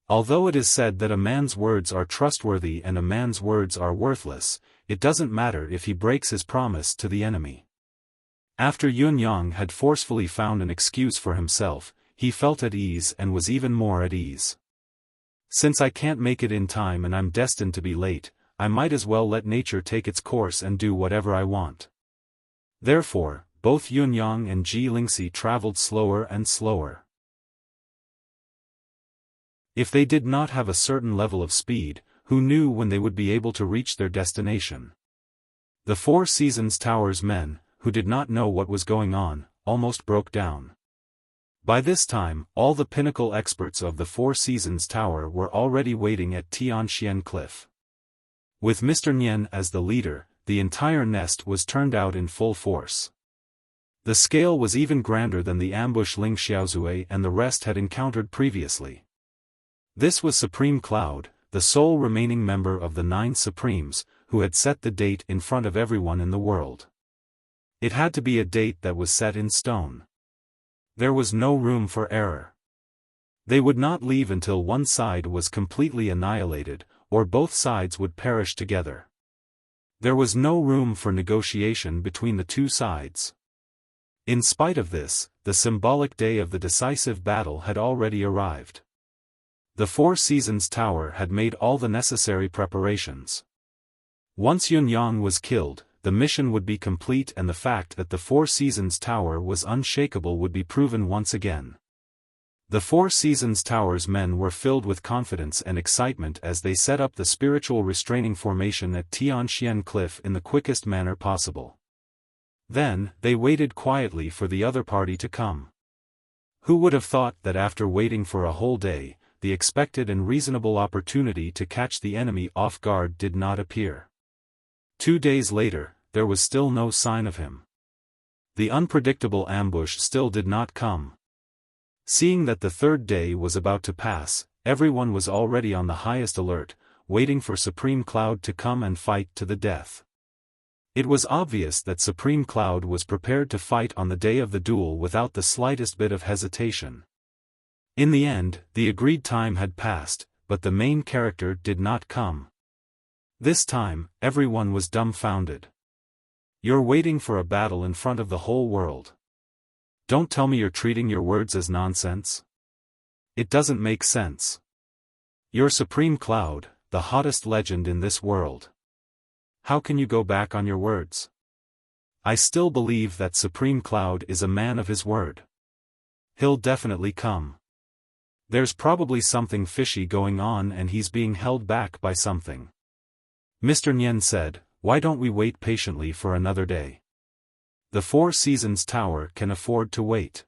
[SPEAKER 1] Although it is said that a man's words are trustworthy and a man's words are worthless, it doesn't matter if he breaks his promise to the enemy. After Yunyang had forcefully found an excuse for himself, he felt at ease and was even more at ease. Since I can't make it in time and I'm destined to be late, I might as well let nature take its course and do whatever I want. Therefore, both Yunyang and Lingxi traveled slower and slower. If they did not have a certain level of speed, who knew when they would be able to reach their destination? The Four Seasons Tower's men, who did not know what was going on, almost broke down. By this time, all the pinnacle experts of the Four Seasons Tower were already waiting at Tianxian Cliff. With Mr. Nian as the leader, the entire nest was turned out in full force. The scale was even grander than the ambush Ling Xiaozue and the rest had encountered previously. This was Supreme Cloud, the sole remaining member of the 9 Supremes, who had set the date in front of everyone in the world. It had to be a date that was set in stone. There was no room for error. They would not leave until one side was completely annihilated, or both sides would perish together. There was no room for negotiation between the 2 sides. In spite of this, the symbolic day of the decisive battle had already arrived. The Four Seasons Tower had made all the necessary preparations. Once Yunyang was killed, the mission would be complete and the fact that the Four Seasons Tower was unshakable would be proven once again. The Four Seasons Tower's men were filled with confidence and excitement as they set up the spiritual restraining formation at Tianxian Cliff in the quickest manner possible. Then, they waited quietly for the other party to come. Who would have thought that after waiting for a whole day, the expected and reasonable opportunity to catch the enemy off guard did not appear? 2 days later, there was still no sign of him. The unpredictable ambush still did not come. Seeing that the third day was about to pass, everyone was already on the highest alert, waiting for Supreme Cloud to come and fight to the death. It was obvious that Supreme Cloud was prepared to fight on the day of the duel without the slightest bit of hesitation. In the end, the agreed time had passed, but the main character did not come. This time, everyone was dumbfounded. You're waiting for a battle in front of the whole world. Don't tell me you're treating your words as nonsense. It doesn't make sense. You're Supreme Cloud, the hottest legend in this world. How can you go back on your words? I still believe that Supreme Cloud is a man of his word. He'll definitely come. There's probably something fishy going on and he's being held back by something. Mr. Nian said, "Why don't we wait patiently for another day? The Four Seasons Tower can afford to wait."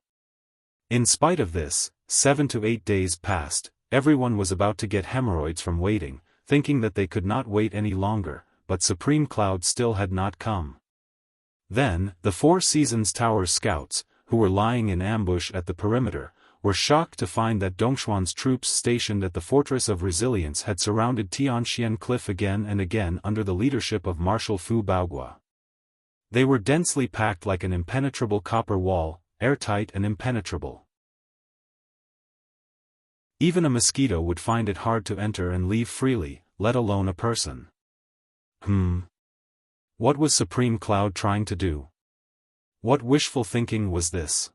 [SPEAKER 1] In spite of this, 7 to 8 days passed. Everyone was about to get hemorrhoids from waiting, thinking that they could not wait any longer, but Supreme Cloud still had not come. Then, the Four Seasons Tower's scouts, who were lying in ambush at the perimeter, were shocked to find that Dongxuan's troops stationed at the Fortress of Resilience had surrounded Tianxian Cliff again and again under the leadership of Marshal Fu Baogua. They were densely packed like an impenetrable copper wall, airtight and impenetrable. Even a mosquito would find it hard to enter and leave freely, let alone a person. What was Supreme Cloud trying to do? What wishful thinking was this?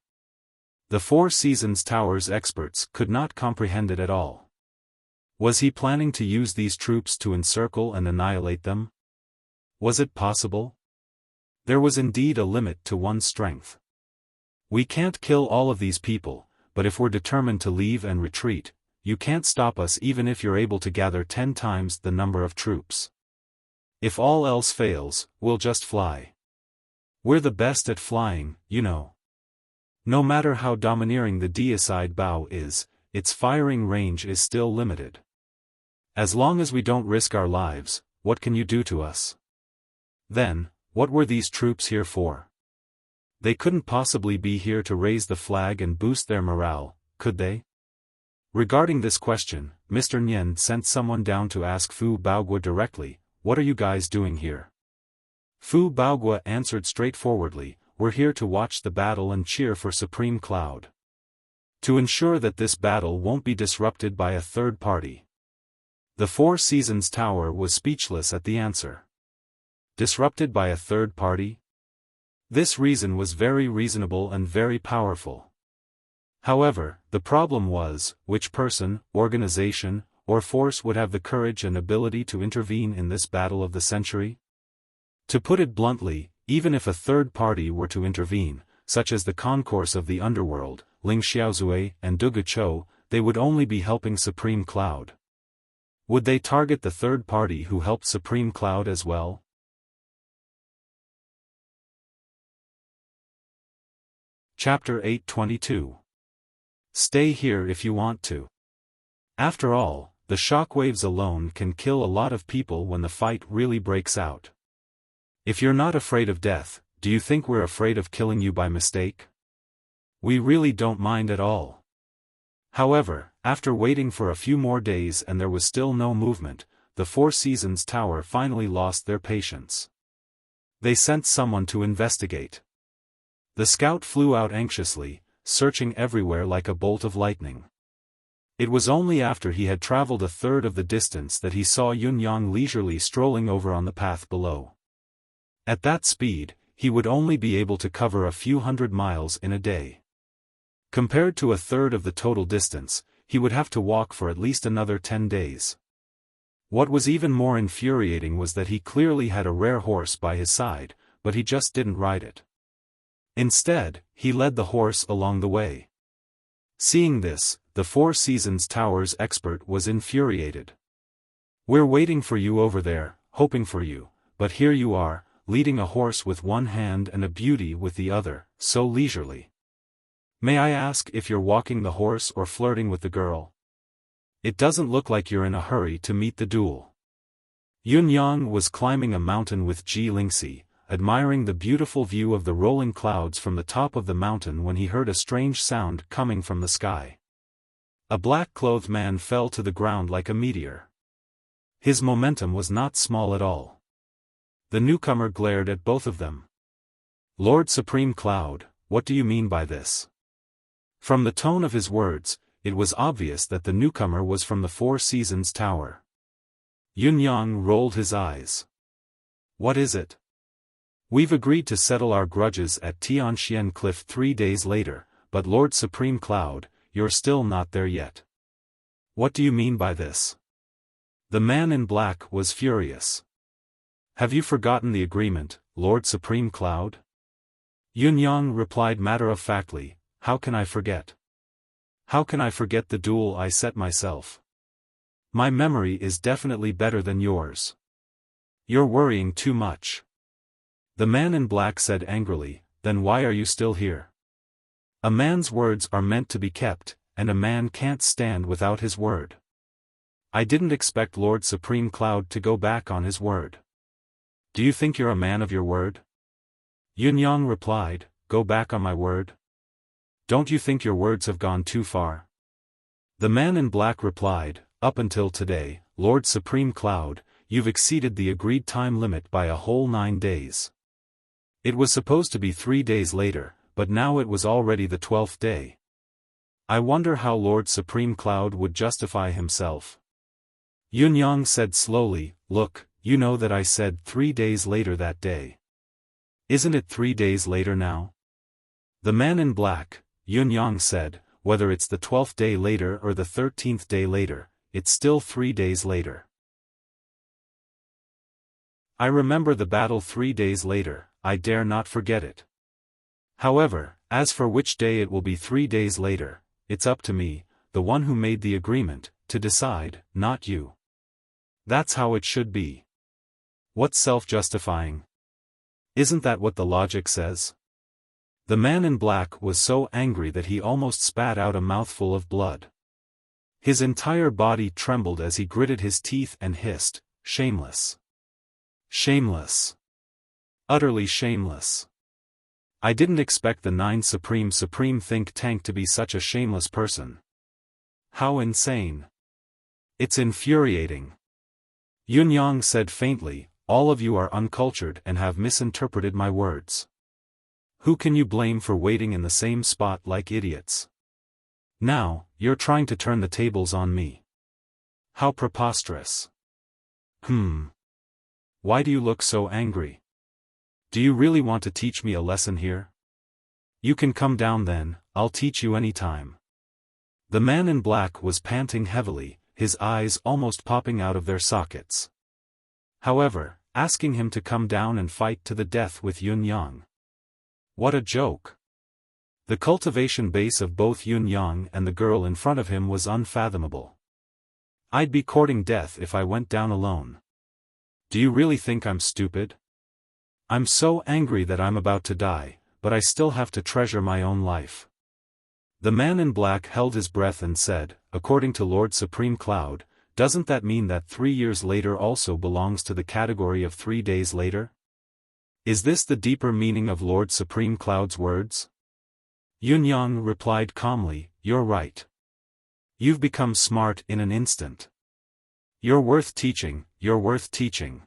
[SPEAKER 1] The Four Seasons Tower's experts could not comprehend it at all. Was he planning to use these troops to encircle and annihilate them? Was it possible? There was indeed a limit to one's strength. We can't kill all of these people, but if we're determined to leave and retreat, you can't stop us even if you're able to gather 10 times the number of troops. If all else fails, we'll just fly. We're the best at flying, you know. No matter how domineering the deicide bow is, its firing range is still limited. As long as we don't risk our lives, what can you do to us? Then, what were these troops here for? They couldn't possibly be here to raise the flag and boost their morale, could they? Regarding this question, Mr. Nian sent someone down to ask Fu Baogua directly, "What are you guys doing here?" Fu Baogua answered straightforwardly, "We're here to watch the battle and cheer for Supreme Cloud. To ensure that this battle won't be disrupted by a third party." The Four Seasons Tower was speechless at the answer. Disrupted by a third party? This reason was very reasonable and very powerful. However, the problem was, which person, organization, or force would have the courage and ability to intervene in this battle of the century? To put it bluntly, even if a third party were to intervene, such as the concourse of the underworld, Ling Xiaozue and Duge Chou, they would only be helping Supreme Cloud. Would they target the third party who helped Supreme Cloud as well? Chapter 822. Stay here if you want to. After all, the shockwaves alone can kill a lot of people when the fight really breaks out. If you're not afraid of death, do you think we're afraid of killing you by mistake? We really don't mind at all. However, after waiting for a few more days and there was still no movement, the Four Seasons Tower finally lost their patience. They sent someone to investigate. The scout flew out anxiously, searching everywhere like a bolt of lightning. It was only after he had traveled a third of the distance that he saw Yun Yang leisurely strolling over on the path below. At that speed, he would only be able to cover a few hundred miles in a day. Compared to a third of the total distance, he would have to walk for at least another 10 days. What was even more infuriating was that he clearly had a rare horse by his side, but he just didn't ride it. Instead, he led the horse along the way. Seeing this, the Four Seasons Tower's expert was infuriated. "We're waiting for you over there, hoping for you, but here you are, leading a horse with one hand and a beauty with the other, so leisurely. May I ask if you're walking the horse or flirting with the girl? It doesn't look like you're in a hurry to meet the duel." Yun Yang was climbing a mountain with Ji Lingxi, admiring the beautiful view of the rolling clouds from the top of the mountain when he heard a strange sound coming from the sky. A black-clothed man fell to the ground like a meteor. His momentum was not small at all. The newcomer glared at both of them. "Lord Supreme Cloud, what do you mean by this?" From the tone of his words, it was obvious that the newcomer was from the Four Seasons Tower. Yun Yang rolled his eyes. "What is it?" "We've agreed to settle our grudges at Tianxian Cliff 3 days later, but Lord Supreme Cloud, you're still not there yet." "What do you mean by this?" The man in black was furious. "Have you forgotten the agreement, Lord Supreme Cloud?" Yun Yang replied matter-of-factly, "How can I forget? How can I forget the duel I set myself? My memory is definitely better than yours. You're worrying too much." The man in black said angrily, "Then why are you still here? A man's words are meant to be kept, and a man can't stand without his word. I didn't expect Lord Supreme Cloud to go back on his word." "Do you think you're a man of your word?" Yun Yang replied, "Go back on my word? Don't you think your words have gone too far?" The man in black replied, "Up until today, Lord Supreme Cloud, you've exceeded the agreed time limit by a whole 9 days. It was supposed to be 3 days later, but now it was already the 12th day. I wonder how Lord Supreme Cloud would justify himself." Yun Yang said slowly, "Look, you know that I said 3 days later that day. Isn't it 3 days later now?" The man in black, Yun Yang said, "Whether it's the 12th day later or the 13th day later, it's still 3 days later. I remember the battle 3 days later, I dare not forget it. However, as for which day it will be 3 days later, it's up to me, the one who made the agreement, to decide, not you. That's how it should be. What's self-justifying? Isn't that what the logic says?" The man in black was so angry that he almost spat out a mouthful of blood. His entire body trembled as he gritted his teeth and hissed, "Shameless! Shameless! Utterly shameless! I didn't expect the 9 Supreme think tank to be such a shameless person. How insane! It's infuriating." Yun Yang said faintly, "All of you are uncultured and have misinterpreted my words. Who can you blame for waiting in the same spot like idiots? Now, you're trying to turn the tables on me. How preposterous. Why do you look so angry? Do you really want to teach me a lesson here? You can come down then, I'll teach you any time." The man in black was panting heavily, his eyes almost popping out of their sockets. However, asking him to come down and fight to the death with Yun Yang. What a joke! The cultivation base of both Yun Yang and the girl in front of him was unfathomable. "I'd be courting death if I went down alone. Do you really think I'm stupid? I'm so angry that I'm about to die, but I still have to treasure my own life." The man in black held his breath and said, "According to Lord Supreme Cloud, doesn't that mean that 3 years later also belongs to the category of 3 days later? Is this the deeper meaning of Lord Supreme Cloud's words?" Yun Yang replied calmly, "You're right. You've become smart in an instant. You're worth teaching, you're worth teaching."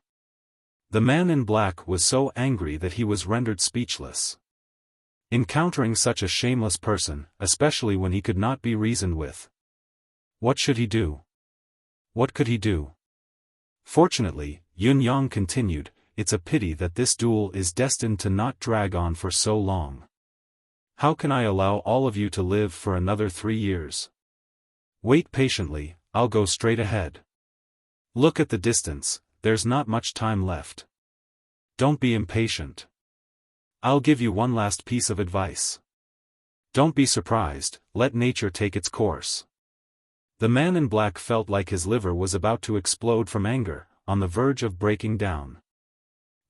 [SPEAKER 1] The man in black was so angry that he was rendered speechless. Encountering such a shameless person, especially when he could not be reasoned with. What should he do? What could he do? Fortunately, Yun Yang continued, "It's a pity that this duel is destined to not drag on for so long. How can I allow all of you to live for another 3 years? Wait patiently, I'll go straight ahead. Look at the distance, there's not much time left. Don't be impatient. I'll give you one last piece of advice. Don't be surprised, let nature take its course. The man in black felt like his liver was about to explode from anger, on the verge of breaking down.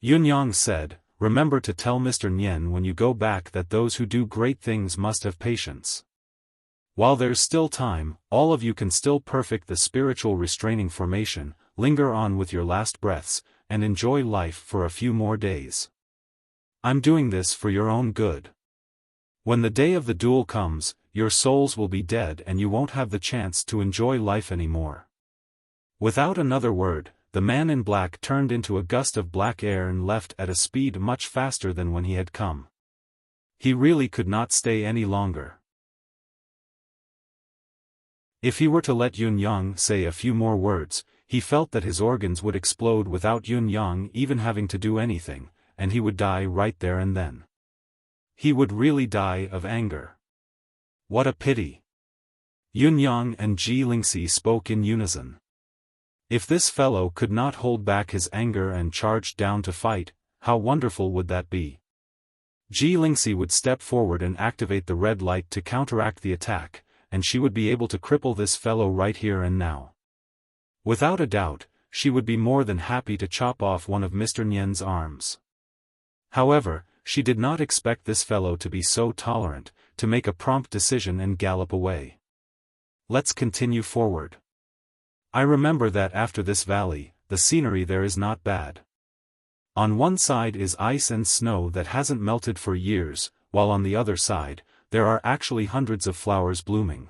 [SPEAKER 1] Yunyang said, remember to tell Mr. Nian when you go back that those who do great things must have patience. While there's still time, all of you can still perfect the spiritual restraining formation, linger on with your last breaths, and enjoy life for a few more days. I'm doing this for your own good. When the day of the duel comes, your souls will be dead and you won't have the chance to enjoy life anymore. Without another word, the man in black turned into a gust of black air and left at a speed much faster than when he had come. He really could not stay any longer. If he were to let Yunyang say a few more words, he felt that his organs would explode without Yunyang even having to do anything, and he would die right there and then. He would really die of anger. What a pity! Yunyang and Ji Lingxi spoke in unison. If this fellow could not hold back his anger and charged down to fight, how wonderful would that be? Ji Lingxi would step forward and activate the red light to counteract the attack, and she would be able to cripple this fellow right here and now. Without a doubt, she would be more than happy to chop off one of Mr. Nian's arms. However, she did not expect this fellow to be so tolerant, to make a prompt decision and gallop away. Let's continue forward. I remember that after this valley, the scenery there is not bad. On one side is ice and snow that hasn't melted for years, while on the other side, there are actually hundreds of flowers blooming.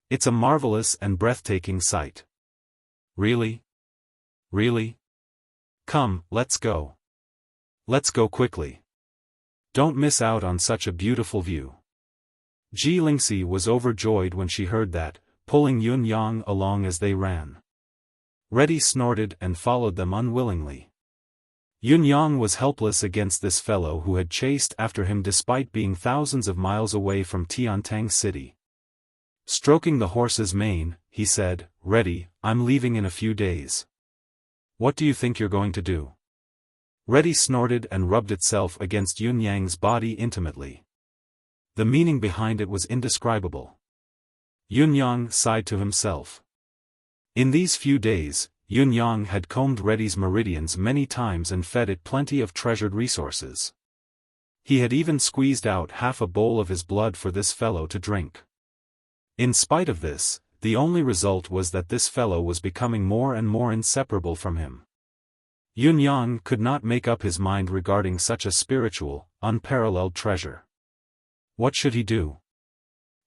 [SPEAKER 1] It's a marvelous and breathtaking sight. Really? Really? Come, let's go. Let's go quickly. Don't miss out on such a beautiful view. Ji Lingxi was overjoyed when she heard that, pulling Yunyang along as they ran. Reddy snorted and followed them unwillingly. Yunyang was helpless against this fellow who had chased after him despite being thousands of miles away from Tiantang City. Stroking the horse's mane, he said, Reddy, I'm leaving in a few days. What do you think you're going to do? Reddy snorted and rubbed itself against Yunyang's body intimately. The meaning behind it was indescribable. Yunyang sighed to himself. In these few days, Yunyang had combed Reddy's meridians many times and fed it plenty of treasured resources. He had even squeezed out half a bowl of his blood for this fellow to drink. In spite of this, the only result was that this fellow was becoming more and more inseparable from him. Yunyang could not make up his mind regarding such a spiritual, unparalleled treasure. What should he do?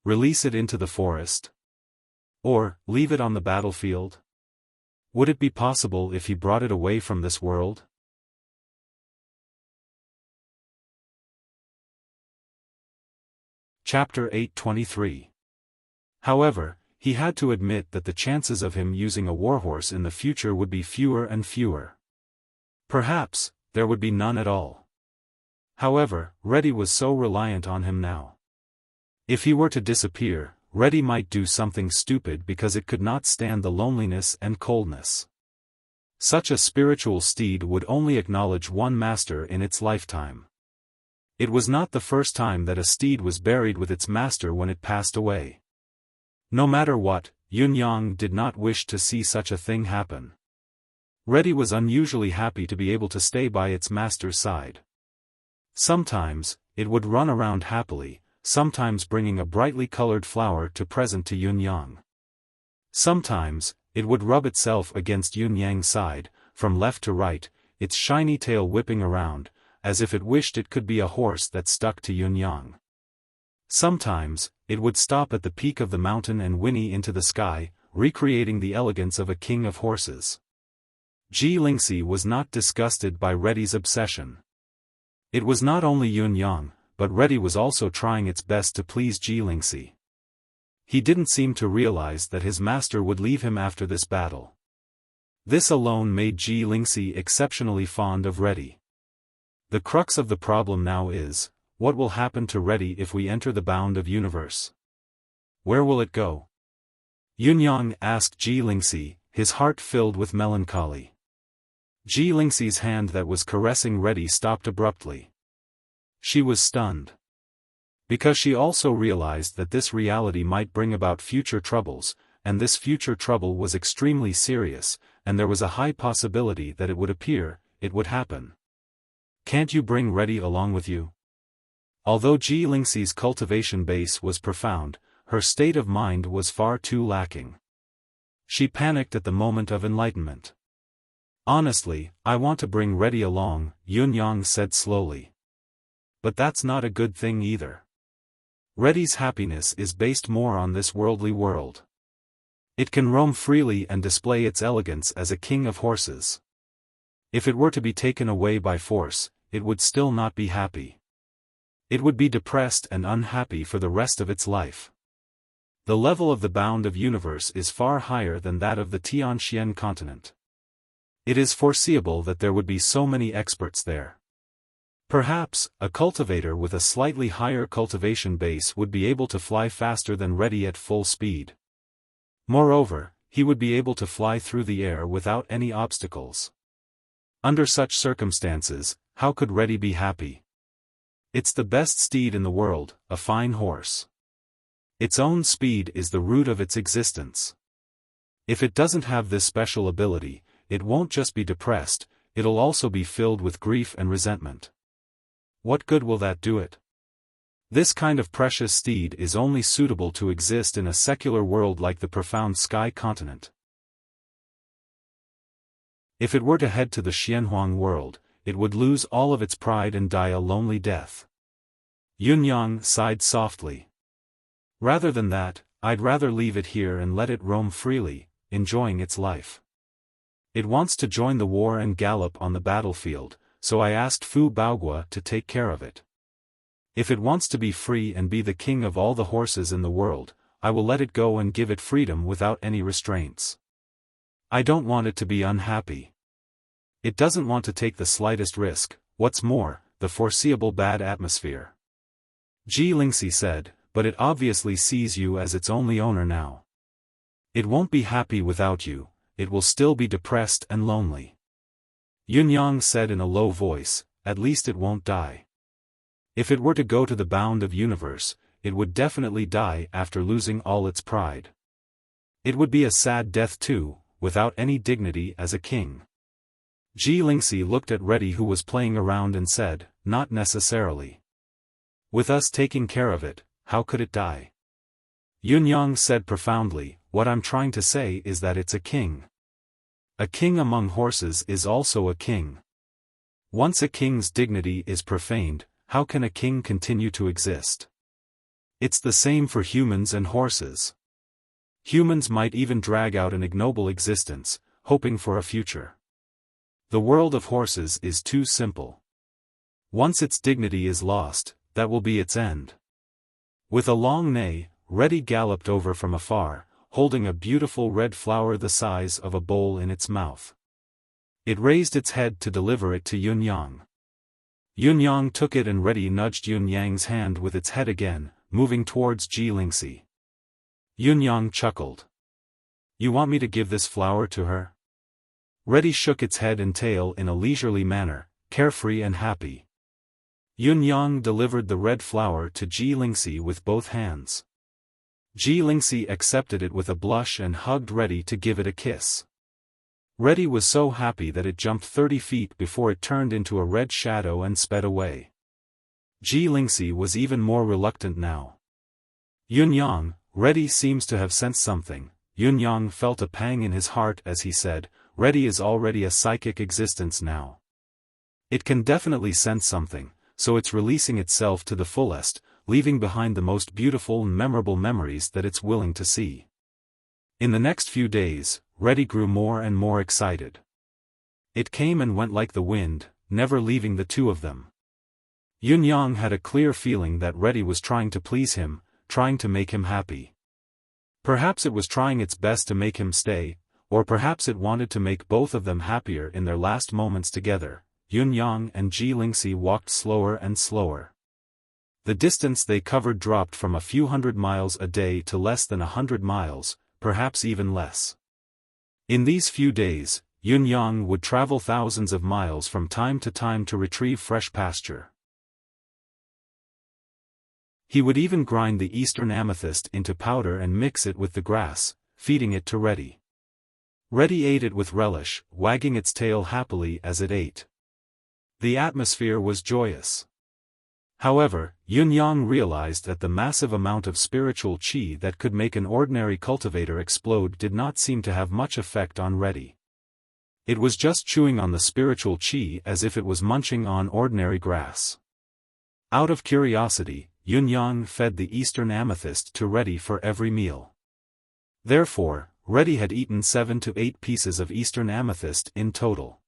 [SPEAKER 1] Release it into the forest? Or, leave it on the battlefield? Would it be possible if he brought it away from this world? Chapter 823. However, he had to admit that the chances of him using a warhorse in the future would be fewer and fewer. Perhaps, there would be none at all. However, Reddy was so reliant on him now. If he were to disappear, Reddy might do something stupid because it could not stand the loneliness and coldness. Such a spiritual steed would only acknowledge one master in its lifetime. It was not the first time that a steed was buried with its master when it passed away. No matter what, Yunyang did not wish to see such a thing happen. Reddy was unusually happy to be able to stay by its master's side. Sometimes, it would run around happily, sometimes bringing a brightly colored flower to present to Yunyang. Sometimes, it would rub itself against Yunyang's side, from left to right, its shiny tail whipping around, as if it wished it could be a horse that stuck to Yunyang. Sometimes, it would stop at the peak of the mountain and whinny into the sky, recreating the elegance of a king of horses. Ji Lingxi was not disgusted by Reddy's obsession. It was not only Yunyang, but Reddy was also trying its best to please Ji Lingxi. He didn't seem to realize that his master would leave him after this battle. This alone made Ji Lingxi exceptionally fond of Reddy. The crux of the problem now is, what will happen to Reddy if we enter the bound of universe? Where will it go? Yunyang asked Ji Lingxi, his heart filled with melancholy. Ji Lingxi's hand that was caressing Reddy stopped abruptly. She was stunned. Because she also realized that this reality might bring about future troubles, and this future trouble was extremely serious, and there was a high possibility that it would happen. Can't you bring Reddy along with you? Although Ji Lingxi's cultivation base was profound, her state of mind was far too lacking. She panicked at the moment of enlightenment. Honestly, I want to bring Reddy along, Yunyang said slowly. But that's not a good thing either. Reddy's happiness is based more on this worldly world. It can roam freely and display its elegance as a king of horses. If it were to be taken away by force, it would still not be happy. It would be depressed and unhappy for the rest of its life. The level of the bound of universe is far higher than that of the Tianxian continent. It is foreseeable that there would be so many experts there. Perhaps, a cultivator with a slightly higher cultivation base would be able to fly faster than Reddy at full speed. Moreover, he would be able to fly through the air without any obstacles. Under such circumstances, how could Reddy be happy? It's the best steed in the world, a fine horse. Its own speed is the root of its existence. If it doesn't have this special ability, it won't just be depressed, it'll also be filled with grief and resentment. What good will that do it? This kind of precious steed is only suitable to exist in a secular world like the profound sky continent. If it were to head to the Xianhuang world, it would lose all of its pride and die a lonely death. Yunyang sighed softly. Rather than that, I'd rather leave it here and let it roam freely, enjoying its life. It wants to join the war and gallop on the battlefield, so I asked Fu Baogua to take care of it. If it wants to be free and be the king of all the horses in the world, I will let it go and give it freedom without any restraints. I don't want it to be unhappy. It doesn't want to take the slightest risk, what's more, the foreseeable bad atmosphere. Ji Lingxi said, but it obviously sees you as its only owner now. It won't be happy without you, it will still be depressed and lonely. Yunyang said in a low voice, at least it won't die. If it were to go to the bound of universe, it would definitely die after losing all its pride. It would be a sad death too, without any dignity as a king. Ji Lingxi looked at Reddy who was playing around and said, not necessarily. With us taking care of it, how could it die? Yunyang said profoundly, what I'm trying to say is that it's a king. A king among horses is also a king. Once a king's dignity is profaned, how can a king continue to exist? It's the same for humans and horses. Humans might even drag out an ignoble existence, hoping for a future. The world of horses is too simple. Once its dignity is lost, that will be its end. With a long neigh, Reddy galloped over from afar, holding a beautiful red flower the size of a bowl in its mouth. It raised its head to deliver it to Yunyang. Yunyang took it and Reddy nudged Yunyang's hand with its head again, moving towards Ji Lingxi. Yunyang chuckled. You want me to give this flower to her? Reddy shook its head and tail in a leisurely manner, carefree and happy. Yunyang delivered the red flower to Ji Lingxi with both hands. Ji Lingxi accepted it with a blush and hugged Reddy to give it a kiss. Reddy was so happy that it jumped 30 feet before it turned into a red shadow and sped away. Ji Lingxi was even more reluctant now. Yunyang, Reddy seems to have sensed something. Yunyang felt a pang in his heart as he said, Reddy is already a psychic existence now. It can definitely sense something, so it's releasing itself to the fullest, leaving behind the most beautiful and memorable memories that it's willing to see. In the next few days, Reddy grew more and more excited. It came and went like the wind, never leaving the two of them. Yunyang had a clear feeling that Reddy was trying to please him, trying to make him happy. Perhaps it was trying its best to make him stay, or perhaps it wanted to make both of them happier in their last moments together. Yunyang and Ji Lingxi walked slower and slower. The distance they covered dropped from a few hundred miles a day to less than 100 miles, perhaps even less. In these few days, Yunyang would travel thousands of miles from time to retrieve fresh pasture. He would even grind the eastern amethyst into powder and mix it with the grass, feeding it to Reddy. Reddy ate it with relish, wagging its tail happily as it ate. The atmosphere was joyous. However, Yun-Yang realized that the massive amount of spiritual qi that could make an ordinary cultivator explode did not seem to have much effect on Reddy. It was just chewing on the spiritual qi as if it was munching on ordinary grass. Out of curiosity, Yun-Yang fed the eastern amethyst to Reddy for every meal. Therefore, Reddy had eaten 7 to 8 pieces of eastern amethyst in total.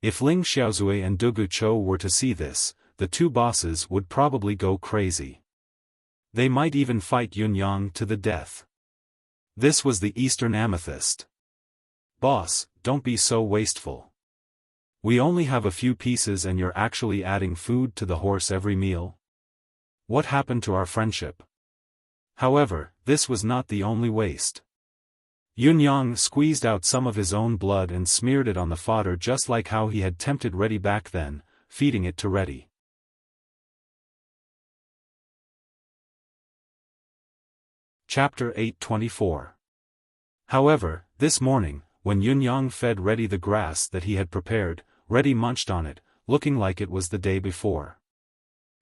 [SPEAKER 1] If Ling Xiaozui and Dugu Chou were to see this, the two bosses would probably go crazy. They might even fight Yun-Yang to the death. This was the eastern amethyst. "Boss, don't be so wasteful. We only have a few pieces and you're actually adding food to the horse every meal? What happened to our friendship?" However, this was not the only waste. Yun-Yang squeezed out some of his own blood and smeared it on the fodder just like how he had tempted Reddy back then, feeding it to Reddy. Chapter 824. However, this morning, when Yun-Yang fed Reddy the grass that he had prepared, Reddy munched on it, looking like it was the day before.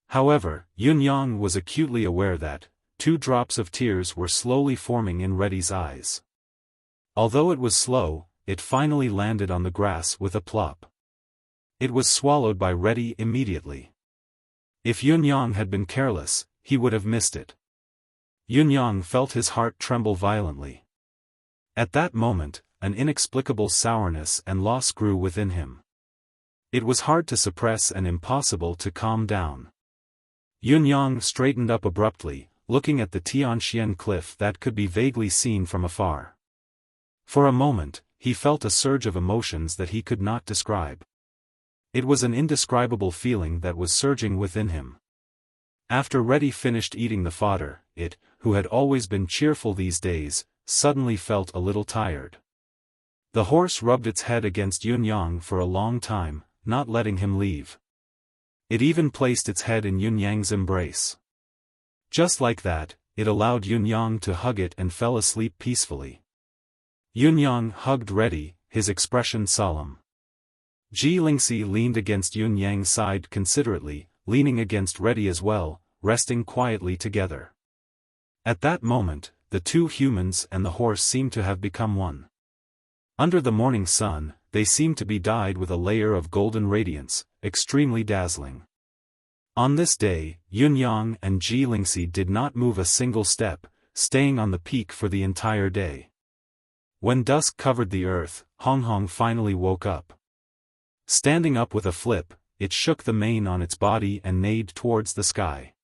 [SPEAKER 1] However, Yun-Yang was acutely aware that 2 drops of tears were slowly forming in Reddy's eyes. Although it was slow, it finally landed on the grass with a plop. It was swallowed by Reddy immediately. If Yun-Yang had been careless, he would have missed it. Yun-Yang felt his heart tremble violently. At that moment, an inexplicable sourness and loss grew within him. It was hard to suppress and impossible to calm down. Yun-Yang straightened up abruptly, looking at the Tianxian cliff that could be vaguely seen from afar. For a moment, he felt a surge of emotions that he could not describe. It was an indescribable feeling that was surging within him. After Reddy finished eating the fodder, it, who had always been cheerful these days, suddenly felt a little tired. The horse rubbed its head against Yun-Yang for a long time, not letting him leave. It even placed its head in Yun-Yang's embrace. Just like that, it allowed Yun-Yang to hug it and fell asleep peacefully. Yun-Yang hugged Reddy, his expression solemn. Ji Lingxi leaned against Yun-Yang's side considerately, leaning against Reddy as well, resting quietly together. At that moment, the two humans and the horse seemed to have become one. Under the morning sun, they seemed to be dyed with a layer of golden radiance, extremely dazzling. On this day, Yun-Yang and Ji Lingxi did not move a single step, staying on the peak for the entire day. When dusk covered the earth, Hong finally woke up. Standing up with a flip, it shook the mane on its body and neighed towards the sky.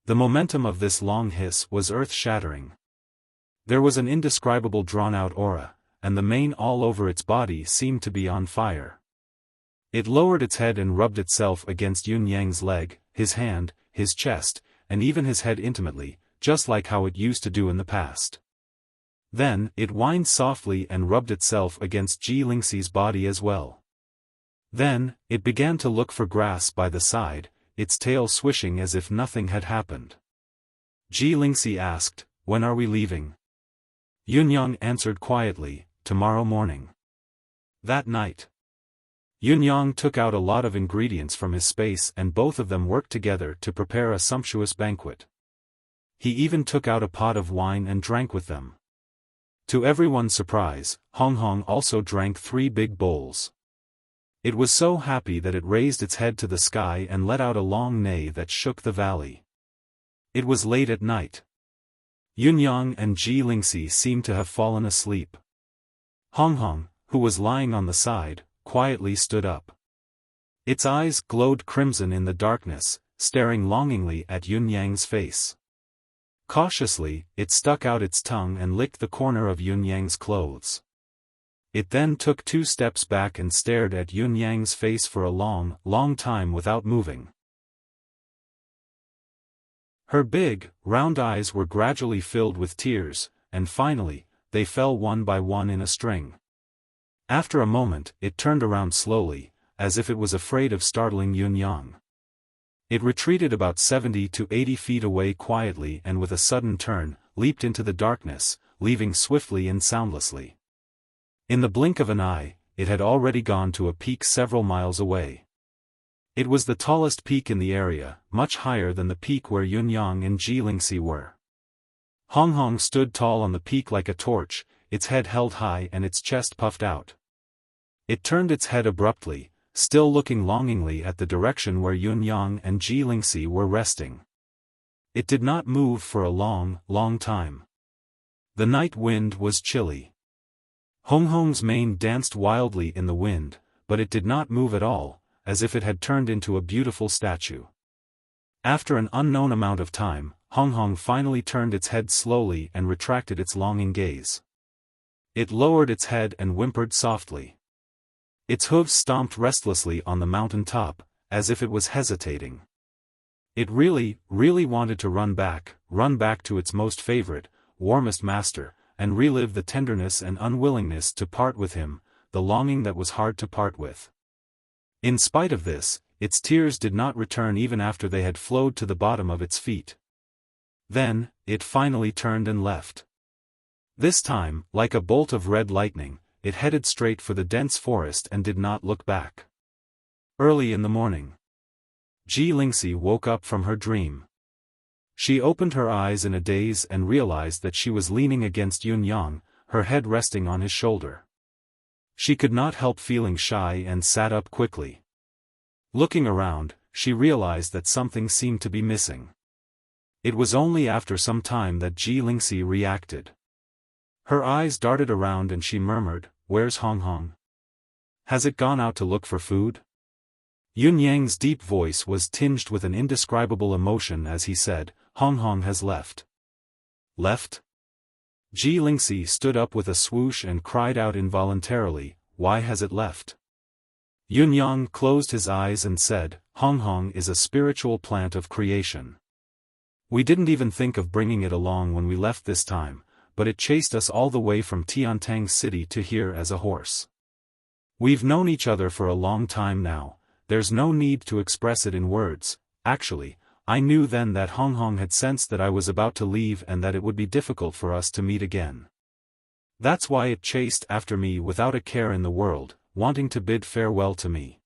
[SPEAKER 1] The momentum of this long hiss was earth-shattering. There was an indescribable drawn-out aura, and the mane all over its body seemed to be on fire. It lowered its head and rubbed itself against Yun-Yang's leg, his hand, his chest, and even his head intimately, just like how it used to do in the past. Then, it whined softly and rubbed itself against Ji Lingxi's body as well. Then, it began to look for grass by the side, its tail swishing as if nothing had happened. Ji Lingxi asked, "When are we leaving?" Yun-Yang answered quietly, "Tomorrow morning." That night, Yun-Yang took out a lot of ingredients from his space and both of them worked together to prepare a sumptuous banquet. He even took out a pot of wine and drank with them. To everyone's surprise, Hong also drank 3 big bowls. It was so happy that it raised its head to the sky and let out a long neigh that shook the valley. It was late at night. Yun-Yang and Ji Lingxi seemed to have fallen asleep. Hong, who was lying on the side, quietly stood up. Its eyes glowed crimson in the darkness, staring longingly at Yun-Yang's face. Cautiously, it stuck out its tongue and licked the corner of Yun-Yang's clothes. It then took 2 steps back and stared at Yun-Yang's face for a long time without moving. Her big, round eyes were gradually filled with tears, and finally, they fell one by one in a string. After a moment, it turned around slowly, as if it was afraid of startling Yun-Yang. It retreated about 70 to 80 feet away quietly and with a sudden turn, leaped into the darkness, leaving swiftly and soundlessly. In the blink of an eye, it had already gone to a peak several miles away. It was the tallest peak in the area, much higher than the peak where Yunyang and Jilingxi were. Hong Hong stood tall on the peak like a torch, its head held high and its chest puffed out. It turned its head abruptly, still looking longingly at the direction where Yunyang and Jilingxi were resting. It did not move for a long, long time. The night wind was chilly. Hong Hong's mane danced wildly in the wind, but it did not move at all, as if it had turned into a beautiful statue. After an unknown amount of time, Hong Hong finally turned its head slowly and retracted its longing gaze. It lowered its head and whimpered softly. Its hooves stomped restlessly on the mountain top, as if it was hesitating. It really, really wanted to run back to its most favorite, warmest master, and relive the tenderness and unwillingness to part with him, the longing that was hard to part with. In spite of this, its tears did not return even after they had flowed to the bottom of its feet. Then, it finally turned and left. This time, like a bolt of red lightning, it headed straight for the dense forest and did not look back. Early in the morning, Jilingxi woke up from her dream. She opened her eyes in a daze and realized that she was leaning against Yunyang, her head resting on his shoulder. She could not help feeling shy and sat up quickly. Looking around, she realized that something seemed to be missing. It was only after some time that Jilingxi reacted. Her eyes darted around and she murmured, "Where's Hong Hong? Has it gone out to look for food?" Yunyang's deep voice was tinged with an indescribable emotion as he said, "Hong Hong has left." Left? Jilingxi stood up with a swoosh and cried out involuntarily, "Why has it left?" Yunyang closed his eyes and said, "Hong Hong is a spiritual plant of creation. We didn't even think of bringing it along when we left this time, but it chased us all the way from Tiantang City to here as a horse. We've known each other for a long time now, there's no need to express it in words. Actually, I knew then that Hong Hong had sensed that I was about to leave and that it would be difficult for us to meet again. That's why it chased after me without a care in the world, wanting to bid farewell to me.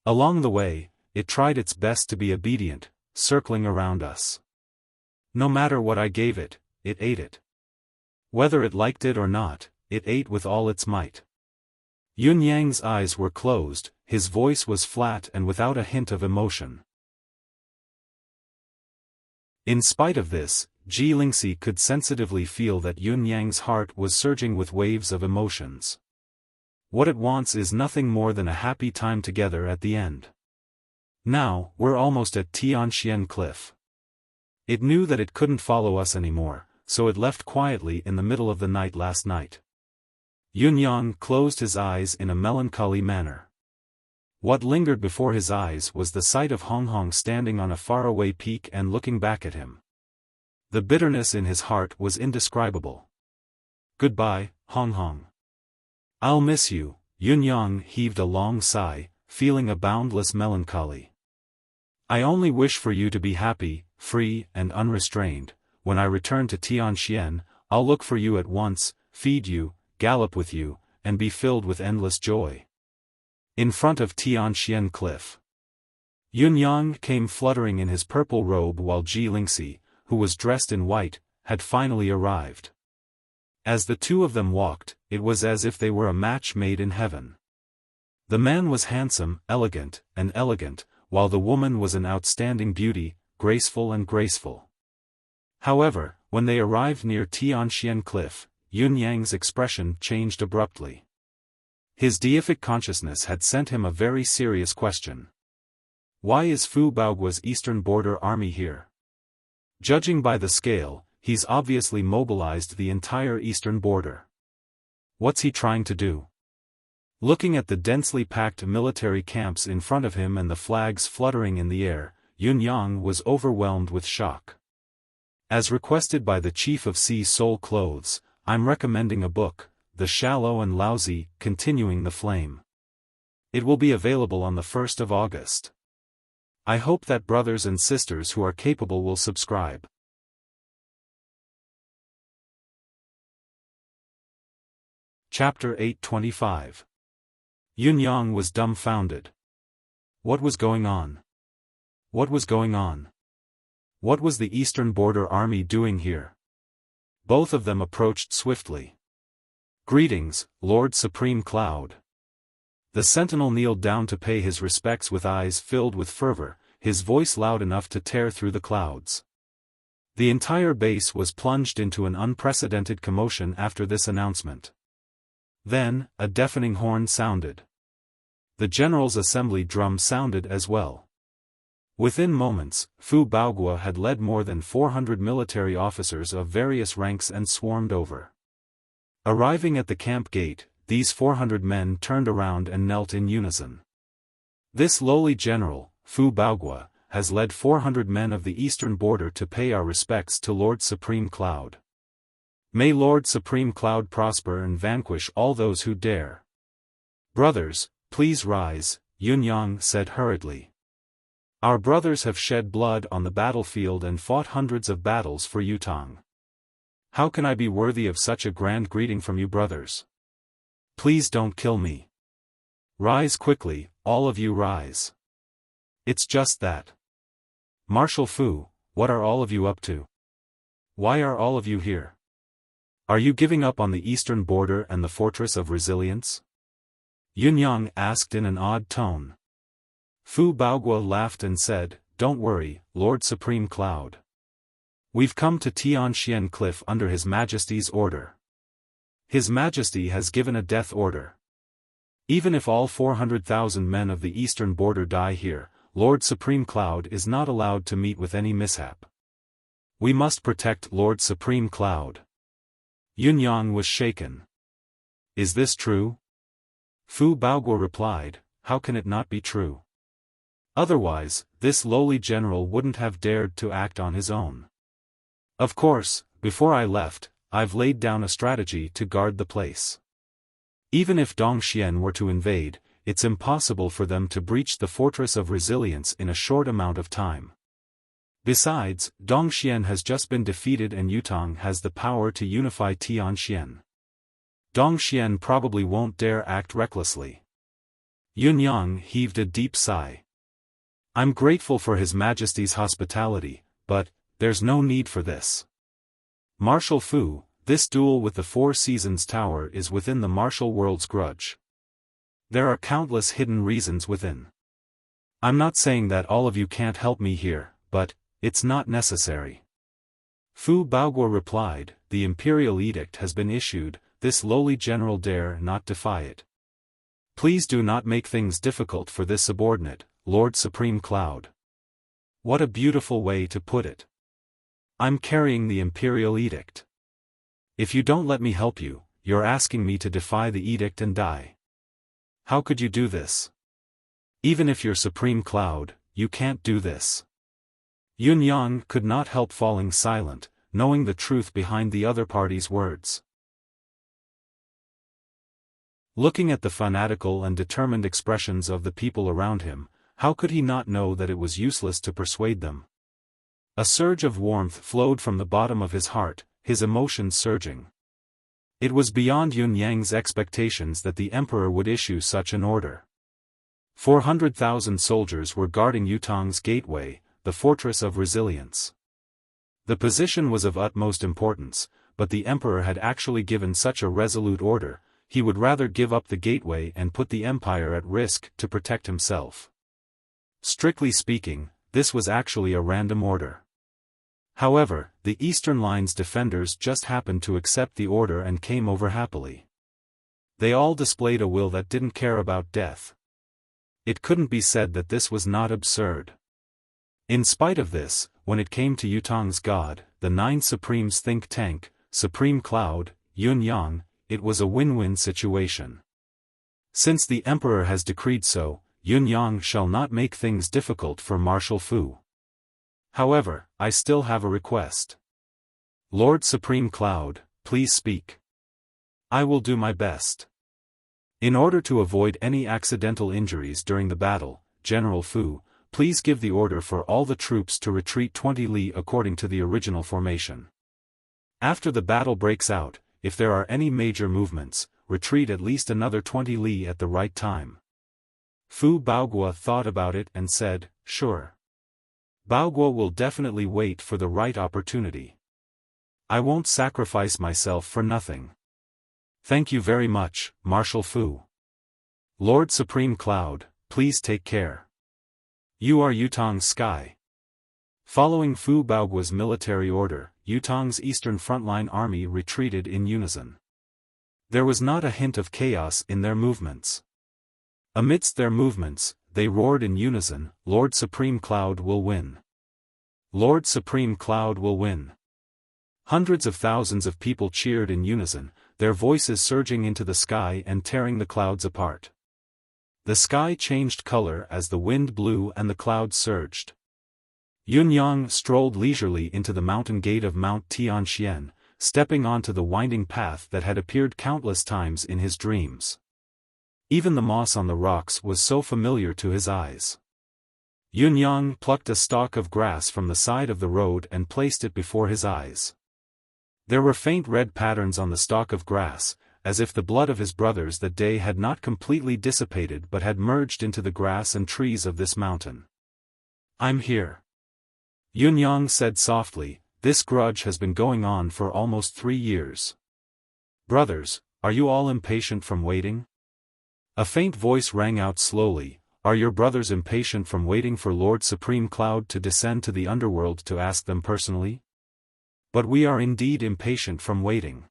[SPEAKER 1] Along the way, it tried its best to be obedient, circling around us. No matter what I gave it, it ate it. Whether it liked it or not, it ate with all its might." Yunyang's eyes were closed, his voice was flat and without a hint of emotion. In spite of this, Jilingxi could sensitively feel that Yunyang's heart was surging with waves of emotions. What it wants is nothing more than a happy time together at the end. Now, we're almost at Tianxian Cliff. It knew that it couldn't follow us anymore, so it left quietly in the middle of the night last night. Yunyang closed his eyes in a melancholy manner. What lingered before his eyes was the sight of Hong Hong standing on a faraway peak and looking back at him. The bitterness in his heart was indescribable. "Goodbye, Hong Hong. I'll miss you." Yunyang heaved a long sigh, feeling a boundless melancholy. "I only wish for you to be happy, free and unrestrained. When I return to Tianxian, I'll look for you at once, feed you, gallop with you, and be filled with endless joy." In front of Tianxian Cliff, Yunyang came fluttering in his purple robe while Jilingxi, who was dressed in white, had finally arrived. As the two of them walked, it was as if they were a match made in heaven. The man was handsome, elegant, while the woman was an outstanding beauty, graceful and graceful. However, when they arrived near Tianxian Cliff, Yunyang's expression changed abruptly. His deific consciousness had sent him a very serious question. Why is Fu Baogua's Eastern Border Army here? Judging by the scale, he's obviously mobilized the entire eastern border. What's he trying to do? Looking at the densely packed military camps in front of him and the flags fluttering in the air, Yunyang was overwhelmed with shock. As requested by the chief of Sea Soul Clothes, I'm recommending a book, The Shallow and Lousy, Continuing the Flame. It will be available on the 1st of August. I hope that brothers and sisters who are capable will subscribe. Chapter 825. Yunyang was dumbfounded. What was going on? What was going on? What was the Eastern Border Army doing here? Both of them approached swiftly. Greetings, Lord Supreme Cloud. The sentinel kneeled down to pay his respects with eyes filled with fervor, his voice loud enough to tear through the clouds. The entire base was plunged into an unprecedented commotion after this announcement. Then, a deafening horn sounded. The general's assembly drum sounded as well. Within moments, Fu Baogua had led more than 400 military officers of various ranks and swarmed over. Arriving at the camp gate, these 400 men turned around and knelt in unison. This lowly general, Fu Baogua, has led 400 men of the eastern border to pay our respects to Lord Supreme Cloud. May Lord Supreme Cloud prosper and vanquish all those who dare. Brothers, please rise, Yunyang said hurriedly. Our brothers have shed blood on the battlefield and fought hundreds of battles for Yutang. How can I be worthy of such a grand greeting from you brothers? Please don't kill me. Rise quickly, all of you rise. It's just that. Marshal Fu, what are all of you up to? Why are all of you here? Are you giving up on the eastern border and the fortress of resilience? Yunyang asked in an odd tone. Fu Baogua laughed and said, Don't worry, Lord Supreme Cloud. We've come to Tianxian Cliff under His Majesty's order. His Majesty has given a death order. Even if all 400,000 men of the eastern border die here, Lord Supreme Cloud is not allowed to meet with any mishap. We must protect Lord Supreme Cloud. Yunyang was shaken. Is this true? Fu Baogua replied, How can it not be true? Otherwise, this lowly general wouldn't have dared to act on his own. Of course, before I left, I've laid down a strategy to guard the place. Even if Dongxian were to invade, it's impossible for them to breach the fortress of resilience in a short amount of time. Besides, Dongxian has just been defeated and Yutang has the power to unify Tianxian. Dongxian probably won't dare act recklessly. Yunyang heaved a deep sigh. I'm grateful for His Majesty's hospitality, but there's no need for this. Marshal Fu, this duel with the Four Seasons Tower is within the martial world's grudge. There are countless hidden reasons within. I'm not saying that all of you can't help me here, but it's not necessary. Fu Baogua replied, The imperial edict has been issued, this lowly general dare not defy it. Please do not make things difficult for this subordinate, Lord Supreme Cloud. What a beautiful way to put it. I'm carrying the imperial edict. If you don't let me help you, you're asking me to defy the edict and die. How could you do this? Even if you're Supreme Cloud, you can't do this. Yunyang could not help falling silent, knowing the truth behind the other party's words. Looking at the fanatical and determined expressions of the people around him, how could he not know that it was useless to persuade them? A surge of warmth flowed from the bottom of his heart, his emotions surging. It was beyond Yunyang's expectations that the emperor would issue such an order. 400,000 soldiers were guarding Yutang's gateway, the fortress of resilience. The position was of utmost importance, but the emperor had actually given such a resolute order, he would rather give up the gateway and put the empire at risk to protect himself. Strictly speaking, this was actually a random order. However, the Eastern Line's defenders just happened to accept the order and came over happily. They all displayed a will that didn't care about death. It couldn't be said that this was not absurd. In spite of this, when it came to Yutang's god, the Nine Supremes think tank, Supreme Cloud, Yunyang, it was a win-win situation. Since the emperor has decreed so, Yunyang shall not make things difficult for Marshal Fu. However, I still have a request. Lord Supreme Cloud, please speak. I will do my best. In order to avoid any accidental injuries during the battle, General Fu, please give the order for all the troops to retreat 20 li according to the original formation. After the battle breaks out, if there are any major movements, retreat at least another 20 li at the right time. Fu Baoguo thought about it and said, sure. Baoguo will definitely wait for the right opportunity. I won't sacrifice myself for nothing. Thank you very much, Marshal Fu. Lord Supreme Cloud, please take care. You are Yutong's sky. Following Fu Baoguo's military order, Yutong's eastern frontline army retreated in unison. There was not a hint of chaos in their movements. Amidst their movements, they roared in unison, Lord Supreme Cloud will win. Lord Supreme Cloud will win. Hundreds of thousands of people cheered in unison, their voices surging into the sky and tearing the clouds apart. The sky changed color as the wind blew and the clouds surged. Yunyang strolled leisurely into the mountain gate of Mount Tianxian, stepping onto the winding path that had appeared countless times in his dreams. Even the moss on the rocks was so familiar to his eyes. Yunyang plucked a stalk of grass from the side of the road and placed it before his eyes. There were faint red patterns on the stalk of grass, as if the blood of his brothers that day had not completely dissipated but had merged into the grass and trees of this mountain. I'm here. Yunyang said softly, this grudge has been going on for almost 3 years. Brothers, are you all impatient from waiting? A faint voice rang out slowly, are your brothers impatient from waiting for Lord Supreme Cloud to descend to the underworld to ask them personally? But we are indeed impatient from waiting.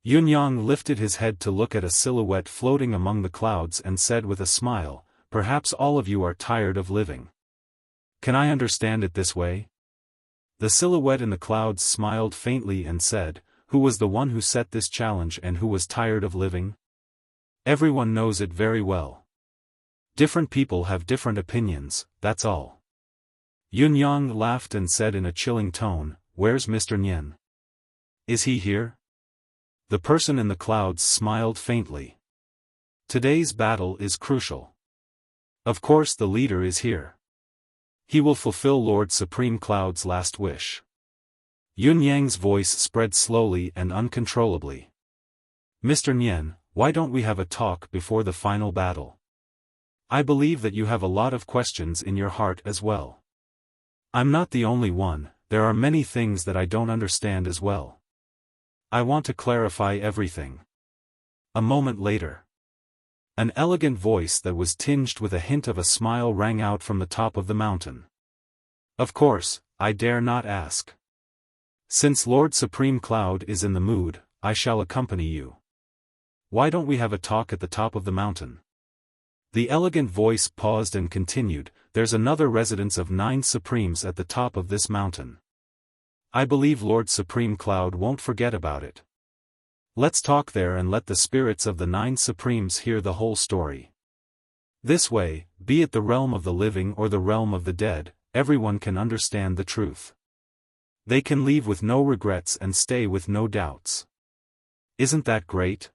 [SPEAKER 1] Yunyang lifted his head to look at a silhouette floating among the clouds and said with a smile, perhaps all of you are tired of living. Can I understand it this way? The silhouette in the clouds smiled faintly and said, who was the one who set this challenge and who was tired of living? Everyone knows it very well. Different people have different opinions, that's all. Yunyang laughed and said in a chilling tone, where's Mr. Nian? Is he here? The person in the clouds smiled faintly. Today's battle is crucial. Of course the leader is here. He will fulfill Lord Supreme Cloud's last wish. Yunyang's voice spread slowly and uncontrollably. Mr. Nian, why don't we have a talk before the final battle? I believe that you have a lot of questions in your heart as well. I'm not the only one, there are many things that I don't understand as well. I want to clarify everything. A moment later. An elegant voice that was tinged with a hint of a smile rang out from the top of the mountain. Of course, I dare not ask. Since Lord Supreme Cloud is in the mood, I shall accompany you. Why don't we have a talk at the top of the mountain? The elegant voice paused and continued, there's another residence of 9 Supremes at the top of this mountain. I believe Lord Supreme Cloud won't forget about it. Let's talk there and let the spirits of the 9 Supremes hear the whole story. This way, be it the realm of the living or the realm of the dead, everyone can understand the truth. They can leave with no regrets and stay with no doubts. Isn't that great?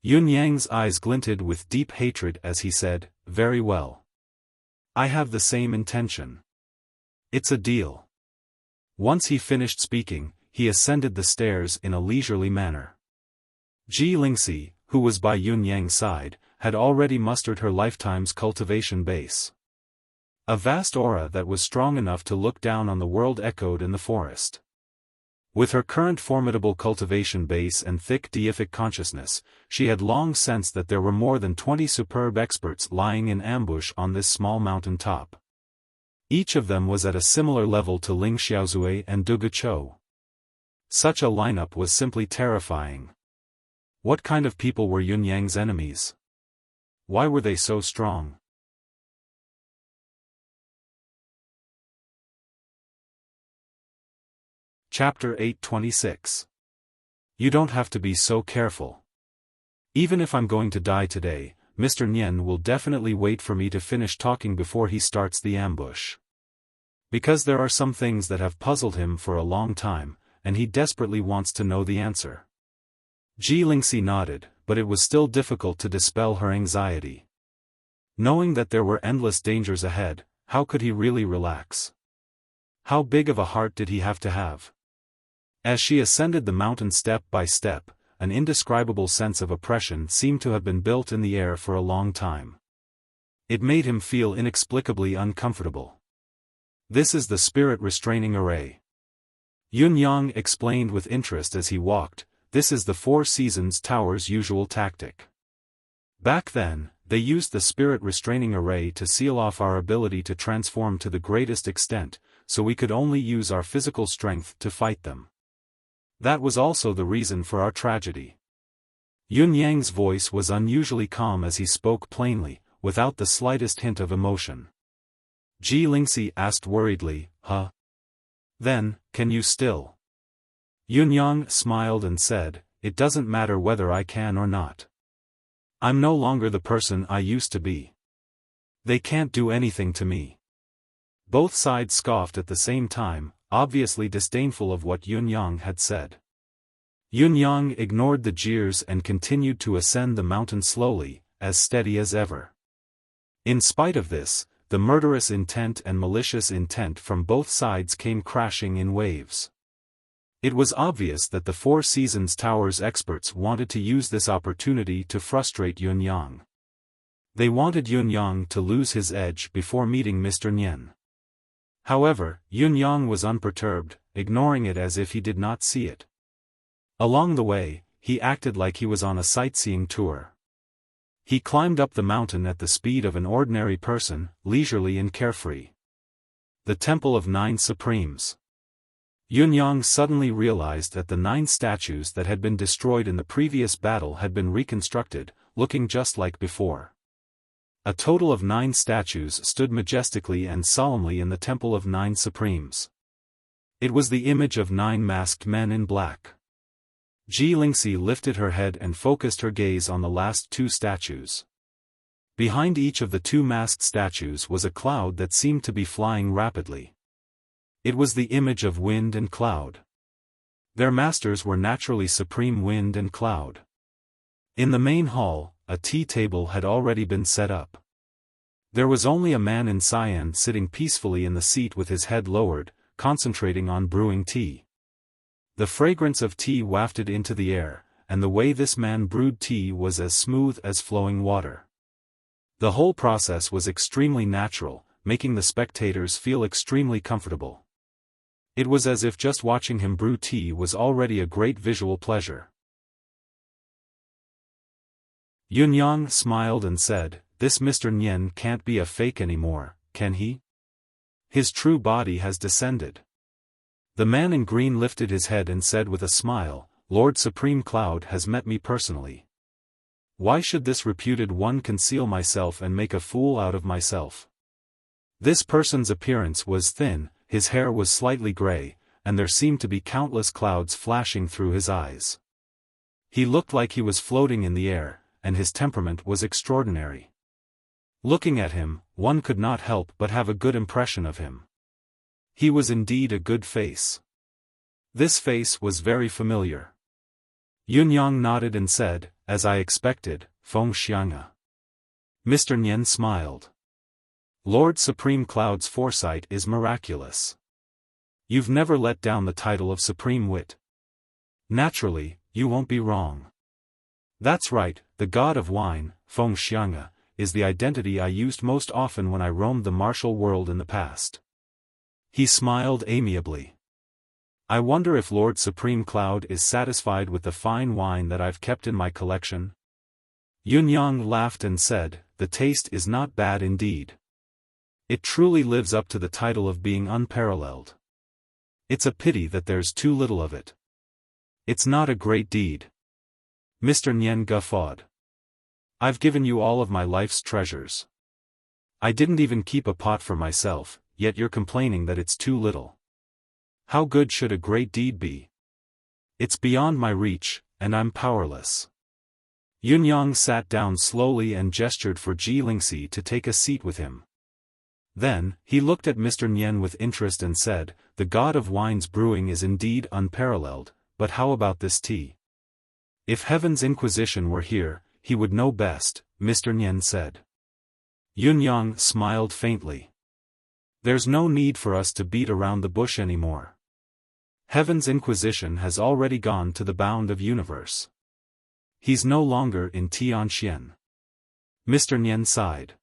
[SPEAKER 1] Yunyang's eyes glinted with deep hatred as he said, very well. I have the same intention. It's a deal. Once he finished speaking, he ascended the stairs in a leisurely manner. Ji Lingxi, who was by Yunyang's side, had already mustered her lifetime's cultivation base. A vast aura that was strong enough to look down on the world echoed in the forest. With her current formidable cultivation base and thick deific consciousness, she had long sensed that there were more than 20 superb experts lying in ambush on this small mountain top. Each of them was at a similar level to Ling Xiaozue and Du Guchou. Such a lineup was simply terrifying. What kind of people were Yunyang's enemies? Why were they so strong? Chapter 826. You don't have to be so careful. Even if I'm going to die today, Mr. Nian will definitely wait for me to finish talking before he starts the ambush. Because there are some things that have puzzled him for a long time, and he desperately wants to know the answer. Ji Lingxi nodded, but it was still difficult to dispel her anxiety. Knowing that there were endless dangers ahead, how could he really relax? How big of a heart did he have to have? As she ascended the mountain step by step, an indescribable sense of oppression seemed to have been built in the air for a long time. It made him feel inexplicably uncomfortable. This is the spirit restraining array. Yun Yang explained with interest as he walked, this is the Four Seasons Tower's usual tactic. Back then, they used the spirit restraining array to seal off our ability to transform to the greatest extent, so we could only use our physical strength to fight them. That was also the reason for our tragedy. Yun Yang's voice was unusually calm as he spoke plainly, without the slightest hint of emotion. Ji Lingxi asked worriedly, huh? Then, can you still? Yun Yang smiled and said, it doesn't matter whether I can or not. I'm no longer the person I used to be. They can't do anything to me. Both sides scoffed at the same time, obviously disdainful of what Yun Yang had said. Yun Yang ignored the jeers and continued to ascend the mountain slowly, as steady as ever. In spite of this, the murderous intent and malicious intent from both sides came crashing in waves. It was obvious that the Four Seasons Tower's experts wanted to use this opportunity to frustrate Yun Yang. They wanted Yun Yang to lose his edge before meeting Mr. Nian. However, Yun Yang was unperturbed, ignoring it as if he did not see it. Along the way, he acted like he was on a sightseeing tour. He climbed up the mountain at the speed of an ordinary person, leisurely and carefree. The Temple of Nine Supremes. Yun Yang suddenly realized that the 9 statues that had been destroyed in the previous battle had been reconstructed, looking just like before. A total of 9 statues stood majestically and solemnly in the Temple of Nine Supremes. It was the image of 9 masked men in black. Ji Lingxi lifted her head and focused her gaze on the last 2 statues. Behind each of the 2 masked statues was a cloud that seemed to be flying rapidly. It was the image of wind and cloud. Their masters were naturally supreme wind and cloud. In the main hall, a tea table had already been set up. There was only a man in cyan sitting peacefully in the seat with his head lowered, concentrating on brewing tea. The fragrance of tea wafted into the air, and the way this man brewed tea was as smooth as flowing water. The whole process was extremely natural, making the spectators feel extremely comfortable. It was as if just watching him brew tea was already a great visual pleasure. Yun Yang smiled and said, this Mr. Nian can't be a fake anymore, can he? His true body has descended. The man in green lifted his head and said with a smile, Lord Supreme Cloud has met me personally. Why should this reputed one conceal myself and make a fool out of myself? This person's appearance was thin, his hair was slightly gray, and there seemed to be countless clouds flashing through his eyes. He looked like he was floating in the air, and his temperament was extraordinary. Looking at him, one could not help but have a good impression of him. He was indeed a good face. This face was very familiar. Yun Yang nodded and said, as I expected, Feng Xianga. Mr. Nian smiled. Lord Supreme Cloud's foresight is miraculous. You've never let down the title of Supreme Wit. Naturally, you won't be wrong. That's right, the god of wine, Feng Xianga, is the identity I used most often when I roamed the martial world in the past. He smiled amiably. I wonder if Lord Supreme Cloud is satisfied with the fine wine that I've kept in my collection? Yun Yang laughed and said, the taste is not bad indeed. It truly lives up to the title of being unparalleled. It's a pity that there's too little of it. It's not a great deed. Mr. Nian guffawed. I've given you all of my life's treasures. I didn't even keep a pot for myself, yet you're complaining that it's too little. How good should a great deed be? It's beyond my reach, and I'm powerless. Yun Yang sat down slowly and gestured for Ji Lingxi to take a seat with him. Then, he looked at Mr. Nian with interest and said, the god of wine's brewing is indeed unparalleled, but how about this tea? If Heaven's Inquisition were here, he would know best, Mr. Nian said. Yunyang smiled faintly. There's no need for us to beat around the bush anymore. Heaven's inquisition has already gone to the bound of universe. He's no longer in Tianxian. Mr. Nian sighed.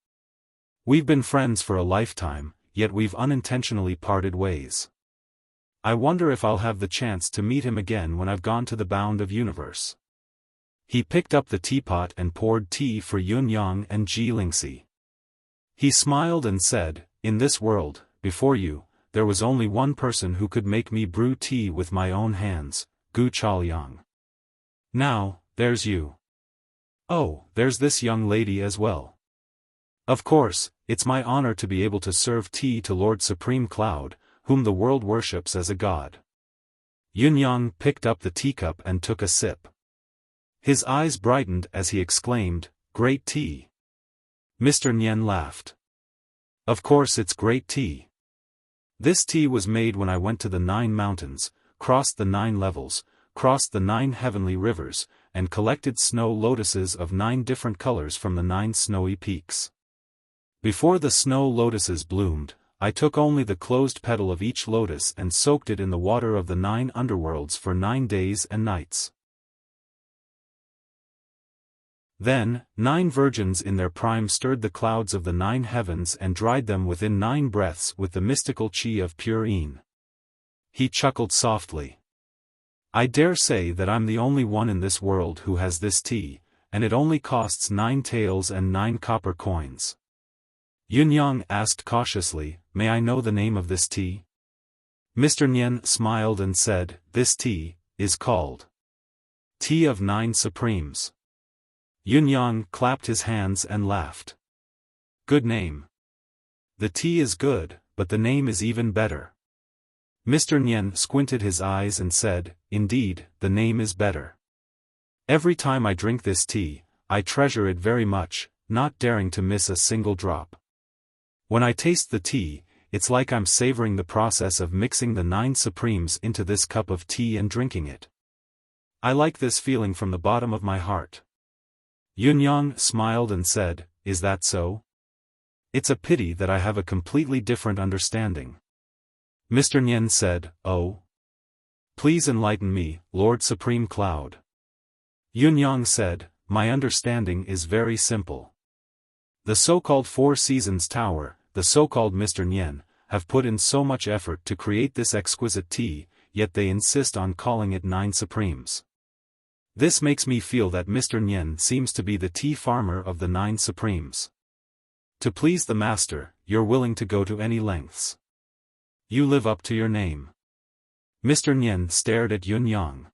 [SPEAKER 1] We've been friends for a lifetime, yet we've unintentionally parted ways. I wonder if I'll have the chance to meet him again when I've gone to the bound of universe. He picked up the teapot and poured tea for Yunyang and Ji Lingxi. He smiled and said, in this world, before you, there was only one person who could make me brew tea with my own hands, Gu Chaoliang. Now, there's you. Oh, there's this young lady as well. Of course, it's my honor to be able to serve tea to Lord Supreme Cloud, whom the world worships as a god. Yunyang picked up the teacup and took a sip. His eyes brightened as he exclaimed, great tea. Mr. Nian laughed. Of course it's great tea. This tea was made when I went to the 9 mountains, crossed the 9 levels, crossed the 9 heavenly rivers, and collected snow lotuses of 9 different colors from the 9 snowy peaks. Before the snow lotuses bloomed, I took only the closed petal of each lotus and soaked it in the water of the 9 underworlds for 9 days and nights. Then, 9 virgins in their prime stirred the clouds of the 9 heavens and dried them within 9 breaths with the mystical qi of pure yin. He chuckled softly. I dare say that I'm the only one in this world who has this tea, and it only costs 9 taels and 9 copper coins. Yunyang asked cautiously, may I know the name of this tea? Mr. Nian smiled and said, this tea is called Tea of 9 Supremes. Yunyang clapped his hands and laughed. Good name. The tea is good, but the name is even better. Mr. Nian squinted his eyes and said, indeed, the name is better. Every time I drink this tea, I treasure it very much, not daring to miss a single drop. When I taste the tea, it's like I'm savoring the process of mixing the 9 Supremes into this cup of tea and drinking it. I like this feeling from the bottom of my heart. Yunyang smiled and said, is that so? It's a pity that I have a completely different understanding. Mr. Nian said, oh. Please enlighten me, Lord Supreme Cloud. Yunyang said, my understanding is very simple. The so-called 4 Seasons Tower, the so-called Mr. Nian, have put in so much effort to create this exquisite tea, yet they insist on calling it 9 Supremes. This makes me feel that Mr. Nian seems to be the tea farmer of the 9 Supremes. To please the master, you're willing to go to any lengths. You live up to your name. Mr. Nian stared at Yunyang.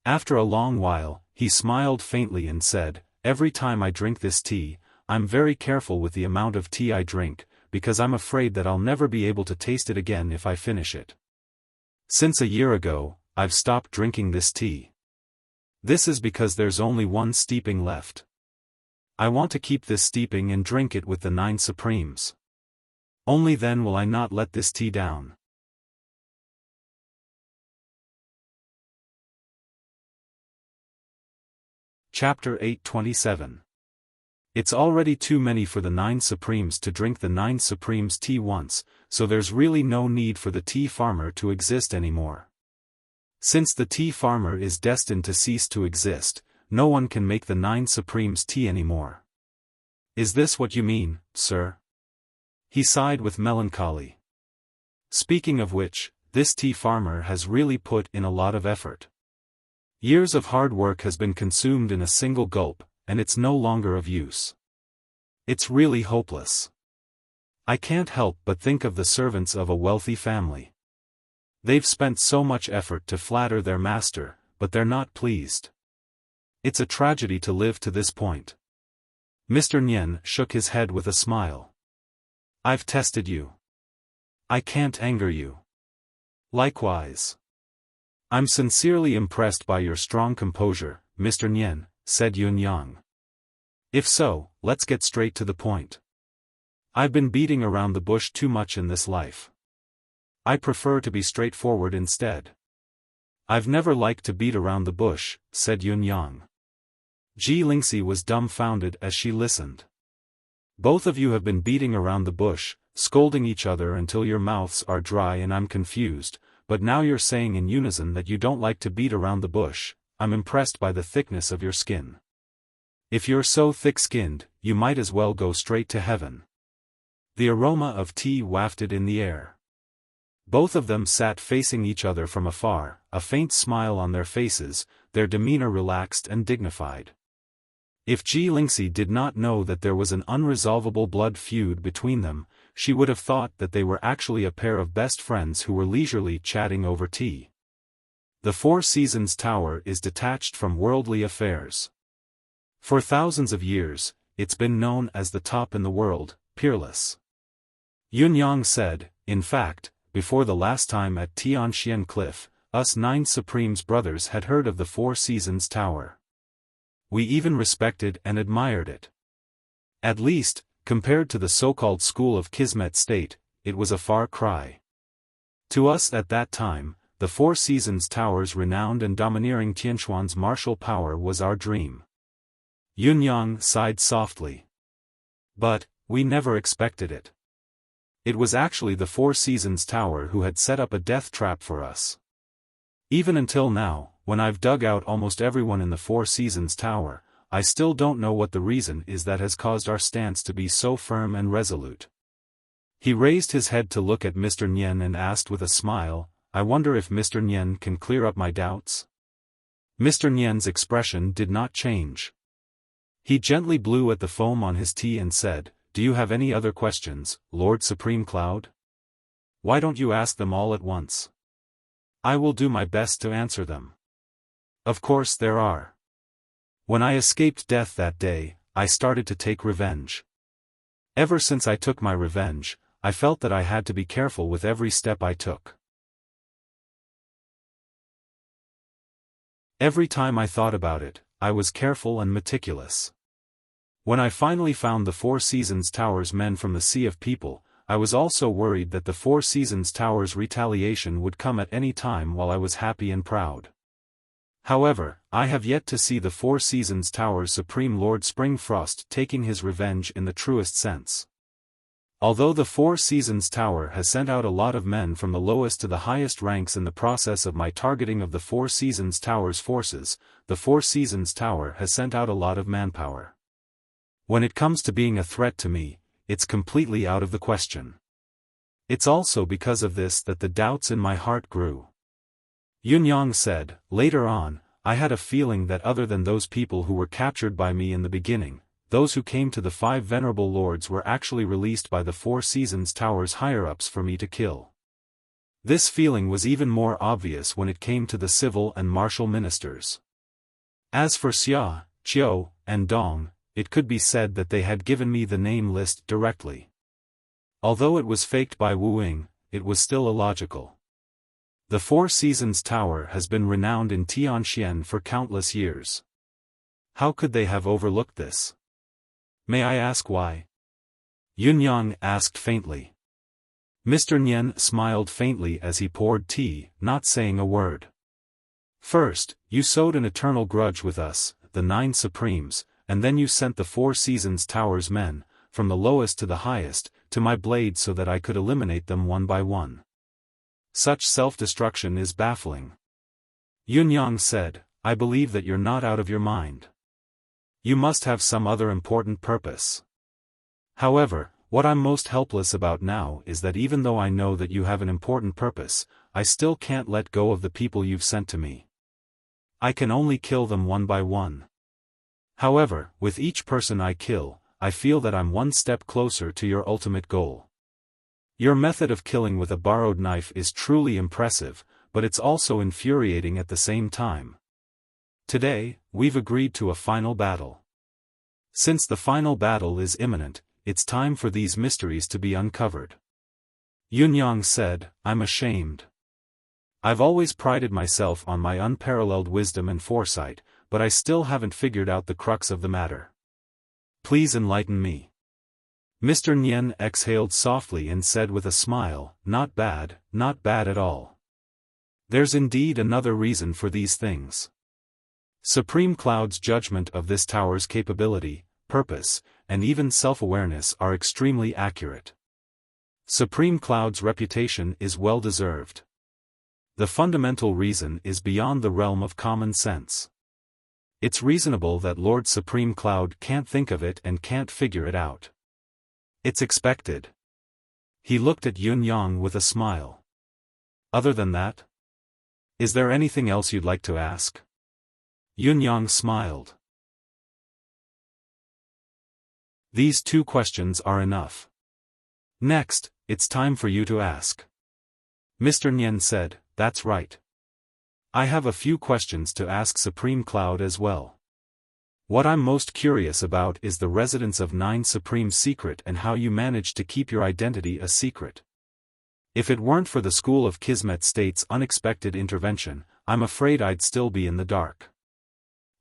[SPEAKER 1] After a long while, he smiled faintly and said, every time I drink this tea, I'm very careful with the amount of tea I drink, because I'm afraid that I'll never be able to taste it again if I finish it. Since a year ago, I've stopped drinking this tea. This is because there's only 1 steeping left. I want to keep this steeping and drink it with the 9 Supremes. Only then will I not let this tea down. Chapter 827. It's already too many for the 9 Supremes to drink the 9 Supremes tea once, so there's really no need for the tea farmer to exist anymore. Since the tea farmer is destined to cease to exist, no one can make the 9 Supremes tea anymore. Is this what you mean, sir? He sighed with melancholy. Speaking of which, this tea farmer has really put in a lot of effort. Years of hard work has been consumed in a single gulp, and it's no longer of use. It's really hopeless. I can't help but think of the servants of a wealthy family. They've spent so much effort to flatter their master, but they're not pleased. It's a tragedy to live to this point. Mr. Nian shook his head with a smile. I've tested you. I can't anger you. Likewise. I'm sincerely impressed by your strong composure, Mr. Nian, said Yunyang. If so, let's get straight to the point. I've been beating around the bush too much in this life. I prefer to be straightforward instead. I've never liked to beat around the bush, said Yunyang. Ji Lingxi was dumbfounded as she listened. Both of you have been beating around the bush, scolding each other until your mouths are dry and I'm confused, but now you're saying in unison that you don't like to beat around the bush. I'm impressed by the thickness of your skin. If you're so thick-skinned, you might as well go straight to heaven. The aroma of tea wafted in the air. Both of them sat facing each other from afar, a faint smile on their faces, their demeanor relaxed and dignified. If Ji Lingxi did not know that there was an unresolvable blood feud between them, she would have thought that they were actually a pair of best friends who were leisurely chatting over tea. The Four Seasons Tower is detached from worldly affairs. For thousands of years, it's been known as the top in the world, peerless. Yunyang said, in fact, before the last time at Tianxian Cliff, us 9 Supremes brothers had heard of the Four Seasons Tower. We even respected and admired it. At least, compared to the so-called School of Kismet State, it was a far cry. To us at that time, the Four Seasons Tower's renowned and domineering Tianquan's martial power was our dream. Yunyang sighed softly. But, we never expected it. It was actually the Four Seasons Tower who had set up a death trap for us. Even until now, when I've dug out almost everyone in the Four Seasons Tower, I still don't know what the reason is that has caused our stance to be so firm and resolute. He raised his head to look at Mr. Nian and asked with a smile, I wonder if Mr. Nian can clear up my doubts? Mr. Nian's expression did not change. He gently blew at the foam on his tea and said, Do you have any other questions, Lord Supreme Cloud? Why don't you ask them all at once? I will do my best to answer them. Of course there are. When I escaped death that day, I started to take revenge. Ever since I took my revenge, I felt that I had to be careful with every step I took. Every time I thought about it, I was careful and meticulous. When I finally found the Four Seasons Tower's men from the Sea of People, I was also worried that the Four Seasons Tower's retaliation would come at any time while I was happy and proud. However, I have yet to see the Four Seasons Tower's Supreme Lord Springfrost taking his revenge in the truest sense. Although the Four Seasons Tower has sent out a lot of men from the lowest to the highest ranks in the process of my targeting of the Four Seasons Tower's forces, the Four Seasons Tower has sent out a lot of manpower. When it comes to being a threat to me, it's completely out of the question. It's also because of this that the doubts in my heart grew. Yunyang said, later on, I had a feeling that other than those people who were captured by me in the beginning, those who came to the 5 venerable lords were actually released by the Four Seasons Tower's higher-ups for me to kill. This feeling was even more obvious when it came to the civil and martial ministers. As for Xia, Qiu, and Dong, it could be said that they had given me the name list directly. Although it was faked by Wu Ying, it was still illogical. The Four Seasons Tower has been renowned in Tianxian for countless years. How could they have overlooked this? May I ask why? Yunyang asked faintly. Mr. Nian smiled faintly as he poured tea, not saying a word. First, you sowed an eternal grudge with us, the 9 Supremes, and then you sent the Four Seasons Tower's men, from the lowest to the highest, to my blade so that I could eliminate them one by one. Such self-destruction is baffling. Yunyang said, I believe that you're not out of your mind. You must have some other important purpose. However, what I'm most helpless about now is that even though I know that you have an important purpose, I still can't let go of the people you've sent to me. I can only kill them one by one. However, with each person I kill, I feel that I'm one step closer to your ultimate goal. Your method of killing with a borrowed knife is truly impressive, but it's also infuriating at the same time. Today, we've agreed to a final battle. Since the final battle is imminent, it's time for these mysteries to be uncovered. Yunyang said, I'm ashamed. I've always prided myself on my unparalleled wisdom and foresight, but I still haven't figured out the crux of the matter. Please enlighten me. Mr. Nian exhaled softly and said with a smile, not bad at all. There's indeed another reason for these things. Supreme Cloud's judgment of this tower's capability, purpose, and even self-awareness are extremely accurate. Supreme Cloud's reputation is well-deserved. The fundamental reason is beyond the realm of common sense. It's reasonable that Lord Supreme Cloud can't think of it and can't figure it out. It's expected. He looked at Yun Yang with a smile. Other than that? Is there anything else you'd like to ask? Yun Yang smiled. These 2 questions are enough. Next, it's time for you to ask. Mr. Nian said, that's right. I have a few questions to ask Supreme Cloud as well. What I'm most curious about is the residence of 9 Supreme Secret and how you managed to keep your identity a secret. If it weren't for the School of Kismet State's unexpected intervention, I'm afraid I'd still be in the dark.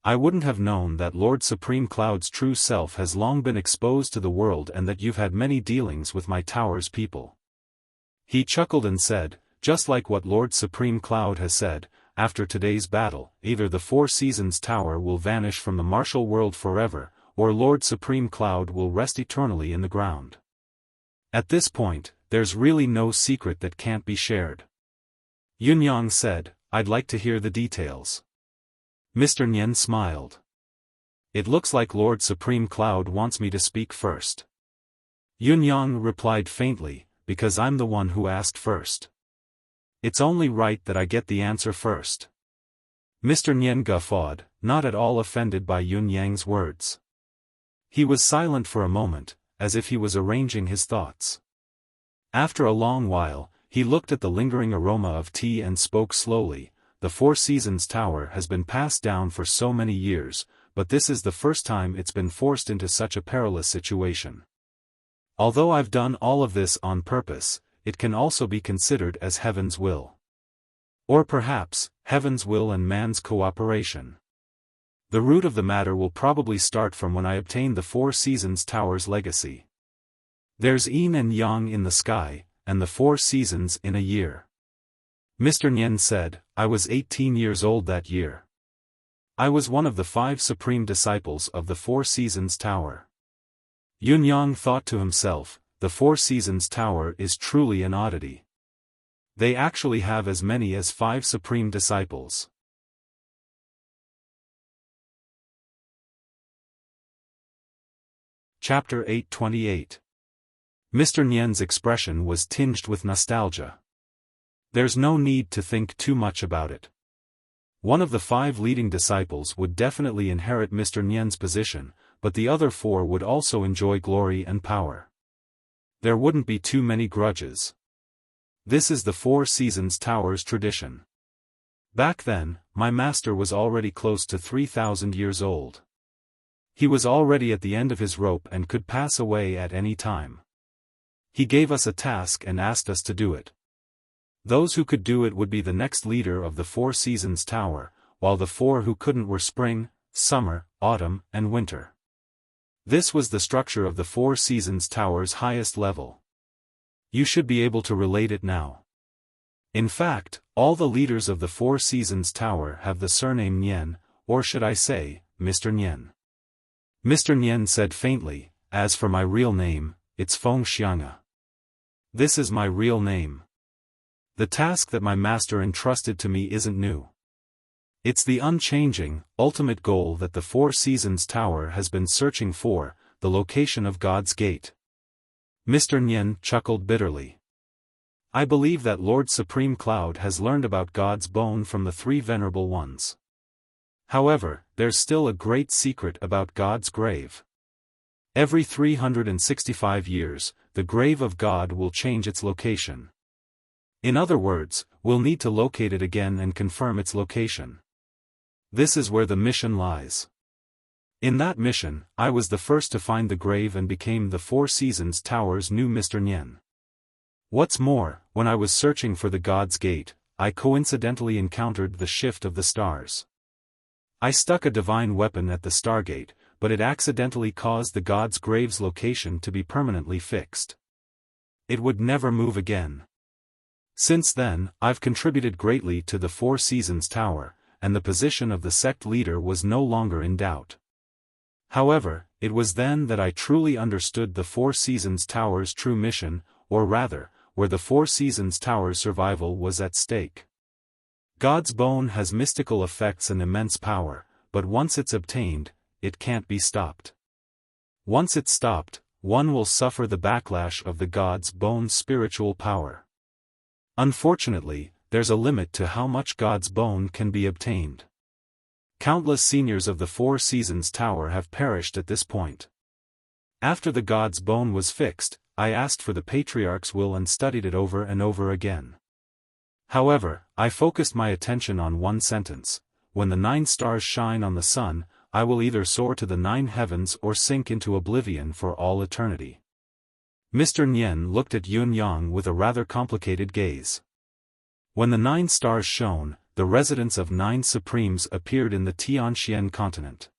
[SPEAKER 1] I wouldn't have known that Lord Supreme Cloud's true self has long been exposed to the world and that you've had many dealings with my tower's people. He chuckled and said, just like what Lord Supreme Cloud has said, after today's battle, either the 4 Seasons Tower will vanish from the martial world forever, or Lord Supreme Cloud will rest eternally in the ground. At this point, there's really no secret that can't be shared. Yun Yang said, I'd like to hear the details. Mr. Nian smiled. It looks like Lord Supreme Cloud wants me to speak first. Yun Yang replied faintly, because I'm the one who asked first. It's only right that I get the answer first. Mr. Nian guffawed, not at all offended by Yun Yang's words. He was silent for a moment, as if he was arranging his thoughts. After a long while, he looked at the lingering aroma of tea and spoke slowly. The 4 Seasons Tower has been passed down for so many years, but this is the first time it's been forced into such a perilous situation. Although I've done all of this on purpose, it can also be considered as heaven's will. Or perhaps, heaven's will and man's cooperation. The root of the matter will probably start from when I obtain the 4 Seasons Tower's legacy. There's yin and yang in the sky, and the 4 seasons in a year. Mr. Nian said, I was 18 years old that year. I was one of the 5 supreme disciples of the 4 Seasons Tower. Yun Yang thought to himself, the 4 Seasons Tower is truly an oddity. They actually have as many as 5 supreme disciples. Chapter 828. Mr. Nian's expression was tinged with nostalgia. There's no need to think too much about it. One of the 5 leading disciples would definitely inherit Mr. Nian's position, but the other 4 would also enjoy glory and power. There wouldn't be too many grudges. This is the 4 Seasons Tower's tradition. Back then, my master was already close to 3,000 years old. He was already at the end of his rope and could pass away at any time. He gave us a task and asked us to do it. Those who could do it would be the next leader of the 4 Seasons Tower, while the 4 who couldn't were spring, summer, autumn, and winter. This was the structure of the 4 Seasons Tower's highest level. You should be able to relate it now. In fact, all the leaders of the 4 Seasons Tower have the surname Nian, or should I say, Mr. Nian. Mr. Nian said faintly, as for my real name, it's Feng Xiang'e. This is my real name. The task that my master entrusted to me isn't new. It's the unchanging, ultimate goal that the 4 Seasons Tower has been searching for, the location of God's gate. Mr. Nian chuckled bitterly. I believe that Lord Supreme Cloud has learned about God's bone from the 3 Venerable Ones. However, there's still a great secret about God's grave. Every 365 years, the grave of God will change its location. In other words, we'll need to locate it again and confirm its location. This is where the mission lies. In that mission, I was the first to find the grave and became the 4 Seasons Tower's new Mr. Nian. What's more, when I was searching for the God's Gate, I coincidentally encountered the shift of the stars. I stuck a divine weapon at the Stargate, but it accidentally caused the God's grave's location to be permanently fixed. It would never move again. Since then, I've contributed greatly to the 4 Seasons Tower, and the position of the sect leader was no longer in doubt. However, it was then that I truly understood the Four Seasons Tower's true mission, or rather, where the Four Seasons Tower's survival was at stake. God's bone has mystical effects and immense power, but once it's obtained, it can't be stopped. Once it's stopped, one will suffer the backlash of the God's bone's spiritual power. Unfortunately, there's a limit to how much God's bone can be obtained. Countless seniors of the Four Seasons Tower have perished at this point. After the God's bone was fixed, I asked for the Patriarch's will and studied it over and over again. However, I focused my attention on one sentence: when the 9 stars shine on the sun, I will either soar to the 9 heavens or sink into oblivion for all eternity. Mr. Nian looked at Yun Yang with a rather complicated gaze. When the 9 stars shone, the residents of 9 Supremes appeared in the Tianxian continent.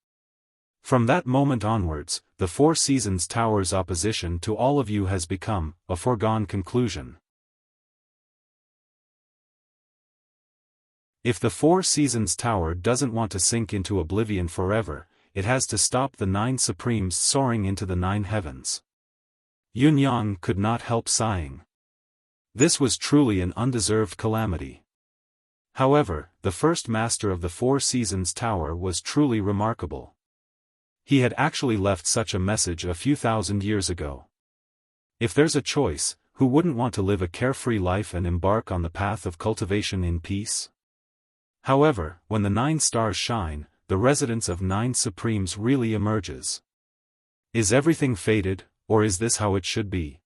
[SPEAKER 1] From that moment onwards, the Four Seasons Tower's opposition to all of you has become a foregone conclusion. If the Four Seasons Tower doesn't want to sink into oblivion forever, it has to stop the 9 Supremes soaring into the 9 heavens. Yun Yang could not help sighing. This was truly an undeserved calamity. However, the first master of the Four Seasons Tower was truly remarkable. He had actually left such a message a few thousand years ago. If there's a choice, who wouldn't want to live a carefree life and embark on the path of cultivation in peace? However, when the 9 stars shine, the residence of 9 Supremes really emerges. Is everything fated, or is this how it should be?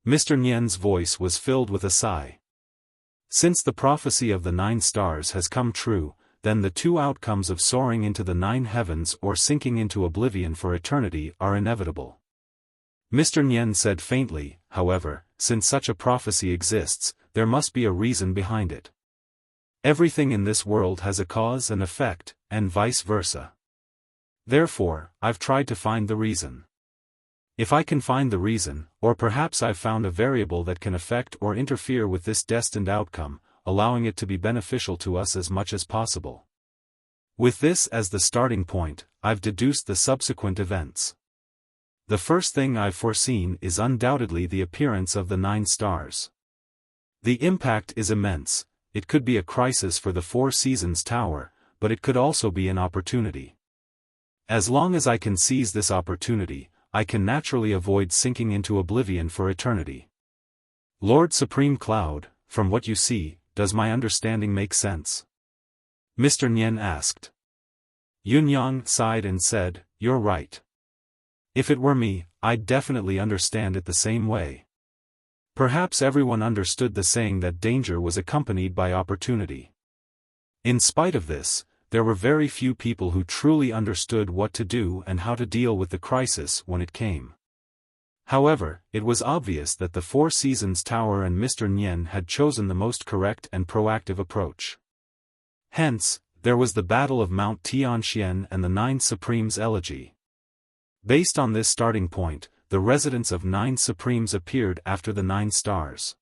[SPEAKER 1] Mr. Nian's voice was filled with a sigh. Since the prophecy of the 9 stars has come true, then the two outcomes of soaring into the 9 heavens or sinking into oblivion for eternity are inevitable. Mr. Nian said faintly, however, since such a prophecy exists, there must be a reason behind it. Everything in this world has a cause and effect, and vice versa. Therefore, I've tried to find the reason. If I can find the reason, or perhaps I've found a variable that can affect or interfere with this destined outcome, allowing it to be beneficial to us as much as possible. With this as the starting point, I've deduced the subsequent events. The first thing I've foreseen is undoubtedly the appearance of the 9 stars. The impact is immense. It could be a crisis for the Four Seasons Tower, but it could also be an opportunity. As long as I can seize this opportunity, I can naturally avoid sinking into oblivion for eternity. Lord Supreme Cloud, from what you see, does my understanding make sense? Mr. Nian asked. Yun Yang sighed and said, "You're right. If it were me, I'd definitely understand it the same way." Perhaps everyone understood the saying that danger was accompanied by opportunity. In spite of this, there were very few people who truly understood what to do and how to deal with the crisis when it came. However, it was obvious that the Four Seasons Tower and Mr. Nian had chosen the most correct and proactive approach. Hence, there was the Battle of Mount Tianxian and the 9 Supremes Elegy. Based on this starting point, the residents of 9 Supremes appeared after the 9 stars.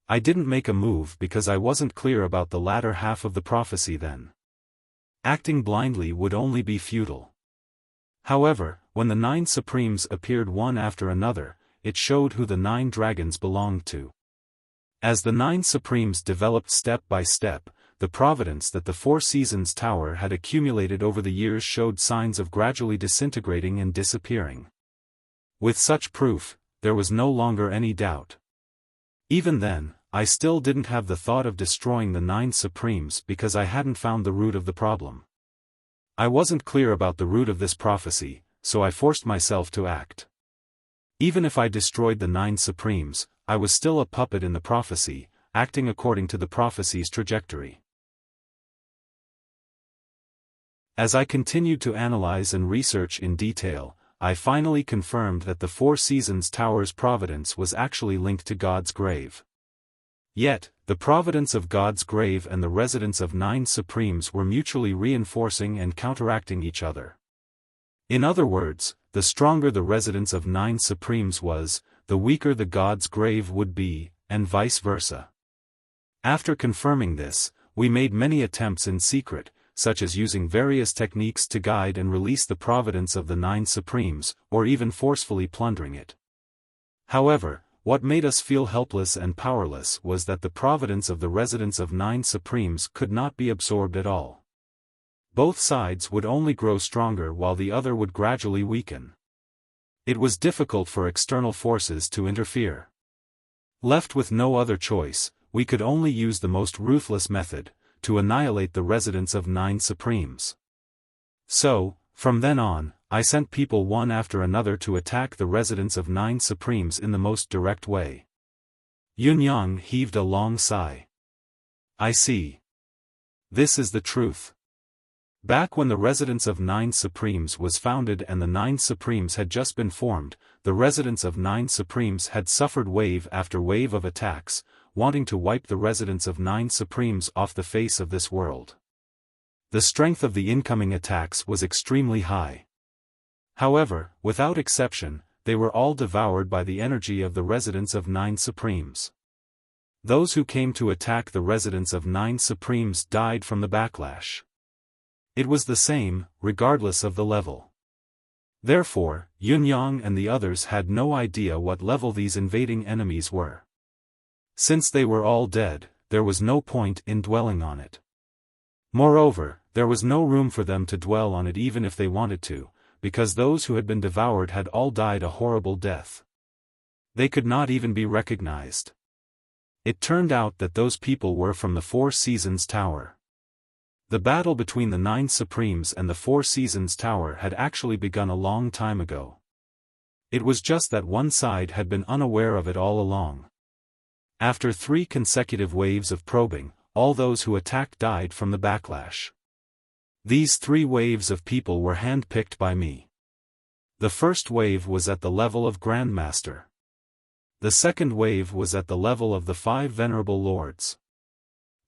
[SPEAKER 1] I didn't make a move because I wasn't clear about the latter half of the prophecy then. Acting blindly would only be futile. However, when the 9 Supremes appeared one after another, it showed who the 9 dragons belonged to. As the 9 Supremes developed step by step, the providence that the Four Seasons Tower had accumulated over the years showed signs of gradually disintegrating and disappearing. With such proof, there was no longer any doubt. Even then, I still didn't have the thought of destroying the 9 Supremes because I hadn't found the root of the problem. I wasn't clear about the root of this prophecy, so I forced myself to act. Even if I destroyed the 9 Supremes, I was still a puppet in the prophecy, acting according to the prophecy's trajectory. As I continued to analyze and research in detail, I finally confirmed that the Four Seasons Tower's providence was actually linked to God's grave. Yet, the providence of God's grave and the residence of 9 Supremes were mutually reinforcing and counteracting each other. In other words, the stronger the residence of 9 Supremes was, the weaker the God's grave would be, and vice versa. After confirming this, we made many attempts in secret, such as using various techniques to guide and release the providence of the Nine Supremes, or even forcefully plundering it. However, what made us feel helpless and powerless was that the providence of the residents of Nine Supremes could not be absorbed at all. Both sides would only grow stronger while the other would gradually weaken. It was difficult for external forces to interfere. Left with no other choice, we could only use the most ruthless method, to annihilate the residents of Nine Supremes. So, from then on, I sent people one after another to attack the residents of Nine Supremes in the most direct way. Yunyang heaved a long sigh. I see. This is the truth. Back when the residents of Nine Supremes was founded and the Nine Supremes had just been formed, the residents of Nine Supremes had suffered wave after wave of attacks, wanting to wipe the residents of Nine Supremes off the face of this world. The strength of the incoming attacks was extremely high. However, without exception, they were all devoured by the energy of the residents of Nine Supremes. Those who came to attack the residents of Nine Supremes died from the backlash. It was the same, regardless of the level. Therefore, Yunyang and the others had no idea what level these invading enemies were. Since they were all dead, there was no point in dwelling on it. Moreover, there was no room for them to dwell on it even if they wanted to, because those who had been devoured had all died a horrible death. They could not even be recognized. It turned out that those people were from the Four Seasons Tower. The battle between the Nine Supremes and the Four Seasons Tower had actually begun a long time ago. It was just that one side had been unaware of it all along. After 3 consecutive waves of probing, all those who attacked died from the backlash. These 3 waves of people were hand-picked by me. The first wave was at the level of Grandmaster. The second wave was at the level of the 5 Venerable Lords.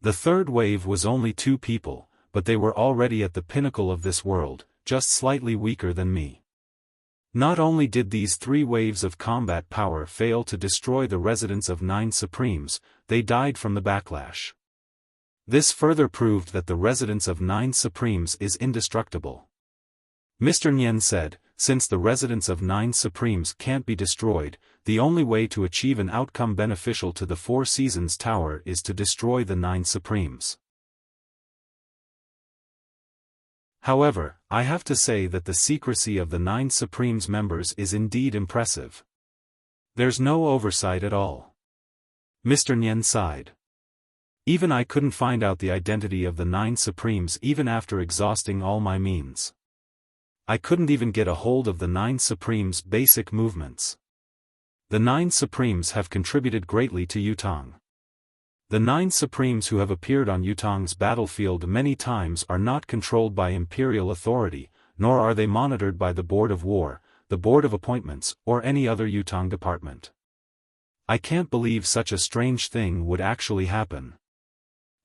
[SPEAKER 1] The third wave was only 2 people, but they were already at the pinnacle of this world, just slightly weaker than me. Not only did these 3 waves of combat power fail to destroy the residents of Nine Supremes, they died from the backlash. This further proved that the residents of Nine Supremes is indestructible. Mr. Nyen said, since the residents of Nine Supremes can't be destroyed, the only way to achieve an outcome beneficial to the Four Seasons Tower is to destroy the Nine Supremes. However, I have to say that the secrecy of the Nine Supremes members is indeed impressive. There's no oversight at all. Mr. Nyen sighed. Even I couldn't find out the identity of the Nine Supremes even after exhausting all my means. I couldn't even get a hold of the Nine Supremes' basic movements. The Nine Supremes have contributed greatly to Yutong. The 9 Supremes who have appeared on Yutong's battlefield many times are not controlled by imperial authority, nor are they monitored by the Board of War, the Board of Appointments, or any other Yutong department. I can't believe such a strange thing would actually happen.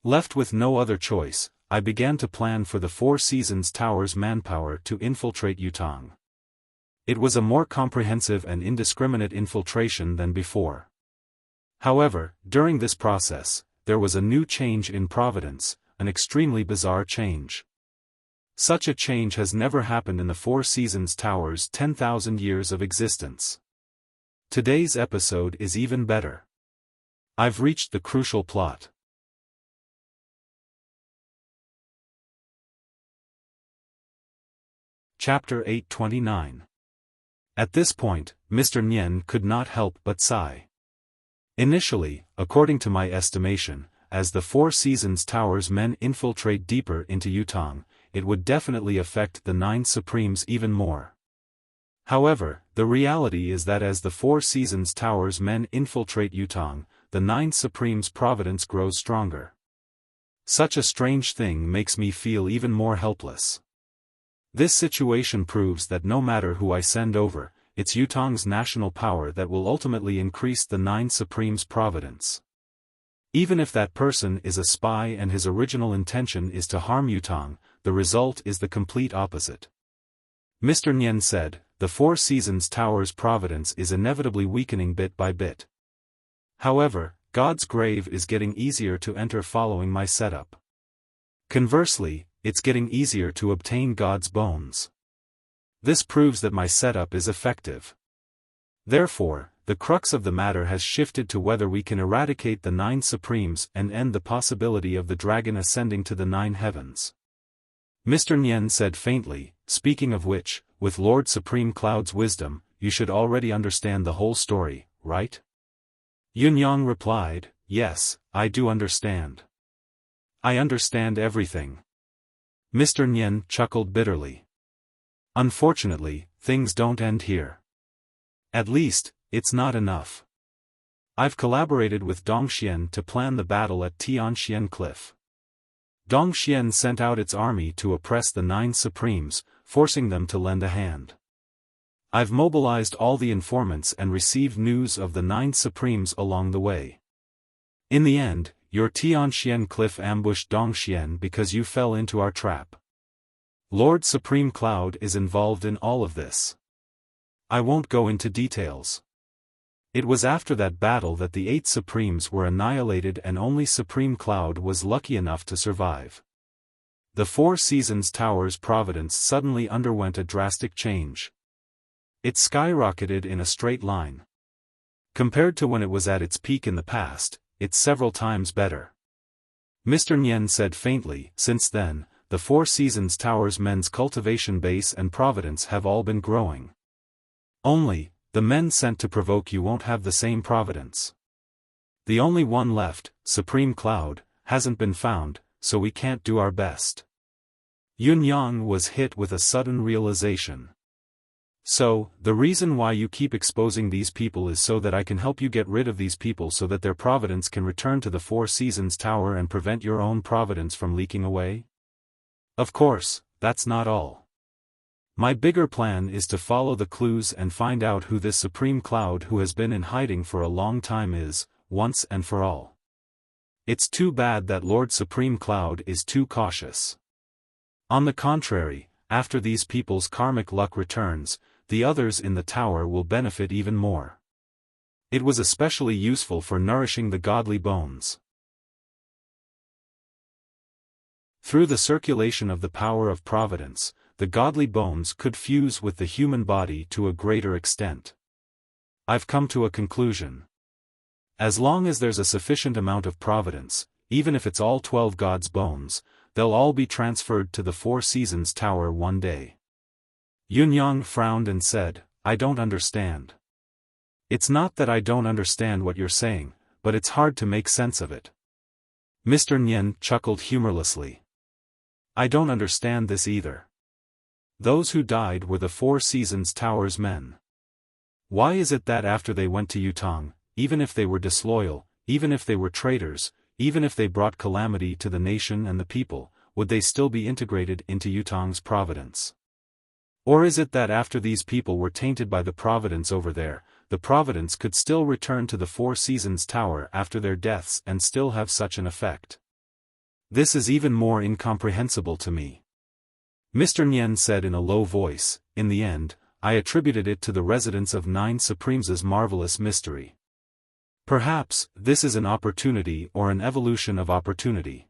[SPEAKER 1] Left with no other choice, I began to plan for the Four Seasons Tower's manpower to infiltrate Yutong. It was a more comprehensive and indiscriminate infiltration than before. However, during this process, there was a new change in providence, an extremely bizarre change. Such a change has never happened in the Four Seasons Tower's 10,000 years of existence. Today's episode is even better. I've reached the crucial plot. Chapter 829. At this point, Mr. Nyen could not help but sigh. Initially, according to my estimation, as the Four Seasons Tower's men infiltrate deeper into Yutong, it would definitely affect the 9 Supremes even more. However, the reality is that as the Four Seasons Tower's men infiltrate Yutong, the 9 Supremes' providence grows stronger. Such a strange thing makes me feel even more helpless. This situation proves that no matter who I send over, it's Yutong's national power that will ultimately increase the 9 Supremes' providence. Even if that person is a spy and his original intention is to harm Yutong, the result is the complete opposite. Mr. Nyen said, the Four Seasons Tower's providence is inevitably weakening bit by bit. However, God's grave is getting easier to enter following my setup. Conversely, it's getting easier to obtain God's bones. This proves that my setup is effective. Therefore, the crux of the matter has shifted to whether we can eradicate the 9 Supremes and end the possibility of the dragon ascending to the 9 heavens. Mr. Nian said faintly, speaking of which, with Lord Supreme Cloud's wisdom, you should already understand the whole story, right? Yunyang replied, yes, I do understand. I understand everything. Mr. Nian chuckled bitterly. Unfortunately, things don't end here. At least, it's not enough. I've collaborated with Dongxian to plan the battle at Tianxian Cliff. Dongxian sent out its army to oppress the 9 Supremes, forcing them to lend a hand. I've mobilized all the informants and received news of the 9 Supremes along the way. In the end, your Tianxian Cliff ambushed Dongxian because you fell into our trap. Lord Supreme Cloud is involved in all of this. I won't go into details. It was after that battle that the 8 Supremes were annihilated and only Supreme Cloud was lucky enough to survive. The 4 Seasons Tower's providence suddenly underwent a drastic change. It skyrocketed in a straight line. Compared to when it was at its peak in the past, it's several times better. Mr. Nian said faintly, since then, the 4 Seasons Tower's men's cultivation base and providence have all been growing. Only, the men sent to provoke you won't have the same providence. The only one left, Supreme Cloud, hasn't been found, so we can't do our best. Yunyang was hit with a sudden realization. So, the reason why you keep exposing these people is so that I can help you get rid of these people so that their providence can return to the 4 Seasons Tower and prevent your own providence from leaking away? Of course, that's not all. My bigger plan is to follow the clues and find out who this Supreme Cloud who has been in hiding for a long time is, once and for all. It's too bad that Lord Supreme Cloud is too cautious. On the contrary, after these people's karmic luck returns, the others in the tower will benefit even more. It was especially useful for nourishing the godly bones. Through the circulation of the power of providence, the godly bones could fuse with the human body to a greater extent. I've come to a conclusion. As long as there's a sufficient amount of providence, even if it's all 12 gods' bones, they'll all be transferred to the 4 Seasons Tower one day. Yunyang frowned and said, I don't understand. It's not that I don't understand what you're saying, but it's hard to make sense of it. Mr. Nian chuckled humorlessly. I don't understand this either. Those who died were the 4 Seasons Tower's men. Why is it that after they went to Yutong, even if they were disloyal, even if they were traitors, even if they brought calamity to the nation and the people, would they still be integrated into Yutong's providence? Or is it that after these people were tainted by the providence over there, the providence could still return to the 4 Seasons Tower after their deaths and still have such an effect? This is even more incomprehensible to me. Mr. Nian said in a low voice, in the end, I attributed it to the residence of 9 Supremes' marvelous mystery. Perhaps, this is an opportunity or an evolution of opportunity.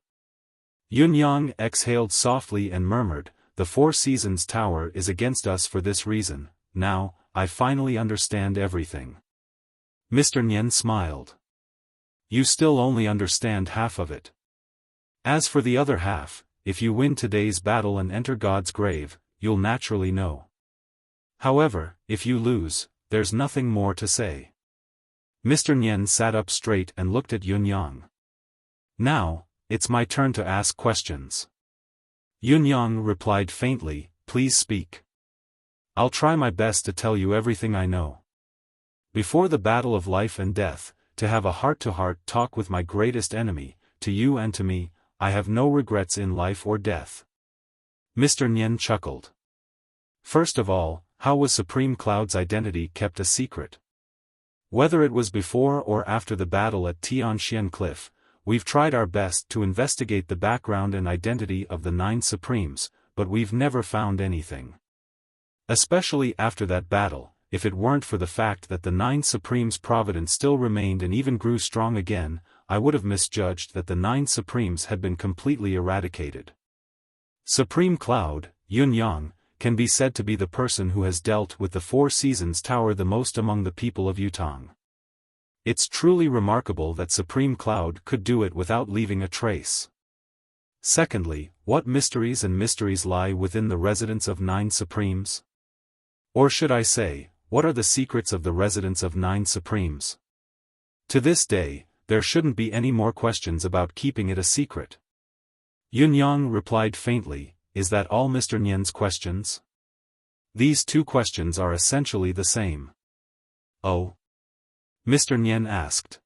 [SPEAKER 1] Yunyang exhaled softly and murmured, the 4 Seasons Tower is against us for this reason. Now, I finally understand everything. Mr. Nian smiled. You still only understand half of it. As for the other half, if you win today's battle and enter God's grave, you'll naturally know. However, if you lose, there's nothing more to say. Mr. Nian sat up straight and looked at Yunyang. Now, it's my turn to ask questions. Yunyang replied faintly, please speak. I'll try my best to tell you everything I know. Before the battle of life and death, to have a heart-to-heart talk with my greatest enemy, to you and to me, I have no regrets in life or death. Mr. Nian chuckled. First of all, how was Supreme Cloud's identity kept a secret? Whether it was before or after the battle at Tianxian Cliff, we've tried our best to investigate the background and identity of the 9 Supremes, but we've never found anything. Especially after that battle, if it weren't for the fact that the 9 Supremes' providence still remained and even grew strong again, I would have misjudged that the 9 Supremes had been completely eradicated. Supreme Cloud, Yun Yang, can be said to be the person who has dealt with the Four Seasons Tower the most among the people of Yutong. It's truly remarkable that Supreme Cloud could do it without leaving a trace. Secondly, what mysteries lie within the residence of 9 Supremes? Or should I say, what are the secrets of the residence of 9 Supremes? To this day, there shouldn't be any more questions about keeping it a secret. Yun Yang replied faintly, "Is that all Mr. Nian's questions?" "These 2 questions are essentially the same." "Oh?" Mr. Nian asked.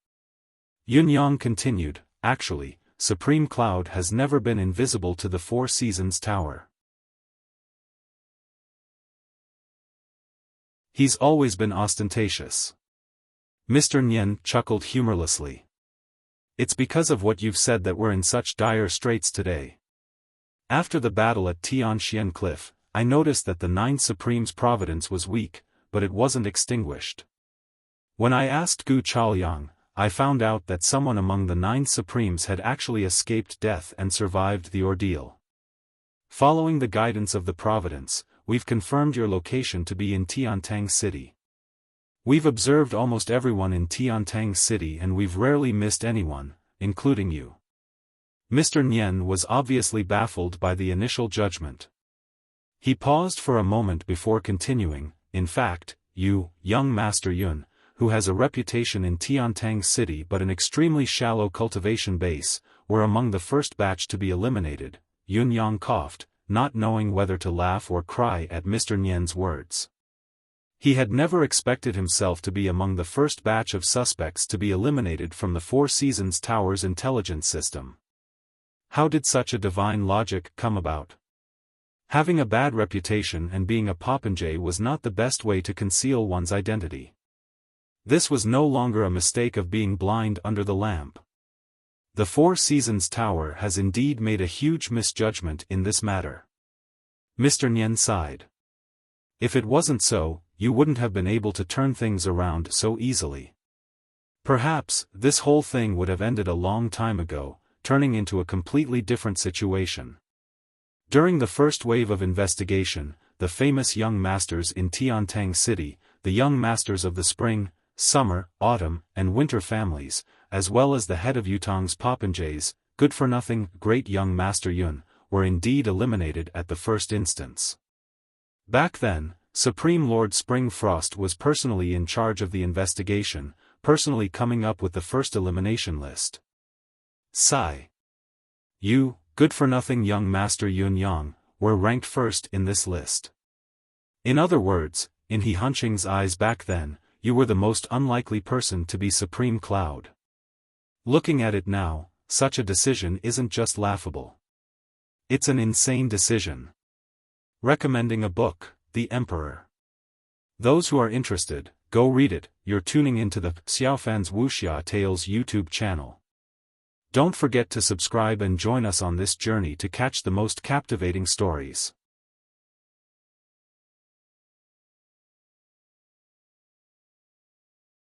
[SPEAKER 1] Yun Yang continued, "Actually, Supreme Cloud has never been invisible to the Four Seasons Tower. He's always been ostentatious." Mr. Nian chuckled humorlessly. "It's because of what you've said that we're in such dire straits today. After the battle at Tianxian Cliff, I noticed that the 9 Supremes' providence was weak, but it wasn't extinguished. When I asked Gu Chaoyang, I found out that someone among the 9 Supremes had actually escaped death and survived the ordeal. Following the guidance of the Providence, we've confirmed your location to be in Tiantang City. We've observed almost everyone in Tiantang City and we've rarely missed anyone, including you." Mr. Nian was obviously baffled by the initial judgment. He paused for a moment before continuing, "In fact, you, young Master Yun, who has a reputation in Tiantang City but an extremely shallow cultivation base, were among the first batch to be eliminated." Yun Yang coughed, not knowing whether to laugh or cry at Mr. Nian's words. He had never expected himself to be among the first batch of suspects to be eliminated from the Four Seasons Tower's intelligence system. How did such a divine logic come about? Having a bad reputation and being a popinjay was not the best way to conceal one's identity. This was no longer a mistake of being blind under the lamp. The Four Seasons Tower has indeed made a huge misjudgment in this matter. Mr. Nian sighed. If it wasn't so, you wouldn't have been able to turn things around so easily. Perhaps, this whole thing would have ended a long time ago, turning into a completely different situation. During the first wave of investigation, the famous young masters in Tiantang City, the young masters of the spring, summer, autumn, and winter families, as well as the head of Yutong's popinjays, good-for-nothing, great young Master Yun, were indeed eliminated at the first instance. Back then, Supreme Lord Spring Frost was personally in charge of the investigation, personally coming up with the first elimination list. Sigh. You, good-for-nothing young Master Yun Yang, were ranked first in this list. In other words, in He Hunqing's eyes back then, you were the most unlikely person to be Supreme Cloud. Looking at it now, such a decision isn't just laughable. It's an insane decision. Recommending a book, The Emperor. Those who are interested, go read it. You're tuning into the Xiaofan's Wuxia Tales YouTube channel. Don't forget to subscribe and join us on this journey to catch the most captivating stories.